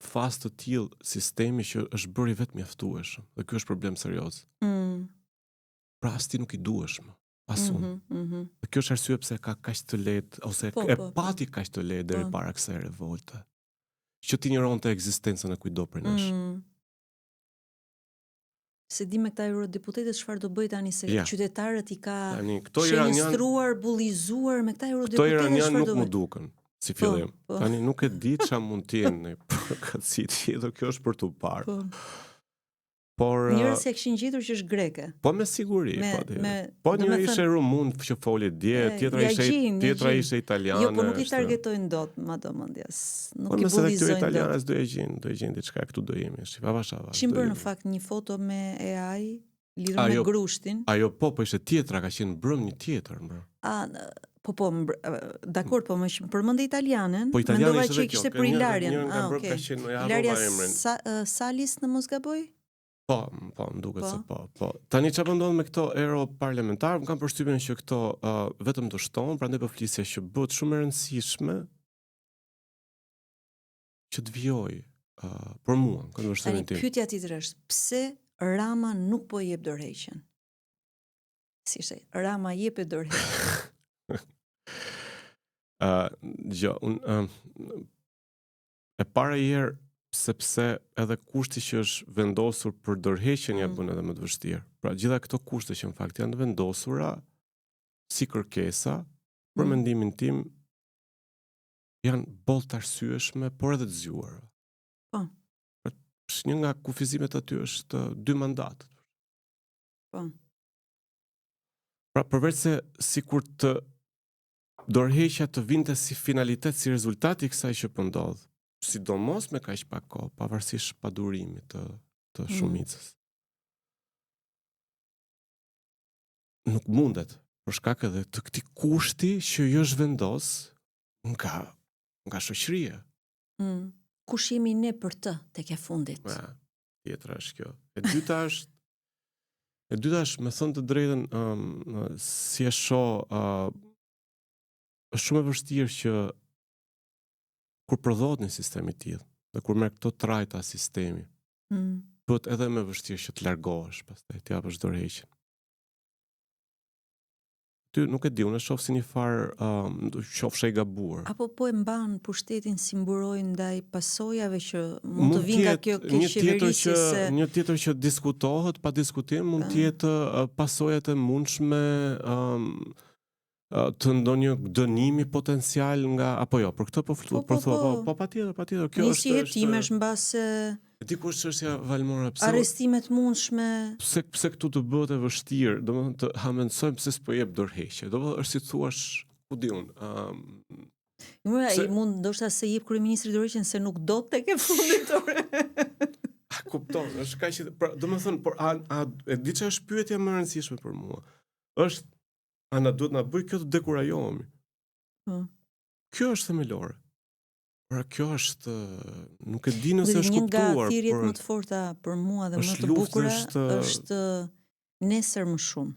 fazë të tillë sistemi që është bërë i vetë mjaftueshëm. Dhe ky është problem serioz. Pra as ti nuk i duhesh më. Asun. Dhe kjo është arsye pse ka kaq të lehtë ose pati kaq të lehtë deri para kësaj revolte. Që t'injoronte ekzistencën e kujdo prej nesh. Se di me këta eurodeputetët çfarë do bëj tani, se qytetarët i ka shënjestruar, bullizuar me këta eurodeputetë. Këto iranian nuk mu duken si fillim. Tani nuk e di ç'a mund të jenë përkatësi tjetër, kjo është për tu parë. Por njerëz që kishin gjetur që është greke. Po me siguri, po njëri ishte rumun që foli dje, tjetra ishte italiane. Jo, po nuk i targetojnë dot, madomendjes. Nuk i bullizojnë. Po nëse këto italianës do e gjejnë diçka, këtu do jemi, avash. Kishin bërë në fakt një foto me AI lidhur me grushtin. Ajo po ishte tjetra, ka qenë brëm një tjetër, bro. Dakor, po më përmendë italianen, mendova që kishte për Ilarian. Ilaria Salis në mos gaboj? Po, nduket se po. Tani çfarë ndodh me këto europarlamentar, më kam përshtypjen që këto vetëm të shtonë, prandaj po flisja që bëhet shumë e rëndësishme që të vijoj për mua, këtë vështrimin tim. Pyetja tjetër është, pse Rama nuk po i jep dorëheqjen? Si ishte? Rama jep dorëheqjen. E para herë sepse edhe kushti që është vendosur për dorëheqjen ja bën edhe më të vështirë. Pra gjitha këto kushte që në fakt janë vendosura si kërkesa, për mendimin tim janë boll të arsyeshme, por edhe të zgjuara. Po. Një nga kufizimet aty është 2 mandatet. Po. Pra përveç se sikur të dorëheqja të vinte si finalitet, si rezultat i kësaj që po ndodh, sidomos me kaq pak kohë, pavarësisht padurimit të shumicës. Nuk mundet, për shkak edhe të këtij kushti që jo është vendos nga shoqëria. Kush jemi ne për të tek e fundit? Tjetra është kjo. E dyta është, me thënë të drejtën, si e shoh, është shumë e vështirë që kur prodhohet një sistem i tillë, dhe kur merr këto trajta sistemi, bëhet edhe më vështirë që të largohesh pastaj, të japësh dorëheqjen. ty nuk e di, unë e shoh si një farë qofsha i gabuar. Apo po e mban pushtetin si mburoj ndaj pasojave që mund të vinë nga kjo keqeverisje se një tjetër që diskutohet pa diskutim mund të jetë pasojat e mundshme të ndonjë dënimi potencial nga apo jo, për këtë po patjetër, kjo nisi hetimesh mbase dikush çështja Valmora pse arrestimet mundshme pse këtu të bëhet e vështirë, domethënë të hamendësojmë pse s'po jep dorëheqje. Domethënë është si thuash, ku di unë, mund ndoshta se jep kryeministri dorëheqjen se nuk do tek e fundit orë. Kupton, është kaq që domethënë por e di çfarë është pyetja më e rëndësishme për mua. Është ana duhet na bëj kjo të dekurajohemi. Kjo është themelore. Pra kjo është, nuk e di nëse është kuptuar. Një nga thirrjet më të forta për mua dhe më të bukura është nesër më shumë.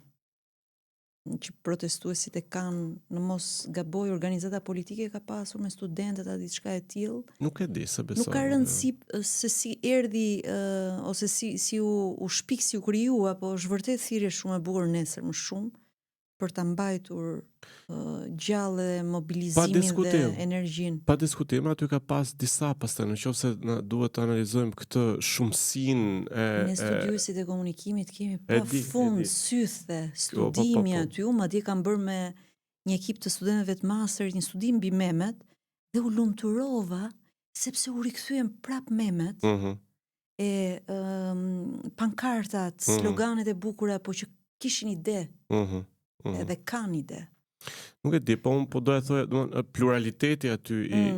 Që protestuesit e kanë në mos gaboj organizata politike ka pasur me studentët a diçka e tillë. Nuk e di se besoj. Nuk ka rëndësi se si erdhi ose si u shpik, si u kriju, apo është vërtet thirrje shumë e bukur nesër më shumë për ta mbajtur gjallë mobilizimin dhe energjinë. Pa diskutim, aty ka pas disa pastaj nëse na duhet të analizojmë këtë shumësinë ne studiuesit e komunikimit kemi pafund sythe studimi aty, madje kam bërë me një ekip të studentëve të masterit një studim mbi memet dhe u lumturova sepse u rikthyen prap memet. Pankartat, sloganet e bukura, po që kishin ide. Edhe kanë ide. Nuk e di, po unë po doja thoya, pluraliteti aty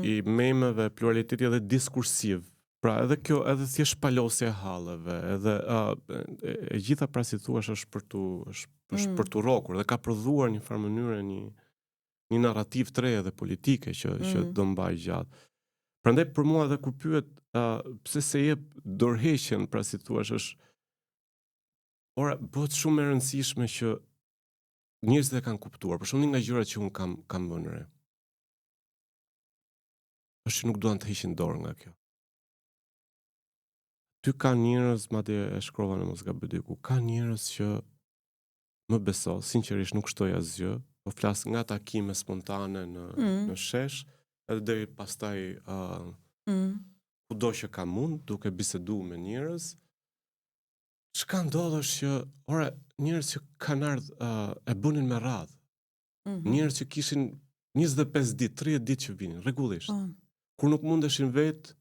i memeve, pluraliteti edhe diskursiv. Pra edhe kjo, edhe thjesht palosja e halleve, edhe e gjitha pra si thuash është për tu rokur dhe ka prodhuar një farë mënyre një narrativ të re edhe politike që do mbaj gjatë. Prandaj për mua edhe kur pyet pse se jep dorëheqjen, pra si thuash është ora bëhet shumë e rëndësishme që njerëzit e kanë kuptuar, për shumë nga gjërat që unë kam vënë re. Është që nuk duan të heqin dorë nga kjo. Ty ka njerëz, madje e shkrova në mos gaboj diku, ka njerëz që më beso, sinqerisht nuk shtoj asgjë, po flas nga takime spontane në shesh, edhe deri pastaj kudo që ka mund, duke biseduar me njerëz. Çka ndodh është që, ora, njerëz që kanë ardhur e bënin me radhë. Njerëz që kishin 25 ditë, 30 ditë që vinin, rregullisht. Kur nuk mundeshin vetë,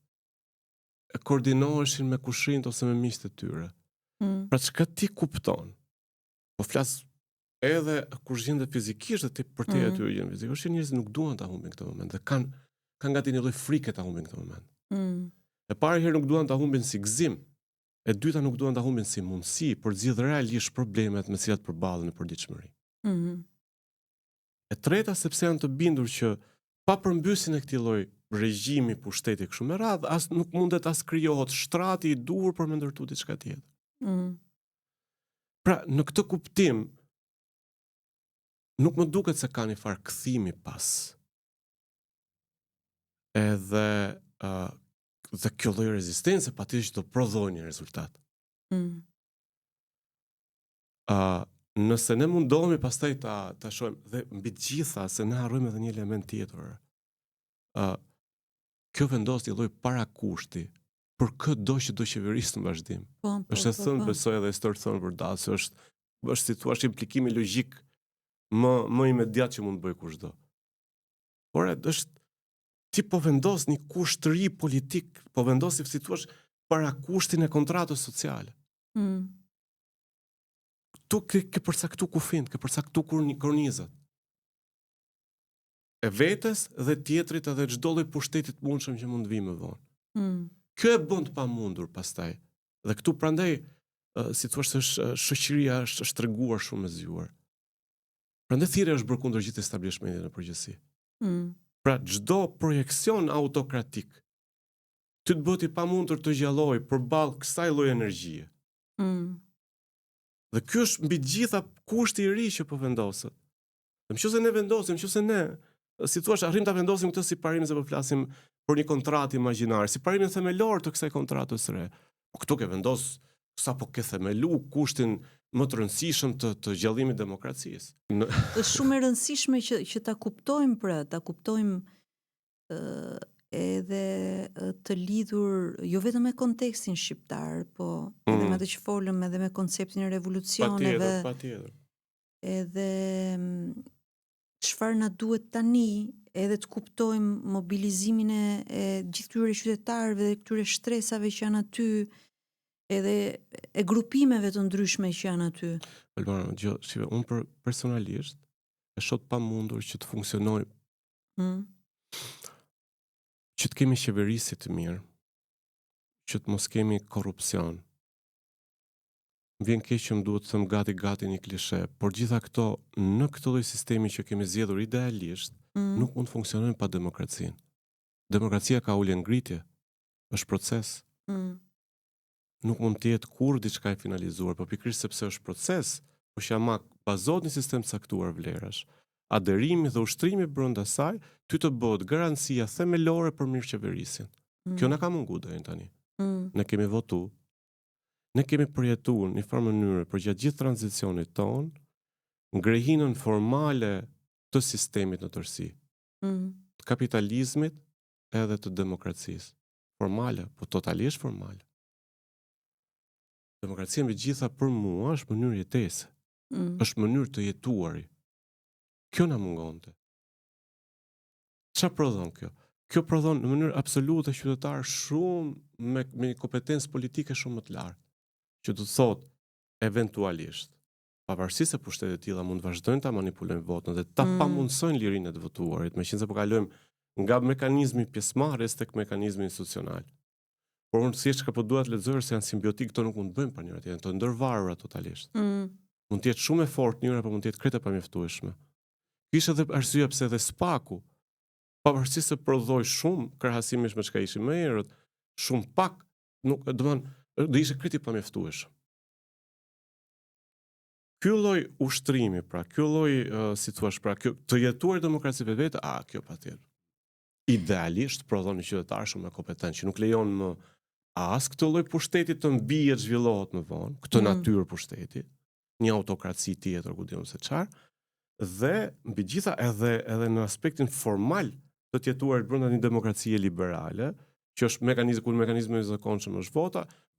koordinoheshin me kushrinjt ose me miqtë e tyre. Pra çka ti kupton? Po flas edhe kur gjendet fizikisht dhe ti për te aty gjën fizikisht, është që njerëzit nuk duan ta humbin këtë moment dhe kanë gati një lloj frike ta humbin këtë moment. E para herë nuk duan ta humbin si gëzim. E dyta nuk duan ta humbin si mundësi për zgjidhur realisht problemet me cilat përballen në përditshmëri. E treta sepse janë të bindur që pa përmbysjen e këtij lloji regjimi pushteti kështu me radhë, as nuk mundet as krijohet shtrati i duhur për me ndërtu diçka tjetër. Pra, në këtë kuptim nuk më duket se ka një farë kthimi pas. Edhe dhe kjo lloj rezistence patjetër që do prodhojë një rezultat. Nëse ne mundohemi pastaj ta shohim dhe mbi të gjitha se ne harrojmë edhe një element tjetër. Kjo vendos një lloj parakushti për çdo që do qeverisë në vazhdim. Është thënë besoj edhe histori thonë për dasë, është si thua implikimi logjik më imediat që mund të bëj kushdo. Por është ti po vendos një kusht të ri politik, po vendos si thua parakushtin e kontratës sociale. Këtu ke përcaktu kufin, ke përcaktu kornizat. E vetes dhe tjetrit edhe çdo lloj pushteti të mundshëm që mund të vijë më vonë. Kjo e bën të pamundur pastaj. Dhe këtu prandaj si thua shoqëria është treguar shumë e zgjuar. Prandaj thirrja është bërë kundër gjithë establishmentit në përgjithësi. Pra çdo projekcion autokratik ty të bëhet i pamundur të gjalloj përballë kësaj lloji energjie. Dhe ky është mbi gjitha kushti i ri që po vendoset. Nëse ne vendosim, nëse ne si thua arrim ta vendosim këtë si parim se po flasim për një kontratë imagjinar, si parimin themelor të kësaj kontrate së re. Po këtu ke vendos sa po ke themelu kushtin më të rëndësishëm të gjallërimit demokracisë. Është shumë e rëndësishme që ta kuptojmë ta kuptojmë edhe të lidhur jo vetëm me kontekstin shqiptar, po edhe me atë që folëm, edhe me konceptin e revolucioneve. Patjetër. Edhe çfarë na duhet tani, edhe të kuptojmë mobilizimin e gjithë këtyre qytetarëve dhe këtyre shtresave që janë aty, edhe e grupimeve të ndryshme që janë aty. Albana, unë personalisht e shoh pamundur që të funksionoj që të kemi qeverisi të mirë, që të mos kemi korrupsion. Më vjen keq që më duhet të them gati një klishe, por gjitha këto në këtë lloj sistemi që kemi zgjedhur idealisht, nuk mund të funksionojnë pa demokracinë. Demokracia ka ulje ngritje, është proces. Nuk mund të jetë kurrë diçka e finalizuar, por pikërisht sepse është proces, po që bazohet në sistem caktuar vlerash. Aderimi dhe ushtrimi brenda saj, ty të bëhet garancia themelore për mirëqeverisin. Kjo na ka munguar deri tani. Ne kemi votu, ne kemi përjetuar në një mënyrë për gjatë gjithë tranzicionit ton, ngrehinën formale të sistemit në tërësi. Të kapitalizmit edhe të demokracisë. Formale, po totalisht formale. Demokracia mbi gjitha për mua është mënyrë jetese. Është mënyrë të jetuari. Kjo na mungonte. Çfarë prodhon kjo? Kjo prodhon në mënyrë absolute qytetar shumë me një kompetencë politike shumë më të lartë. Që do të thotë eventualisht, pavarësisht se pushtetet e tilla mund të vazhdojnë ta manipulojnë votën dhe ta pamundsojnë lirinë e të votuarit, meqense po kalojmë nga mekanizmi pjesëmarrjes tek mekanizmi institucional. Por unë thjesht ka po dua të lexoj se janë simbiotik, këto nuk mund të bëjmë pa njëra tjetrën, të ndërvarura totalisht. Mund të jetë shumë e fortë njëra, por mund të jetë krejt e pamjaftueshme. Kishte edhe arsye pse edhe SPAK-u, pavarësisht se prodhoi shumë krahasimisht me çka ishim më herët, shumë pak, nuk do ishte krejt i pamjaftueshëm. Ky lloj ushtrimi, pra, ky lloj si thua, pra, kjo të jetuar demokraci vetë, kjo patjetër. Idealisht prodhon një qytetar shumë më kompetent që nuk lejon më as këtë lloj pushteti të mbijet zhvillohet më vonë, këtë natyrë pushteti, një autokraci tjetër ku diun se çfarë, dhe mbi gjitha edhe në aspektin formal të të jetuar brenda një demokracie liberale, që është mekanizmi i zakonshëm është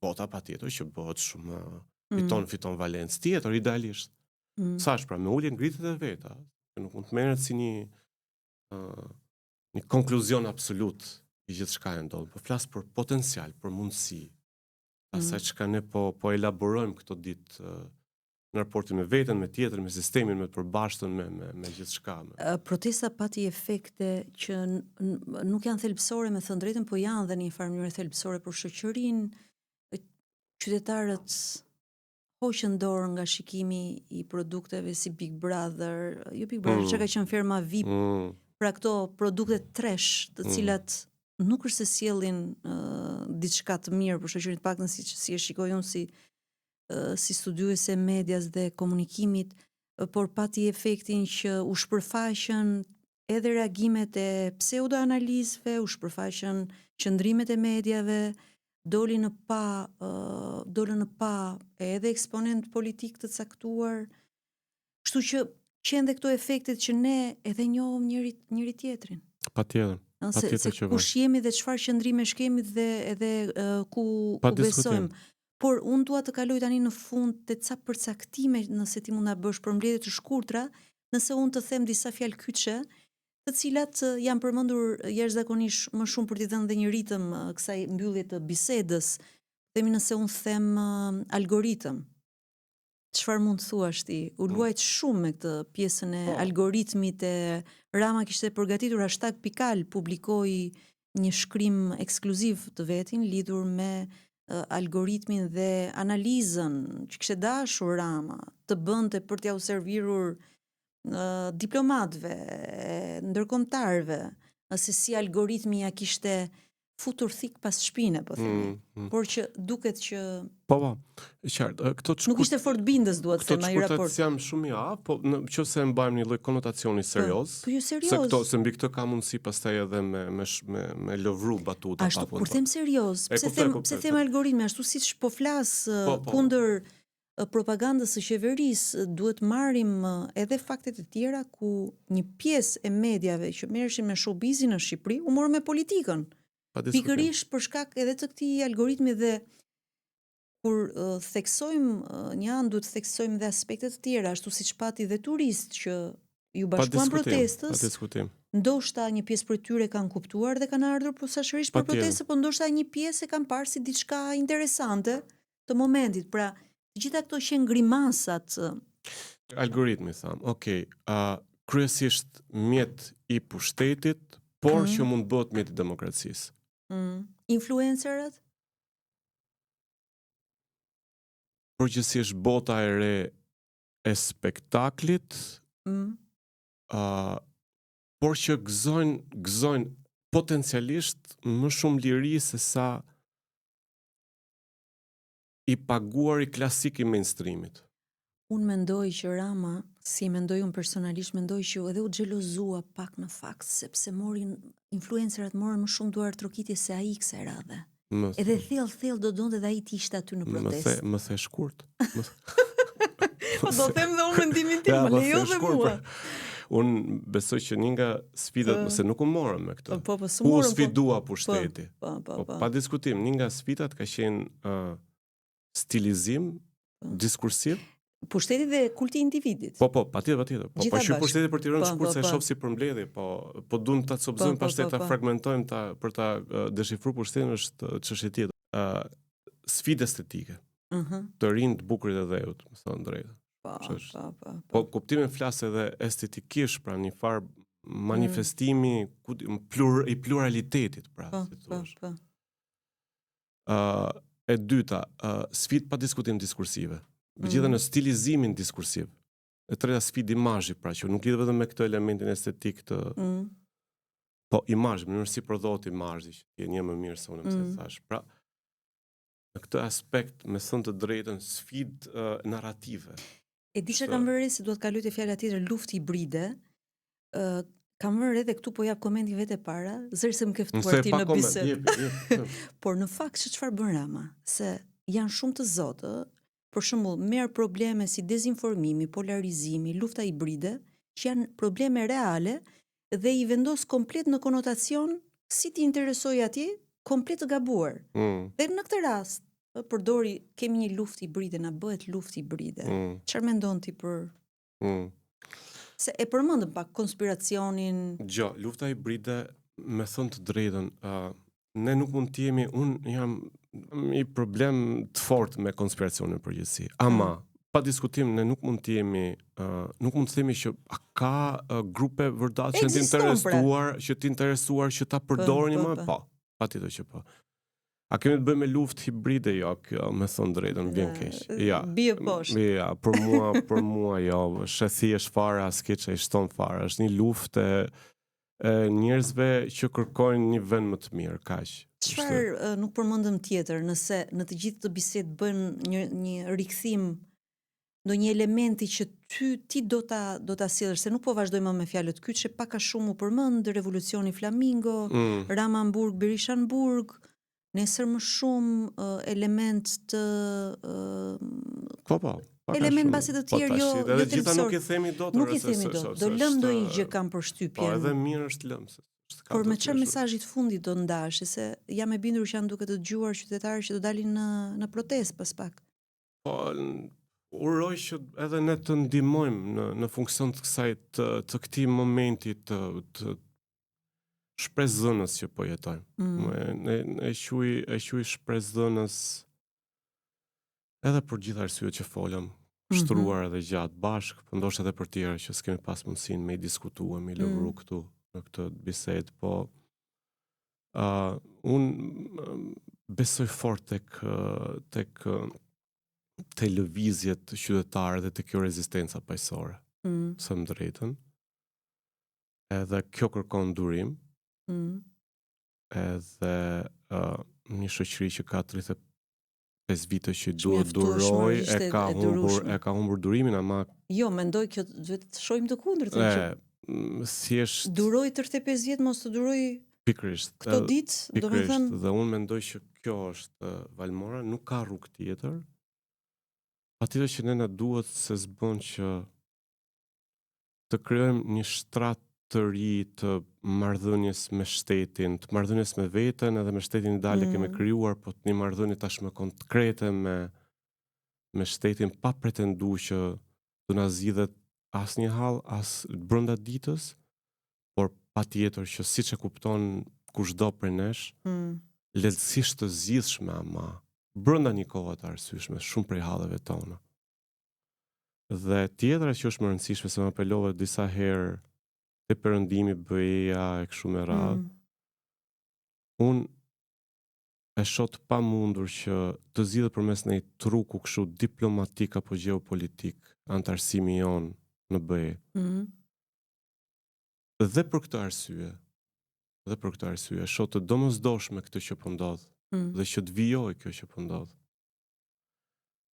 vota patjetër që bëhet shumë fiton valencë tjetër idealisht. Sash pra me ulje ngritjet e veta, që nuk mund të merret si një konkluzion absolut i gjithçka e ndodh, po flas për potencial, për mundësi. Asaj çka ne po elaborojmë këto ditë në raportin me veten, me tjetër, me sistemin, me të përbashtën, me gjithçka. Protesta pati efekte që nuk janë thelbësore me thënë drejtën, po janë dhe në një farë mënyrë thelbësore për shoqërinë. Qytetarët hoqën dorë nga shikimi i produkteve si Big Brother, që ka qenë firma VIP, pra këto produkte trash, të cilat nuk është se sjellin diçka të mirë për shoqërinë, të paktën si e shikoj unë si studiuese medias dhe komunikimit, por pati efektin që u shpërfaqën edhe reagimet e pseudoanalizëve, u shpërfaqën qëndrimet e mediave, dolën në pa edhe eksponent politik të caktuar. Kështu që qenë dhe këto efektet që ne edhe njohëm njëri tjetrin. Patjetër. Se kush jemi dhe çfarë qëndrimesh kemi dhe edhe ku besojmë. Por unë dua të kaloj tani në fund te ca përcaktime, nëse ti mund na bësh përmbledhje të shkurtra, nëse unë të them disa fjalë kyçe, të cilat janë përmendur jashtëzakonisht më shumë për t'i dhënë dhe një ritëm kësaj mbyllje të bisedës. Themi nëse unë them algoritëm. Çfarë mund të thuash ti? U luajt shumë me këtë pjesën e algoritmit e Rama kishte përgatitur #pikal, publikoi një shkrim ekskluziv të vetin lidhur me algoritmin dhe analizën që kishte dashur Rama të bënte për t'ia u servirur diplomatëve, ndërkombëtarëve, se si algoritmi ja kishte futur thik pas shpine, po themi. Por që duket që Po, qartë. Nuk ishte fort bindës, duhet të them ai raport. Këto jam shumë i aftë, po nëse e mbajmë një lloj konotacioni serioz. Po jo serioz. Se mbi këtë ka mundësi pastaj edhe me lëvru batuta. Ashtu kur them serioz, pse them algoritmi ashtu siç po flas kundër propagandës së qeverisë, duhet marrim edhe faktet e tjera ku një pjesë e mediave që merreshin me showbizin në Shqipëri u morën me politikën. Pikërisht për shkak edhe të këtij algoritmi dhe kur theksojmë një anë, duhet të theksojmë dhe aspektet të tjera, ashtu siç pati dhe turist që ju bashkuan protestës. Ndoshta një pjesë prej tyre kanë kuptuar dhe kanë ardhur posaçërisht për protestë, por ndoshta një pjesë e kanë parë si diçka interesante të momentit. Pra, të gjitha këto që ngrimasat. Algoritmi tham. Okej, kryesisht mjet i pushtetit, por që mund bëhet mjet i demokracisë. Influencerët? Përgjithsisht bota e re e spektaklit, por që gëzojnë potencialisht më shumë liri se sa i paguari klasik i mainstreamit. Unë mendoj që Rama, si mendoj unë personalisht, mendoj që edhe u xhelozua pak në fakt, sepse influencerat morën më shumë duar trokitje se ai kësaj radhe. Edhe thellë do donte dhe ai të ishte aty në protestë. Më the shkurt. Do them dhe unë mendimin tim, më lejo dhe mua. Unë besoj që një nga sfidat, se nuk u morëm me këtë. U sfidua pushteti. Pa diskutim, një nga sfidat ka qenë stilizim, diskursiv. Pushteti dhe kulti i individit. Patjetër. Po që pushteti për t'i rënë shkurt se e shoh si përmbledhje, po duam ta copëzojmë pastaj ta fragmentojmë për ta deshifruar pushtetin është çështje tjetër. Sfidë estetike. Të rinë të bukurit e dheut, më thon drejtë. Po kuptimin flas edhe estetikisht, pra një farë manifestimi i pluralitetit, pra, si thua. E dyta, sfidë pa diskutim diskursive. Gjithë në stilizimin diskursiv. E treta sfidë imazhi, pra që nuk lidhet vetëm me këtë elementin estetik të po imazh, mënyrë si prodhohet imazhi, që je më mirë se unë më thash. Pra në këtë aspekt, me thënë të drejtën, sfidë narrative. E di që kam vërë se duhet kaloj te fjala tjetër, luftë hibride. Kam vërë edhe këtu po jap komentin vetë para, zëri se më ke ftuar ti në bisedë. Por në fakt çfarë bën Rama? Se janë shumë të zotë. Për shembull, merr probleme si dezinformimi, polarizimi, lufta hibride, që janë probleme reale dhe i vendos komplet në konotacion si ti interesoj atje, komplet të gabuar. Dhe në këtë rast, përdori kemi një luftë hibride, na bëhet luftë hibride. Çfarë mendon ti për? Se e përmendëm pak konspiracionin. Lufta hibride, me thënë të drejtën, ne nuk mund të jemi, unë jam i problem të fort me konspiracionin përgjithësi. Ama, pa diskutim, ne nuk mund të jemi, nuk mund të themi që a ka grupe vërtet që të interesuar që ta përdorin më? Po, patjetër që po. A kemi të bëjmë me luftë hibride? Jo, kjo me thënë drejtën vjen keq. Bie poshtë. Ja, për mua jo, thjesht fare, asnjë që i shton fare. Është një luftë njerëzve që kërkojnë një vend më të mirë, kaq. Çfarë nuk përmendëm tjetër, nëse në të gjithë të bisedë bën një rikthim ndonjë elementi që ti do ta sjellësh, se nuk po vazhdojmë me fjalët kyçe, pak a shumë u përmend revolucioni Flamingo, Rama Hamburg, Berisha Hamburg, nesër më shumë element të element basi të tjerë jo edhe gjitha nuk i themi dot. Nuk i themi dot. Do lëm ndonjë gjë kam përshtypjen. Po edhe mirë është lëm. Por me çfarë mesazhi të fundit do ndash, se jam e bindur që janë duke të dëgjuar qytetarë që do dalin në protestë pas pak. Po uroj që edhe ne të ndihmojmë në funksion të kësaj të këtij momenti të shpresdhënës që po jetojmë. E quaj shpresdhënës edhe për gjithë arsyet që folëm, shtruar edhe gjatë bashk, por ndoshta edhe për tjera që s'kemi pas mundësinë me i diskutuar, me i lëvru këtu në këtë bisedë, po unë besoj fort tek lëvizjet qytetare dhe tek kjo rezistenca paqësore. Së më drejtën. Edhe kjo kërkon durim. edhe një shoqëri që ka 35 vite që duhet duroj, e ka humbur durimin, ama jo, mendoj që duhet të shohim të kundërtën që thjesht duroj 35 vjet mos të duroj pikërisht këto ditë, domethënë dhe unë mendoj që kjo është valmora, nuk ka rrugë tjetër. Patjetër që ne na duhet se s'bën që të krijojmë një shtrat të ri të marrëdhënies me shtetin, të marrëdhënies me veten edhe me shtetin ideal kemi krijuar, po një marrëdhënie tashmë konkrete me shtetin pa pretenduar që do na zgjidhet asnjë hall as brenda ditës, por patjetër që siç e kupton kushdo prej nesh, lehtësisht të zgjidhshme ama brenda një kohe të arsyeshme shumë prej halleve tona. Dhe tjetra që është më rëndësishme, se më apelove disa herë te perëndimi, BE-ja e kështu me radhë. Unë e shoh të pamundur që të zgjidhet përmes një truku kështu diplomatik apo gjeopolitik antarësimi jon në BE. Dhe për këtë arsye, shoh të domosdoshme këtë që po ndodh dhe që të vijoj kjo që po ndodh.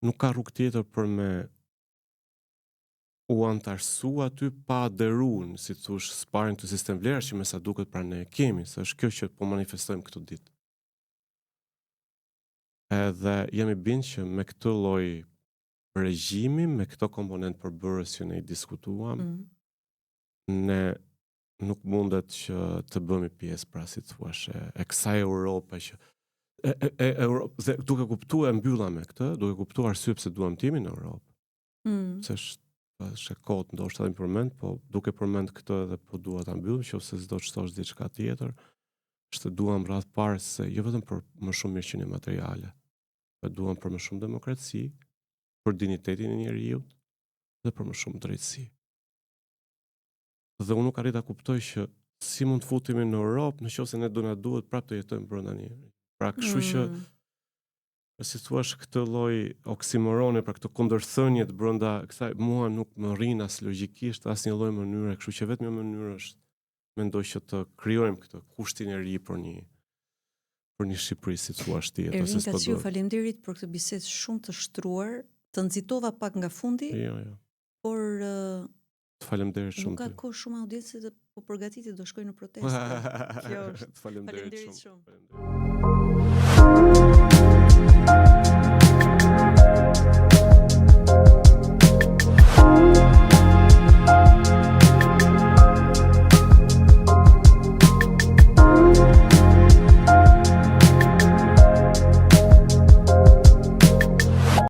Nuk ka rrugë tjetër për me u antarësu aty pa aderuar, si thosh, sparring të sistem vlerash që me sa duket pra ne kemi, se është kjo që po manifestojmë këtë ditë. Edhe jam i bindur që me këtë lloj regjimi, me këto komponent përbërës që ne i diskutuam, ne nuk mundet që të bëmi pjesë, pra si thuash, e kësaj Europe që dhe duke kuptuar mbylla me këtë, duke kuptuar arsye pse duam të jemi në Europë. Se është kot ndoshta më përmend, po duke përmend këtë edhe po dua ta mbyllim, nëse s'do të shtosh diçka tjetër, është duam radh parë se jo vetëm për më shumë mirëqenie materiale, por duam për më shumë demokraci, për dinjitetin e njeriu dhe për më shumë drejtësi. Dhe unë nuk arrit ta kuptoj që si mund të futemi në Europë nëse ne do na duhet prapë të jetojmë brenda një. Pra kështu që si thua këtë lloj oksimorone, pra këtë kundërthënie brenda kësaj, mua nuk më rrin as logjikisht as një lloj mënyre, kështu që vetëm një mënyrë është mendoj që të krijojmë këtë kushtin e ri për një Shqipëri, si thua ti, ose s'po do. Faleminderit për këtë bisedë shumë të shtruar, të nxitova pak nga fundi. Jo. Por faleminderit shumë. Nuk ka kohë shumë audiencë dhe po përgatitet do shkojnë në protestë. Kjo është. Faleminderit shumë. Shumë.